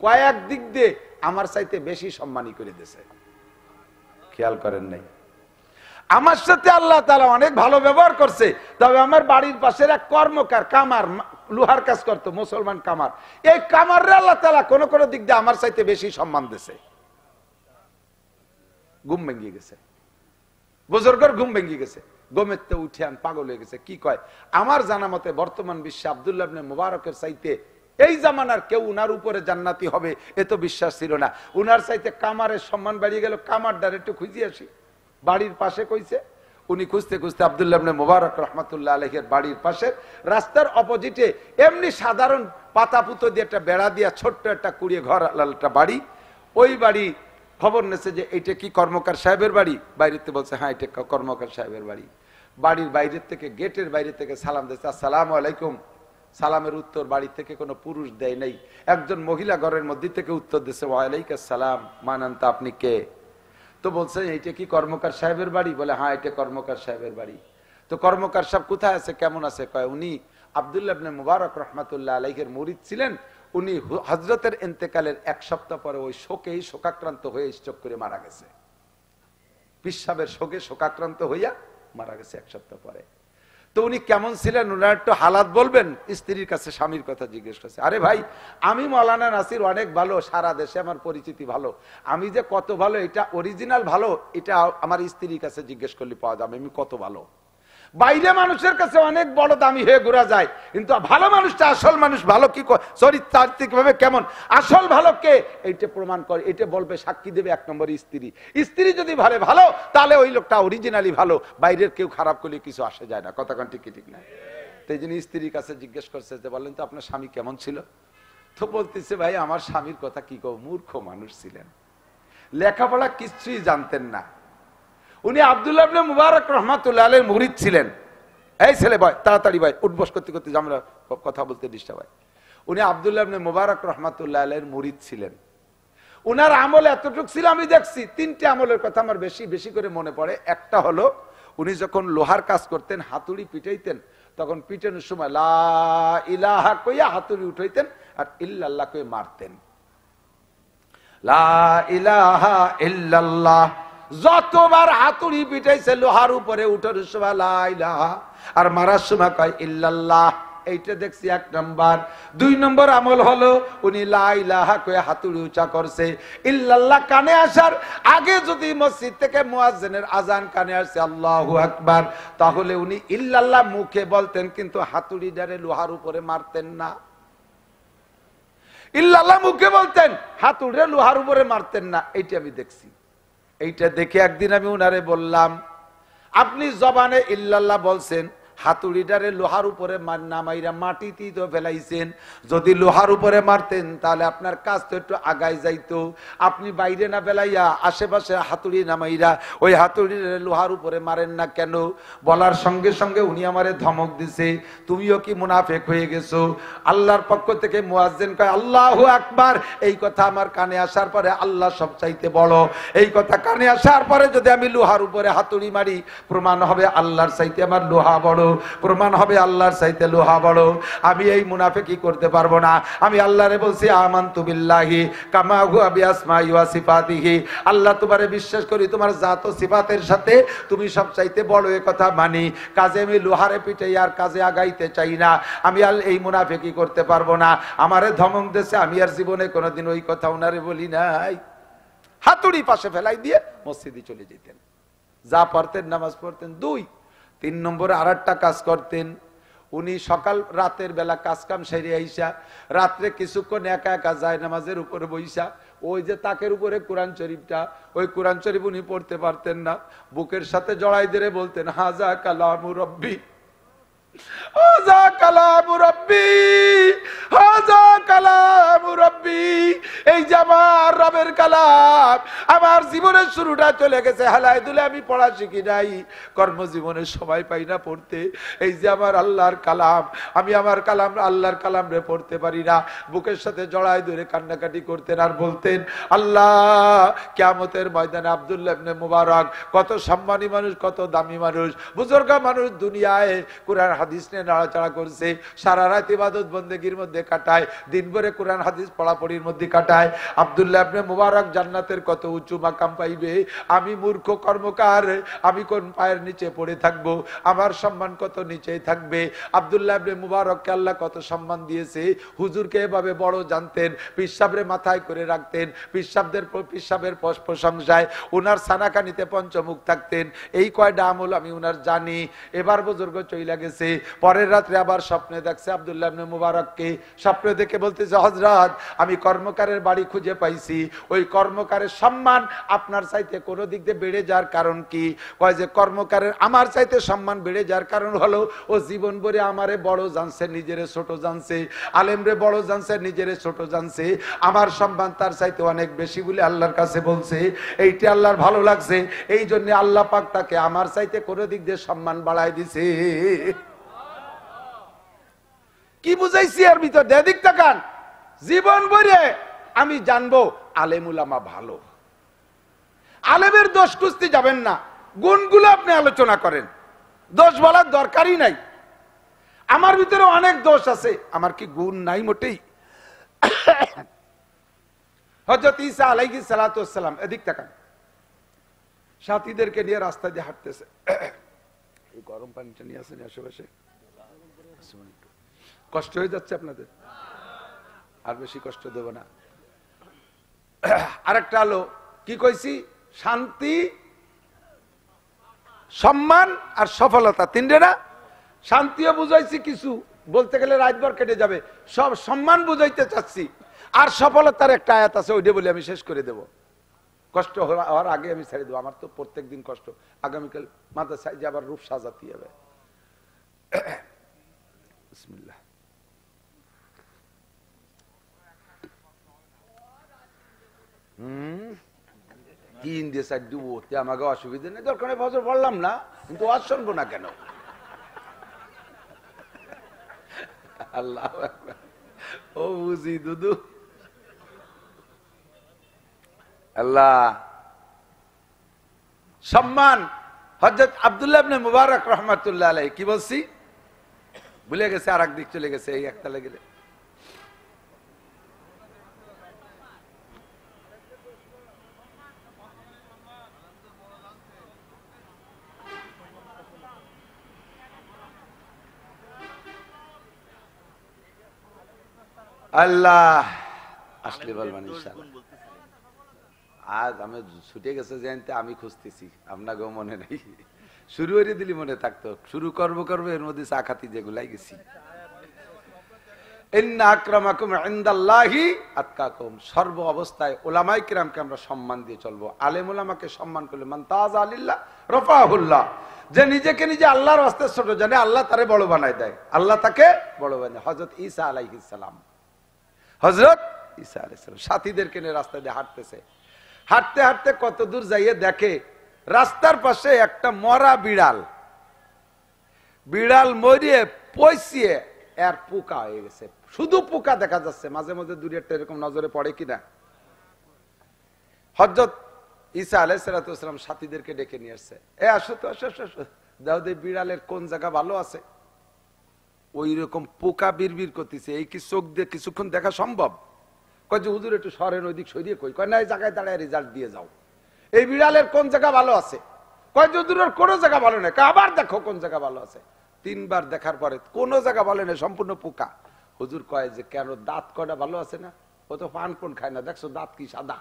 কয়েক দিক দিয়ে আমার চাইতে বেশি সম্মানী করে দিয়েছে। খেয়াল করেন নাই? আমার সাথে আল্লাহ তাআলা অনেক ভালো ব্যবহার করছে, তবে আমার বাড়ির পাশের এক কর্মকার, কামার, লোহার কাজ করতো, মুসলমান কামার, এই কামাররে আল্লাহ তাআলা কোনো কোনো দিক দিয়ে আমার চাইতে বেশি সম্মান দিয়েছে। ঘুম ভেঙে গেছে, বুজুর্গর ঘুম ভেঙে গেছে, গোমেতে উঠে পাগল হয়ে গেছে। কি কয়? আমার জানা মতে বর্তমান বিশ্বে আব্দুল্লাহ ইবনে মুবারকের চাইতে এই জামানার কেউ উনার উপরে জান্নাতি হবে এ তো বিশ্বাস ছিল না। উনার চাইতে কামারের সম্মান বাড়িয়ে গেল। কামারদার একটু খুঁজে আসি, বাড়ির পাশে কইছে। উনি খুঁজতে খুঁজতে আব্দুল্লাহ ইবনে মুবারক রাহমাতুল্লাহ আলাইহির বাড়ির পাশে রাস্তার অপোজিটে এমনি সাধারণ পাতা পুতো দিয়ে একটা বেড়া দিয়া ছোট্ট একটা কুড়িয়ে ঘর একটা বাড়ি। ওই বাড়ি খবর নেছে যে এটা কি কর্মকার সাহেবের বাড়ি? বাইরেতে বলছে হ্যাঁ এটা কর্মকার সাহেবের বাড়ি। বাড়ির বাইরের থেকে, গেটের বাইরে থেকে সালাম দিয়েছে, আসসালামু আলাইকুম। সালামের উত্তর বাড়ি থেকে কোনো পুরুষ দেয় নাই, একজন মহিলা ঘরের মধ্যে থেকে উত্তর দিয়েছে, ওয়ালাইকুম আসসালাম, মান আনতা, আপনি কে? তো বলছে এইটা কি কর্মকার সাহেবের বাড়ি? বলে হ্যাঁ, এটা কর্মকার সাহেবের বাড়ি। তো কর্মকার সাহেব কোথায় আছে, কেমন আছে? কয় উনি আব্দুল্লাহ ইবনে মুবারক রহমাতুল্লাহ আলাইহির মুরিদ ছিলেন। উনি হযরতের ইন্তেকালের 1 সপ্তাহ পরে ওই শোকেই শোকাক্রান্ত হয়ে স্ট্রোক করে মারা গেছে। পিসাবের শোকে শোকাক্রান্ত হইয়া মারা গেছে 1 সপ্তাহ পরে। তো উনি কেমন ছিলেন ওনার একটু হালাত বলবেন? স্ত্রীর কাছে স্বামীর কথা জিজ্ঞেস করছে। আরে ভাই, আমি মৌলানা নাসির অনেক ভালো, সারা দেশে আমার পরিচিতি ভালো, আমি যে কত ভালো এটা অরিজিনাল ভালো এটা আমার স্ত্রীর কাছে জিজ্ঞেস করলে পাওয়া যাবে আমি কত ভালো। বাইরে মানুষের কাছে অনেক বড় দামি হয়ে ঘোরা যায়, কিন্তু ভালো মানুষটা, আসল মানুষ ভালো কি চরিত্রাত্মক ভাবে কেমন, আসল ভালো কে, এইটা প্রমাণ করে, এটা বলবে, সাক্ষী দেবে 1 নম্বর স্ত্রী। স্ত্রী যদি ভালো তাহলে ওই লোকটা অরিজিনালি ভালো, বাইরের কেউ খারাপ করলে কিছু আসে যায় না। কথা কোন ঠিক না? তো এই জন্য স্ত্রীর কাছে জিজ্ঞেস করছে যে বলেন তো আপনার স্বামী কেমন ছিল? তো বলতেছে ভাই আমার স্বামীর কথা কি কও, মূর্খ মানুষ ছিলেন, লেখাপড়া কিছুই জানতেন না। উনি আব্দুল্লাহ ইবনে মুবারক রাহমাতুল্লাহ আলাইহির মুরিদ ছিলেন। এই ছেলে ভাই তাড়াতাড়ি ভাই, উঠবস করতে করতে আমরা কথা বলতে ডিস্টার্ব হয়। উনি আব্দুল্লাহ ইবনে মুবারক রাহমাতুল্লাহ আলাইহির মুরিদ ছিলেন। উনার আমল এতটুকু ছিল, আমি দেখছি 3টে আমলের কথা আমার বেশি বেশি করে মনে পড়ে। একটা হলো উনি যখন লোহার কাজ করতেন, হাতুড়ি পিটাইতেন, তখন পিটানোর সময় লা ইলাহা কইয়া হাতুড়ি উঠাইতেন আর ইল্লাল্লাহ কইয়া মারতেন। লা ইলাহা ইল্লাল্লাহ, যতবার হাতুড়ি পিটাইছে লোহার উপরে উঠার সময় লা ইলাহা, আর মারার সময় কয় ইল্লাল্লাহ। এইটা দেখছি 1 নম্বর। 2 নম্বর আমল হলো উনি লা ইলাহা কয়ে হাতুড়ি উঁচা করছে, ইল্লাল্লাহ কানে আসার আগে যদি মসজিদ থেকে মুয়াজ্জিনের আজান কানে আসছে আল্লাহু আকবার, তাহলে উনি ইল্লাল্লাহ মুখে বলতেন, কিন্তু হাতুড়ি ডারে লোহার উপরে মারতেন না। ইল্লাল্লাহ মুখে বলতেন, হাতুড়ি লোহার উপরে মারতেন না। এইটা আমি দেখছি। এইটা দেখে একদিন আমি উনারে বললাম, আপনি জবানে ইল্লাল্লাহ বলছেন, হাতুড়িটারে লোহার উপরে না মাইরা মাটিতেই তো ফেলাইছেন। যদি লোহার উপরে মারতেন তাহলে আপনার কাজ তো একটু আগায় যাইতো। আপনি বাইরে না ফেলাইয়া আশেপাশে হাতুড়ি না মাইরা ওই হাতুড়িটারে লোহার উপরে মারেন না কেন? বলার সঙ্গে সঙ্গে উনি আমারে ধমক দিছে, তুমিও কি মুনাফেক হয়ে গেছো? আল্লাহর পক্ষ থেকে মুয়াজ্জিন কয় আল্লাহু আকবার। এই কথা আমার কানে আসার পরে আল্লাহ সবচাইতে বড়। এই কথা কানে আসার পরে যদি আমি লোহার উপরে হাতুড়ি মারি, প্রমাণ হবে আল্লাহর চাইতে আমার লোহা বড়, প্রমাণ হবে আল্লাহর চাইতে লোহা বড়। আমি এই মুনাফিকি করতে পারবো না। আমি আল্লাহরে বলছি আমানতু বিল্লাহি কামা হুয়া বিআসমাই ওয়া সিফাতিহি, আল্লাহ তোমারে বিশ্বাস করি, তোমার জাত ও সিফাতের সাথে তুমি সবচাইতে বড়, এই কথা মানি। কাজে আমি লোহারে পিটাই আর কাজে আগাইতে চাই না। আমি এই মুনাফিকি করতে পারবো না। আমারে ধমক দিয়েছে, আমি আর জীবনে কোনোদিন ওই কথা ওনারে বলি নাই। হাতুড়ি পাশে ফেলাই দিয়ে মসজিদে চলে যেতেন, যা পড়তেন নামাজ পড়তেন। 3 নম্বরে আরেকটা কাজ করতেন উনি, সকাল রাতের বেলা কাজ কাম সেরে আইসা রাত্রে কিছুক্ষণ একা একা যায় নামাজের উপরে বইসা, ওই যে তাকের উপরে কোরআন শরীফটা, ওই কোরআন শরীফ উনি পড়তে পারতেন না, বুকের সাথে জড়াই ধরে বলতেন হাজা কালামু রব্বি, হাজা কালামু রব্বি, হাজা কালামু রব্বি। এই যে আমার রবের কালাম, আমার জীবনের শুরুটা চলে গেছে হালাই দুলে, আমি পড়া শিখি নাই, কর্মজীবনে সময় পাই না পড়তে। এই যে আমার আল্লাহর কালাম, আমি আমার কালাম আল্লাহর কালাম রে পড়তে পারি না। বুকের সাথে জড়াই ধরে কান্নাকাটি করতেন আর বলতেন আল্লাহ কিয়ামতের ময়দানে আব্দুল্লাহ ইবনে মুবারক কত সম্মানী মানুষ, কত দামি মানুষ, বুজুর্গ মানুষ, দুনিয়ায় কোরআন হাদিস নিয়ে নাড়াচাড়া করছে, সারা রাত ইবাদত বন্দেগীর মধ্যে কাটায়, দিন ভরে কোরআন হাদিস পড়াপড়ির মধ্যে কাটায়। আব্দুল্লাহ ইবনে মুবারক জান্নাতের কত উঁচু মাকাম পাইবে, আমি মূর্খ কর্মকার, আমি কোন পায়ের নিচে পড়ে থাকবো, আমার সম্মান কত নিচেই থাকবে। আব্দুল্লাহ ইবনে মুবারককে আল্লাহ কত সম্মান দিয়েছে। হুজুরকে এভাবে বড় জানতেন, পিসাবরে মাথায় করে রাখতেন, পিসাবের প্রশংসায় উনার সানাকানিতে পঞ্চমুখ থাকতেন। এই কয়টা আমল আমি উনার জানি। এবার বুজুর্গ চইলা গেছে, পরের রাত্রে আবার স্বপ্নে দেখছে আব্দুল্লাহ ইবনে মুবারককে। স্বপ্নে দেখে বলতেছে হযরত আমি কর্মকারের বাড়ি খুঁজে পাইছি, ওই কর্মকারের সম্মান আপনার চাইতে কোন দিক দিয়ে বেড়ে যাওয়ার কারণ কি? কয় যে কর্মকারের আমার চাইতে সম্মান বেড়ে যাওয়ার কারণ হলো ও জীবন ভরে আমারে বড় জানছে, নিজেরে ছোট জানছে, আলেমরে বড় জানছে, নিজেরে ছোট জানছে, আমার সম্মান তার চাইতে অনেক বেশি বলে আল্লাহর কাছে বলছে। এইটা আল্লাহর ভালো লাগছে, এই জন্য আল্লাহ পাক তাকে আমার চাইতে কোন দিক দিয়ে সম্মান বাড়ায় দিছে। কি বুঝাইছি এর ভিতর? দেদিক তাকান, জীবন ভরে আমি জানবো আলেম উলামা ভালো, আলেমের দোষ খুঁজতে যাবেন না, গুণগুলো আপনি আলোচনা করেন, দোষ বলার দরকারই নাই। আমার ভিতরে অনেক দোষ আছে, আমার কি গুণ নাই মোটেই? হযরত ঈসা আলাইহিস সালাতু ওয়াস সালাম, এদিক তাকান, সাথীদেরকে নিয়ে রাস্তা দিয়ে হাঁটতেছে। এই গরম পানিটা নিয়ে আসেন আশেপাশে, কষ্ট হয়ে যাচ্ছে আপনাদের? আর বেশি কষ্ট দেব না। আরেকটা হলো কি কইছি, শান্তি, সম্মান আর সফলতা, তিনটে না? শান্তিও বুঝাইছি, কিছু বলতে গেলে রাতভর কেটে যাবে, সব সম্মান বুঝাইতে চাচ্ছি, আর সফলতার একটা আয়াত আছে, ওইটা বলে আমি শেষ করে দেব। কষ্ট হওয়ার আগে আমি ছেড়ে দেবো, আমার তো প্রত্যেক দিন কষ্ট, আগামীকাল মাদ্রাসায় যে আবার রূপ সাজাতে হবে। বিসমিল্লাহ। তিন দিয়ে চার ডুবো, আমাকে অসুবিধা নেই, দরকার নেই, ফজর পড়লাম না, কিন্তু ওয়াজ শুনবো না কেন? আল্লাহ ও বুঝি দুদু, আল্লাহ সম্মান। হযরত আব্দুল্লাহ ইবনে মুবারক রাহমাতুল্লাহ আলাইহি, কি বলছি ভুলে গেছে, আর একদিক চলে গেছে, এই একটা লেগে। আল্লাহ আসলে বলবেন ইনশাআল্লাহ। আজ আমি ছুটে গেছে জানতে, আমি খুঁজতেছি, আপনাকেও মনে নেই, শুরু করে দিলি মনে থাকতো, শুরু করবো এর মধ্যে চা খাতি যেগুলাই গেছি। ইন্না আকরামাকুম ইনদাল্লাহি আতকাকুম, সর্ব অবস্থায় ওলামায়ে কিরামকে আমরা সম্মান দিয়ে চলবো। আলেম ওলামাকে সম্মান করলে মান তাযা লিল্লাহ রাফাহুল্লাহ, যে নিজেকে নিজে আল্লাহর রাস্তায় ছোট জানে, আল্লাহ তারে বড় বানায় দেয়, আল্লাহ তাকে বড় বানায়। হযরত ঈসা আলাইহিস সালাম, হযরত ঈসা আলাইহিস সালাম সাথীদেরকে নিয়ে রাস্তা দিয়ে হাঁটতেছে, হাঁটতে হাঁটতে কত দূর যাইয়ে দেখে রাস্তার পাশে একটা মরা বিড়াল, বিড়াল মরিয়ে পয়সিয়ে এর পোকা হয়ে গেছে, শুধু পোকা দেখা যাচ্ছে, মাঝে মাঝে দূরে একটা এরকম নজরে পড়ে কিনা। হযরত ঈসা আলাইহিস সালাম সাথীদেরকে ডেকে নিয়ে আসছে, এ আসো তো, আসো আসো, দাও দে বিড়ালের কোন জায়গা ভালো আছে। ওই রকম পোকা বিড়বিড় করতেছে, এই কি চোখ দিয়ে কিছুক্ষণ দেখা সম্ভব? কয় যে হুজুর একটু সরেন, ওই দিক সরিয়ে কই, কয় না এই জায়গায় দাঁড়ায় রেজাল্ট দিয়ে যাও, এই বিড়ালের কোন জায়গা ভালো আছে? কয় যে হুজুরের কোনো জায়গা ভালো নেই, আবার দেখো কোন জায়গা ভালো আছে। তিনবার দেখার পরে কোনো জায়গা ভালো নেই, সম্পূর্ণ পোকা। হুজুর কয় যে কেন, দাঁত কয়টা ভালো আছে না? ও তো পান কোন খায় না, দেখছো দাঁত কি সাদা,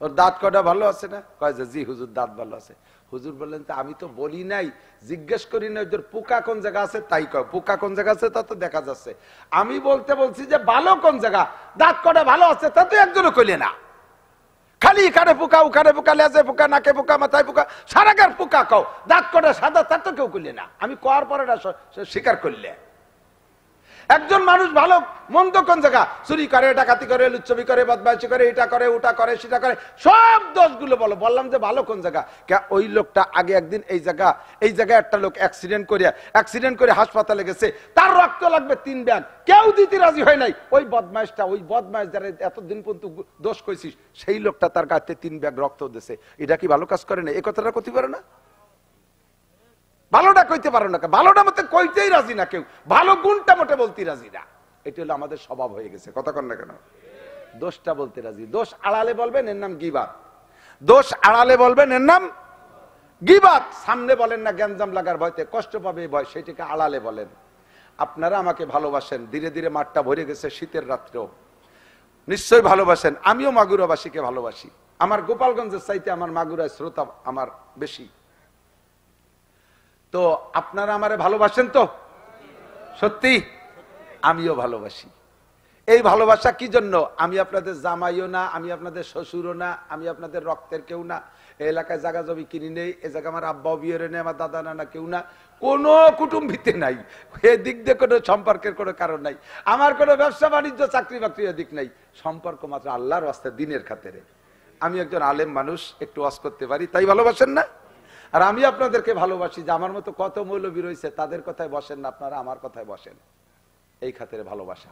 ওর দাঁত কয়টা ভালো আছে না? কয় যে জি হুজুর দাঁত ভালো আছে। হুজুর বললেন তো আমি তো বলি নাই, জিজ্ঞেস করি না ওদের পোকা কোন জায়গা আছে, তাই কয় পোকা কোন জায়গা আছে তা তো দেখা যাচ্ছে। আমি বলতে বলছি যে ভালো কোন জায়গা, দাঁত কয়টা ভালো আছে তা তো একজনও কইলে না, খালি কানে পোকা, উখানে পোকা, লেজে পোকা, নাকে পোকা, মাথায় পোকা, সারাগার পোকা কও, দাঁত কয়টা সাদা তা তো কেউ কইলে না। আমি কওয়ার পরে না স্বীকার করলে। একজন মানুষ ভালো মন্দ কোন জায়গা, চুরি করে, ডাকাতি করে, লুচ্ছবি করে, বদমাইশি করে, এটা করে, ওটা করে, সেটা করে, সব দোষগুলো বলো। বললাম যে ভালো কোন জায়গা, ওই লোকটা আগে একদিন এই জায়গায় একটা লোক অ্যাক্সিডেন্ট করে হাসপাতালে গেছে, তার রক্ত লাগবে 3 ব্যাগ, কেউ দিতে রাজি হয় নাই। ওই বদমাইশ যারা এতদিন পর্যন্ত দোষ কইছিস, সেই লোকটা তার গাতে 3 ব্যাগ রক্ত দিয়েছে। এটা কি ভালো কাজ করে না? এই কথাটা কইতে পারে না? ভালোটা কইতে পারো না, ভালোটা মতে কইতেই রাজি না কেউ, ভালো গুণটা মোটে বলতে রাজি না। এটা হলো আমাদের স্বভাব হয়ে গেছে, কথা কন না কেন? দোষটা বলতে রাজি, দোষ আড়ালে বলবেন এর নাম গীবাত, দোষ আড়ালে বলবেন এর নাম গীবাত। সামনে বলেন না গ্যাঞ্জাম লাগার ভয়তে, কষ্ট পাবে ভয়, সেটাকে আড়ালে বলেন। আপনারা আমাকে ভালোবাসেন, ধীরে ধীরে মাঠটা ভরে গেছে, শীতের রাত্রেও নিশ্চয়ই ভালোবাসেন। আমিও মাগুরাবাসীকে ভালোবাসি, আমার গোপালগঞ্জের চাইতে আমার মাগুরায় শ্রোতা আমার বেশি। তো আপনারা আমারে ভালোবাসেন তো? সত্যি? আমিও ভালোবাসি। এই ভালোবাসা কি জন্য? আমি আপনাদের জামাইও না, আমি আপনাদের শ্বশুরও না, আমি আপনাদের রক্তের কেউ না, এই এলাকায় জায়গা জমি কিনি নেই, এ জায়গা আমার আব্বাও বিয়ে নেই, আমার দাদা নানা কেউ না, কোনো কুটুম্বিতে নাই, এদিক দিয়ে কোনো সম্পর্কের কোনো কারণ নাই, আমার কোনো ব্যবসা বাণিজ্য চাকরি বাকরি এদিক নাই, সম্পর্ক মাত্র আল্লাহর রাস্তায় দিনের খাতিরে। আমি একজন আলেম মানুষ, একটু ওয়াজ করতে পারি, তাই ভালোবাসেন না? আর আমি আপনাদেরকে ভালোবাসি, যে আমার মতো কত মৌলবী রয়েছে, তাদের কথায় বসেন না, আপনারা আমার কথায় বসেন, এই খাতিরে ভালোবাসা।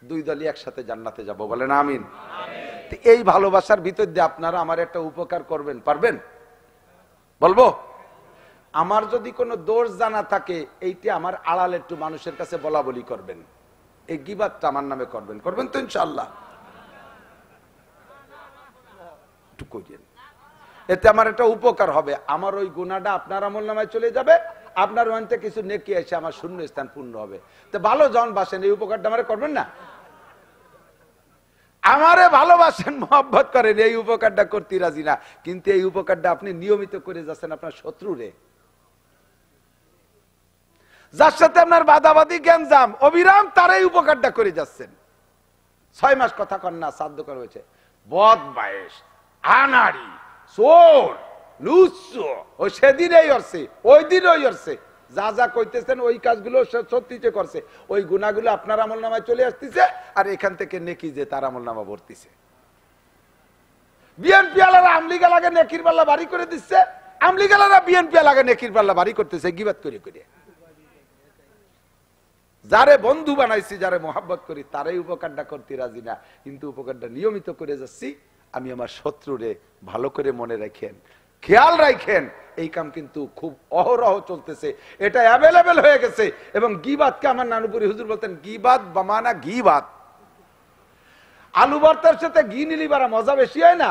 2 দলই একসাথে জান্নাতে যাব, বলেন আমিন। এই ভালোবাসার ভিতর দিয়ে আপনারা আমার একটা উপকার করবেন, পারবেন? বলবো, আমার যদি কোনো দোষ জানা থাকে এইটা আমার আড়াল একটু মানুষের কাছে বলা বলি করবেন, এই গীবাতটা আমার নামে করবেন, করবেন তো ইনশাআল্লাহ? একটু কইরেন, এতে আমার একটা উপকার হবে, আমার ওই গুনাহটা আপনার আমলনামায় চলে যাবে, আপনার ওখানে কিছু নেকি এসে আমার শূন্য স্থান পূর্ণ হবে। তো ভালো জন বাসেন, এই উপকারটা আমার করবেন না? আমারে ভালোবাসেন, মহব্বত করেন, এই উপকারটা করতে রাজি না, কিন্তু এই উপকারটা আপনি নিয়মিত করে যাচ্ছেন আপনার শত্রুরে, যার সাথে আপনার বাদাবাদি গ্যাঞ্জাম অবিরাম, তার এই উপকারটা করে যাচ্ছেন। 6 মাস কথা কন না, সাধ্য করা হয়েছে, বদমায়েশ, আনাড়ি, চোর, লুচ্চো, ও সেদিনই করছে, ওই দিনই করছে, যা যা কইতেছেন ওই কাজগুলো সত্যিতে করছে, ওই গুনাহগুলো আপনার আমলনামায় চলে আসতেছে, আর এখান থেকে নেকি যে তার আমলনামা ভর্তিছে। বিএনপি আলারা আমলিগা লাগে নেকির পাল্লা বাড়ি করে দিচ্ছে, আমলিগা আলারা বিএনপি লাগে নেকির পাল্লা বাড়ি করতেছে গীবাত করে করে। যারে বন্ধু বানাইছি, যারে মোহাব্বত করি, তারাই উপকারটা করতে রাজি না, কিন্তু উপকারটা নিয়মিত করে যাচ্ছি। আমি আমার শত্রুরে ভালো করে মনে রাখেন, খেয়াল রাখেন, এই কাম কিন্তু খুব অহরহ চলতেছে, এটা অ্যাভেলেবেল হয়ে গেছে। এবং গীবাতকে আমার নানুপুরি হুজুর বলতেন, গীবাত বামানা গীবাত। আলু ভর্তার সাথে ঘি নিলি বারা মজা বেশি হয় না?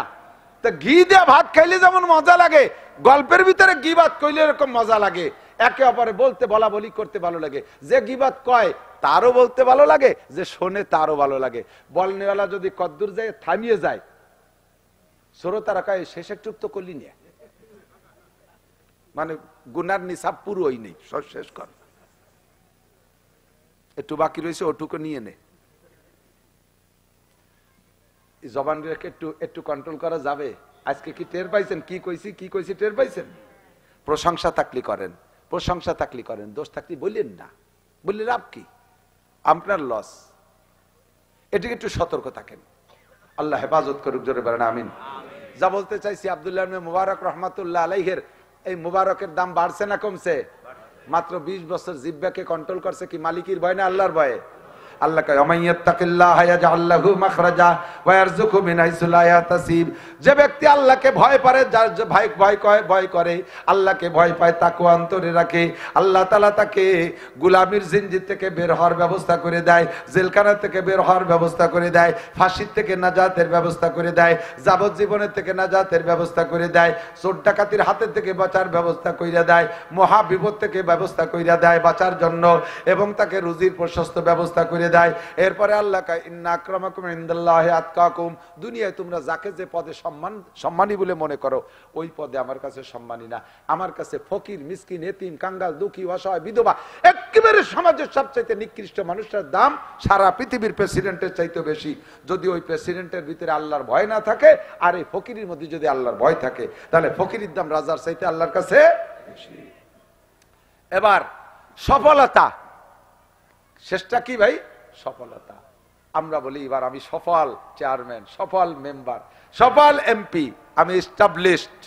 তো ঘি দিয়ে ভাত খাইলে যেমন মজা লাগে, গল্পের ভিতরে গীবাত কইলে এরকম মজা লাগে। একে অপরে বলতে বলা বলি করতে ভালো লাগে, যে গীবাত কয় তারও বলতে ভালো লাগে, যে শোনে তারও ভালো লাগে। বলনেওয়ালা যদি কদ্দুর যায় থামিয়ে যায়, শ্রোতারা কয় শেষের চুপ তো করলি নিয়ে, মানে গুনার নিসাব পুরো ওই নেই, সব শেষ কর, একটু বাকি রয়েছে ওটুকু নিয়ে নে। জবান রেখে একটু কন্ট্রোল করা যাবে? আজকে কি টের পাইছেন কি কইছি টের পাইছেন? প্রশংসা থাকলে করেন, প্রশংসা থাকলে করেন, দোষ থাকলে বললেন না, বললে লাভ কি? আপনার লস। এটিকে একটু সতর্ক থাকেন, আল্লাহ হেফাজত করুক, জোরে বলেন আমিন। যা বলতে চাইছি, আব্দুল্লাহ ইবনে মুবারক রাহমাতুল্লাহ আলাইহির এই মুবারকের দাম বাড়ছে না কমছে? মাত্র 20 বছর জিহ্বাকে কন্ট্রোল করছে কি মালিকের ভয় না আল্লাহর ভয়ে? আল্লাহ কয় ওমাইয়াত্তাকিল্লাহা ইয়াজআল লাহু মাখরাজা ওয়া ইয়ারযুকহু মিন হাইসু লা ইয়াহতাসিব। যে ব্যক্তি আল্লাহকে ভয় করে, যার ভয় করে, আল্লাহকে ভয় পায়, তাকওয়া অন্তরে রাখে, আল্লাহ তাআলা তাকে গোলামির জিনজির থেকে বের হওয়ার ব্যবস্থা করে দেয়, জেলখানা থেকে বের হওয়ার ব্যবস্থা করে দেয়, ফাঁসির থেকে নাজাতের ব্যবস্থা করে দেয়, যাবজ্জীবনের থেকে নাজাতের ব্যবস্থা করে দেয়, চোর ডাকাতির হাতের থেকে বাঁচার ব্যবস্থা কইরা দেয়, মহা বিপদ থেকে ব্যবস্থা কইরা দেয় বাঁচার জন্য, এবং তাকে রুজির প্রশস্ত ব্যবস্থা করে দেয়। এরপরে আল্লাহ কয় ইন্না আকরামাকুম ইনদাল্লাহি আতকাকুম। দুনিয়ায় তোমরা যাকে যে পদে সম্মানী বলে মনে করো, ওই পদে আমার কাছে সম্মানী না। আমার কাছে ফকির, মিসকিন, এতিম, কাঙ্গাল, দুঃখী, অসহায়, বিধবা, একেবারে সমাজের সবচাইতে নিকৃষ্ট মানুষটার দাম সারা পৃথিবীর প্রেসিডেন্টের চাইতে বেশি। যদি ওই প্রেসিডেন্টের ভিতরে আল্লাহর ভয় না থাকে, আর এই ফকিরের মধ্যে যদি আল্লাহর ভয় থাকে, তাহলে ফকিরের দাম রাজার চাইতে আল্লাহর কাছে বেশি। এবার সফলতা, শেষটা কি ভাই? সফলতা। আমরা বলি এবার আমি সফল চেয়ারম্যান, সফল মেম্বার, সফল এমপি, আমি এস্টাবলিশড।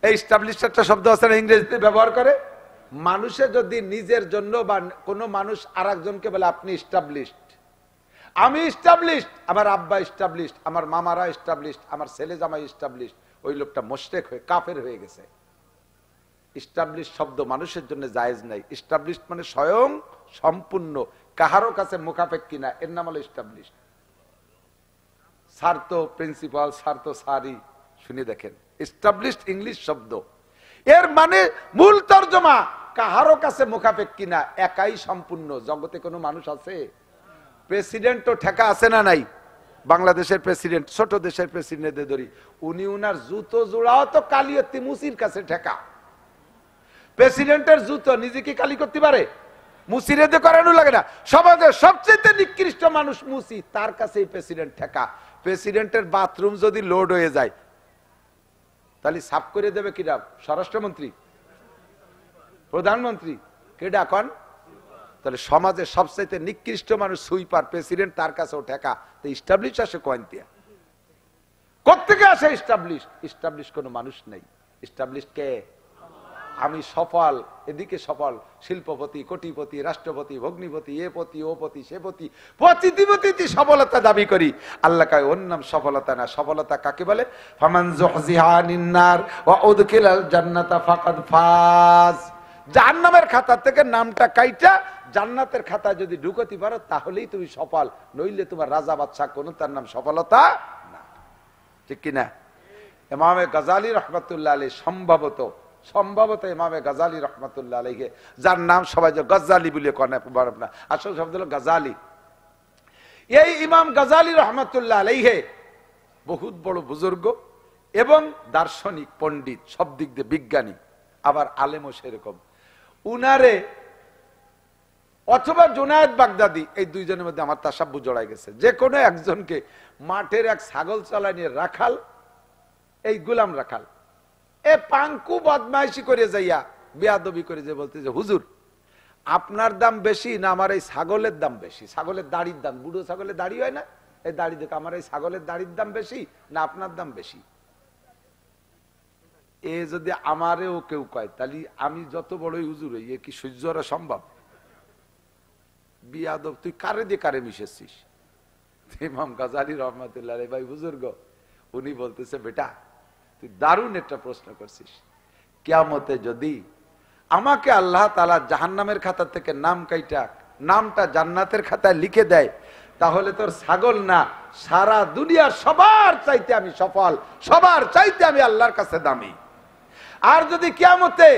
এই এস্টাবলিশড একটা শব্দ আছে না, ইংরেজিতে ব্যবহার করে। মানুষে যদি নিজের জন্য বা কোনো মানুষ আর একজনকে বলে আপনি এস্টাবলিশড, আমি এস্টাবলিশড, আমার আব্বা এস্টাবলিশড, আমার মামারা এস্টাবলিশড, আমার ছেলে জামাই এস্টাবলিশড, ওই লোকটা মুশরিক হয়ে কাফের হয়ে গেছে। এস্টাবলিশ শব্দ মানুষের জন্য জায়েজ নাই। এস্টাবলিশ মানে স্বয়ং সম্পূর্ণ, কাহারও কাছে মুখাপেক্ষী না, এর নাম হলো এস্টাবলিশ। স্যার তো প্রিন্সিপাল, স্যার তো স্যারই, শুনে দেখেন, এস্টাবলিশ ইংলিশ শব্দ, এর মানে মূল তর্জমা কাহারও কাছে মুখাপেক্ষী না, একাই সম্পূর্ণ। জগতে কোনো মানুষ আছে? প্রেসিডেন্ট তো ঠেকা আছে না নাই? বাংলাদেশের প্রেসিডেন্ট, ছোট দেশের প্রেসিডেন্টদের ধরি, উনি উনার জুতো জোড়াও তো কালিয়তি মুসির কাছে ঠেকা। প্রেসিডেন্টের জুতো নিজে কি কালি করতে পারে? মুসিরেতে করানো লাগে না। সমাজের সবচেয়ে নিকৃষ্ট মানুষ মুসি, তার কাছে প্রেসিডেন্ট ঠেকা। প্রেসিডেন্টের বাথরুম যদি লোড হয়ে যায়, তাহলে সাফ করে দেবে কিরা? স্বরাষ্ট্রমন্ত্রী, প্রধানমন্ত্রী, কেডা কন? তাহলে সমাজের সবচেয়ে নিকৃষ্ট মানুষ সুইপার, প্রেসিডেন্ট, তার কাছেও ঠেকা। তো ইস্টাবলিশ আসে কোয়ান্তিয়া? কোত্থেকে আসে ইস্টাবলিশ? ইস্টাবলিশ কোনো মানুষ নেই। ইস্টাবলিশ কে? আমি সফল, এদিকে সফল, শিল্পপতি, কোটিপতি, রাষ্ট্রপতি, ভগ্নিপতি, এ পতি, ও পতি, সে পতি, প্রতিপতি সফলতা দাবি করি। আল্লাহ কয় ওর নাম সফলতা না। সফলতা কাকে বলে? ফামান যুহজিহা আনিন নার ওয়া উদখিলাল জান্নাতা ফাকাদ ফাজ। জাহান্নামের খাতা থেকে নামটা কাইটা জান্নাতের খাতায় যদি ঢুকতে পারো তাহলেই তুমি সফল, নইলে তোমার রাজা বাদশাহ কোন তার নাম সফলতা না। ঠিক কিনা? ইমামে গাজালি রহমাতুল্লাহ আলাইহি সম্ভবত ইমামে গাজালি রহমাতুল্লাহ আলাইহি, যার নাম সবাই গজ্জালি বলে কনে না, আসল শব্দ হলো গাজালি। এই ইমাম গাজালি রহমাতুল্লাহ আলাইহি বহুত বড় বুজুর্গ এবং দার্শনিক, পণ্ডিত, সব দিক দিয়ে বিজ্ঞানী, আবার আলেমও সেরকম। উনারে অথবা জুনায়েদ বাগদাদি, এই দুইজনের মধ্যে আমার তাসাব্বু জড়াই গেছে। যে কোনো একজনকে মাঠের এক ছাগল চালানিয়ে রাখাল, এই গোলাম রাখাল, এ পাঙ্কু বদমাইশি করে যাইয়া বেয়াদবি করে যে বলতে যে হুজুর আপনার দাম বেশি না আমার এই ছাগলের দাম বেশি? ছাগলের দাড়ির দাম, বুড়ো ছাগলের দাড়ি হয় না, এই দাড়ি দেখে আমার এই ছাগলের দাড়ির দাম বেশি না আপনার দাম বেশি? এ যদি আমারেও কেউ কয় তাহলে আমি যত বড়ই হুজুর হই, এ কি সহ্য করা সম্ভব? বিয়াদব, তুই কারে দিয়ে কারে মিশেছিস? ইমাম গাজালি রহমাতুল্লাহ আলাইহি ভাই বুজুর্গ, উনি বলতেছে বেটা তুই দারুণ একটা প্রশ্ন করছিস। কিয়ামতে যদি আমাকে আল্লাহ তাআলা জাহান্নামের খাতা থেকে নাম কাইটা নামটা জান্নাতের খাতায় লিখে দেয়, তাহলে তোর ছাগল না, সারা দুনিয়ার সবার চাইতে আমি সফল, সবার চাইতে আমি আল্লাহর কাছে দামি। আর যদি কিয়ামতে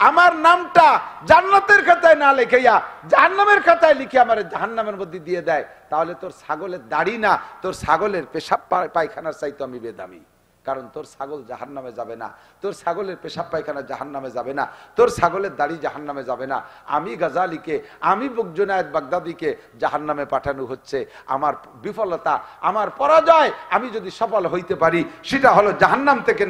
আমার নামটা জান্নাতের খাতায় না লিখাইয়া জাহান্নামের খাতায় লিখে আমার জাহান্নামের মধ্যে দিয়ে দেয়, তাহলে তোর ছাগলের দাড়ি না, তোর ছাগলের পেশাব পায়খানার চাইতে আমি বেদামি। কারণ তোর ছাগল জাহান্নামে যাবে না, তোর ছাগলের পেশাব পায়খানা জাহান্নামে যাবে না, তোর ছাগলের দাড়ি জাহান্নামে যাবে না। আমি গাজালিকে, আমি জুনায়েদ বাগদাদিকে জাহান্নামে পাঠানো হচ্ছে। আমার বিফলতা, আমার পরাজয়, আমি যদি সফল হইতে পারি সেটা হলো জাহান্নাম থেকে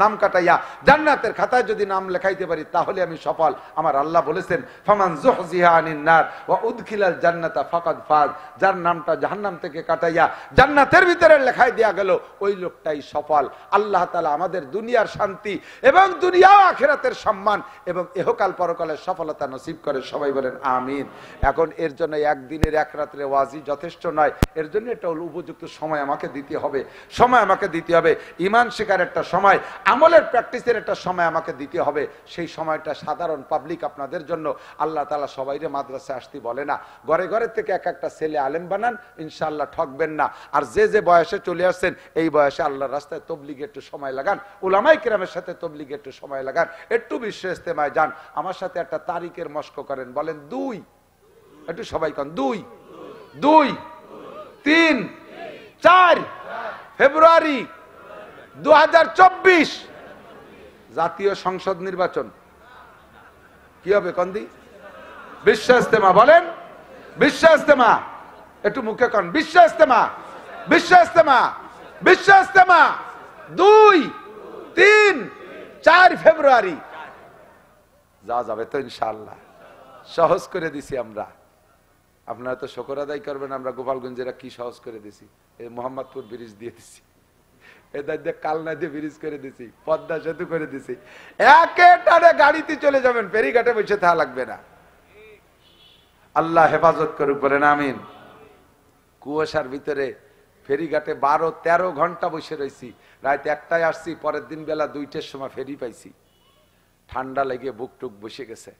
নাম কাটাইয়া জান্নাতের খাতায় যদি নাম লেখাইতে পারি তাহলে আমি সফল। আমার আল্লাহ বলেছেন ফামান যুহজিহা আনিন নার ওয়া উদখিলাল জান্নাতা ফাকাদ ফাজ। যার নামটা জাহান্নাম থেকে কাটাইয়া জান্নাতের ভিতরে লেখাই দেয়া গেল ওই লোকটাই সফল। আল্লাহ তাআলা আমাদের দুনিয়ার শান্তি এবং দুনিয়া ও আখিরাতের সম্মান এবং ইহকাল পরকালের সফলতা নসিব করে, সবাই বলেন আমিন। এখন এর জন্য একদিনের এক রাত্রে ওয়াজি যথেষ্ট নয়, এর জন্য একটা উপযুক্ত সময় আমাকে দিতে হবে, সময় আমাকে দিতে হবে। ঈমান শিখার একটা সময়, আমলের প্র্যাকটিসের একটা সময় আমাকে দিতে হবে। সেই সময়টা সাধারণ পাবলিক আপনাদের জন্য। আল্লাহ তাআলা সবাইরে মাদ্রাসায় আসতে বলে না, ঘরে ঘরে থেকে এক একটা ছেলে আলেম বানান, ইনশাআল্লাহ ঠকবেন না। আর যে যে বয়সে চলে আসছেন এই বয়সে আল্লাহর রাস্তায় তবলিগে একটু সময় লাগান, উলামায়ে কেরামের সাথে তবলিগে একটু সময় লাগান, একটু বিশ্ব ইস্তেমায় যান। আমার সাথে একটা তারিখের মস্ক করেন, বলেন 2, একটু সবাই কন 2, 3, 4 ফেব্রুয়ারি 2024 জাতীয় সংসদ নির্বাচন। কি হবে কন্দি? বিশ্ব ইস্তেমা, বলেন বিশ্ব ইস্তেমা, একটু মুখে কন বিশ্ব ইস্তেমা, বিশ্ব ইস্তেমা, বিশ্ব ইস্তেমা 2, 3, 4 ফেব্রুয়ারি। যা যাবে তো ইনশাআল্লাহ, সহজ করে দিছি আমরা। আপনারা তো শুকর আদায় করবেন, আমরা গোপালগঞ্জেরা কি সহজ করে দিছি। এই মোহাম্মদপুর ব্রিজ দিয়ে দিছি, এদের কালনা দিয়ে ব্রিজ করে দিছি, পদ্মা সেতু করে দিছি। একেবারে গাড়িতে চলে যাবেন, ফেরিঘাটে বসে থাকা লাগবে না। আল্লাহ হেফাজত করুক, বলেন আমিন। কুয়াশার ভিতরে ফেরিঘাটে 12-13 ঘন্টা বসে রয়েছি, রাত 1টায় আসছি, পরের দিন বেলা 2টার সময় ফেরি পাইছি। ঠান্ডা লেগে বুক টুক বসে গেছে।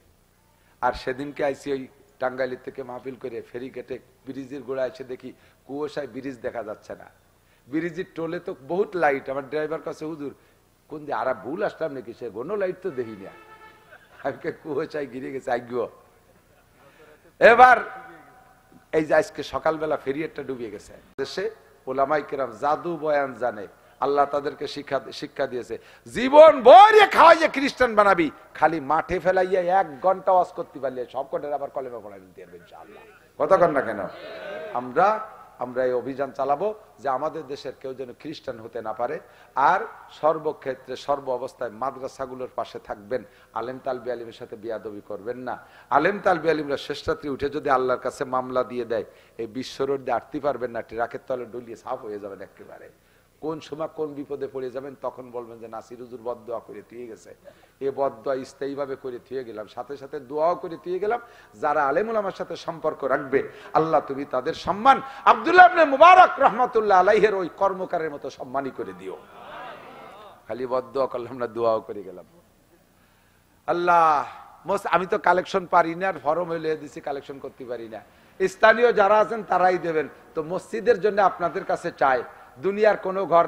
আর সেদিনকে আইসি ওই টাঙ্গাইল থেকে মাহফিল করে ফেরিঘাটে ব্রিজের গোড়া এসে দেখি কুয়াশায় ব্রিজ দেখা যাচ্ছে না। ব্রিজের টোলে তো বহুত লাইট। আমার ড্রাইভার কাছে হুজুর কোন দিয়ে আর ভুল আসলাম নাকি, সে কোনো লাইট তো দেখি না, আজকে কুয়াশায় ঘিরে গেছে আজ্ঞ। এবার এই যে আজকে সকালবেলা ফেরিয়ারটা ডুবিয়ে গেছে। দেশে ওলামায়ে কেরাম জাদু বয়ান জানে, আল্লাহ তাদেরকে শিক্ষা দিয়েছে। জীবন ভরে খাওয়াইয়ে খ্রিস্টান বানাবি, খালি মাঠে ফেলাইয়া 1 ঘন্টা ওয়াজ করতে পারলে সব কটার আবার কলেমা পড়াই দিতে পারবে ইনশাআল্লাহ। কতক্ষণ না কেন আমরা এই অভিযান চালাবো যে আমাদের দেশের কেউ যেন খ্রিস্টান হতে না পারে। আর সর্বক্ষেত্রে সর্ব অবস্থায় মাদ্রাসাগুলোর পাশে থাকবেন, আলেম তালবি আলিমের সাথে বিয়াদবি করবেন না। আলেম তালবি আলিমরা শেষ রাত্রি উঠে যদি আল্লাহর কাছে মামলা দিয়ে দেয়, এই বিশ্ব রোড দিয়ে আটতে পারবেন না, ট্রাকের তলে ডলিয়ে সাফ হয়ে যাবেন একেবারে। কোন সময় কোন বিপদে পড়ে যাবেন তখন বলবেন যে নাসির হুজুর বদদোয়া করে থুয়ে গেছে। এ বদদোয়া স্থায়ী ভাবে করে থুয়ে গেলাম, সাথে সাথে দোয়াও করে থুয়ে গেলাম। যারা আলেমুল আমার সাথে সম্পর্ক রাখবে আল্লাহ তুমি তাদের সম্মান আব্দুল্লাহ ইবনে মুবারক রহমাতুল্লাহ আলাইহির ওই কর্মকারের মতো সম্মানই করে দিও। খালি বদদোয়া করলাম না, দোয়াও করে গেলাম। আল্লাহ আমি তো কালেকশন পারি না, আর ফরম হইলে দিছি কালেকশন করতে পারি না। স্থানীয় যারা আছেন তারাই দেবেন। তো মসজিদের জন্য আপনাদের কাছে চাই, দুনিয়ার কোনো ঘর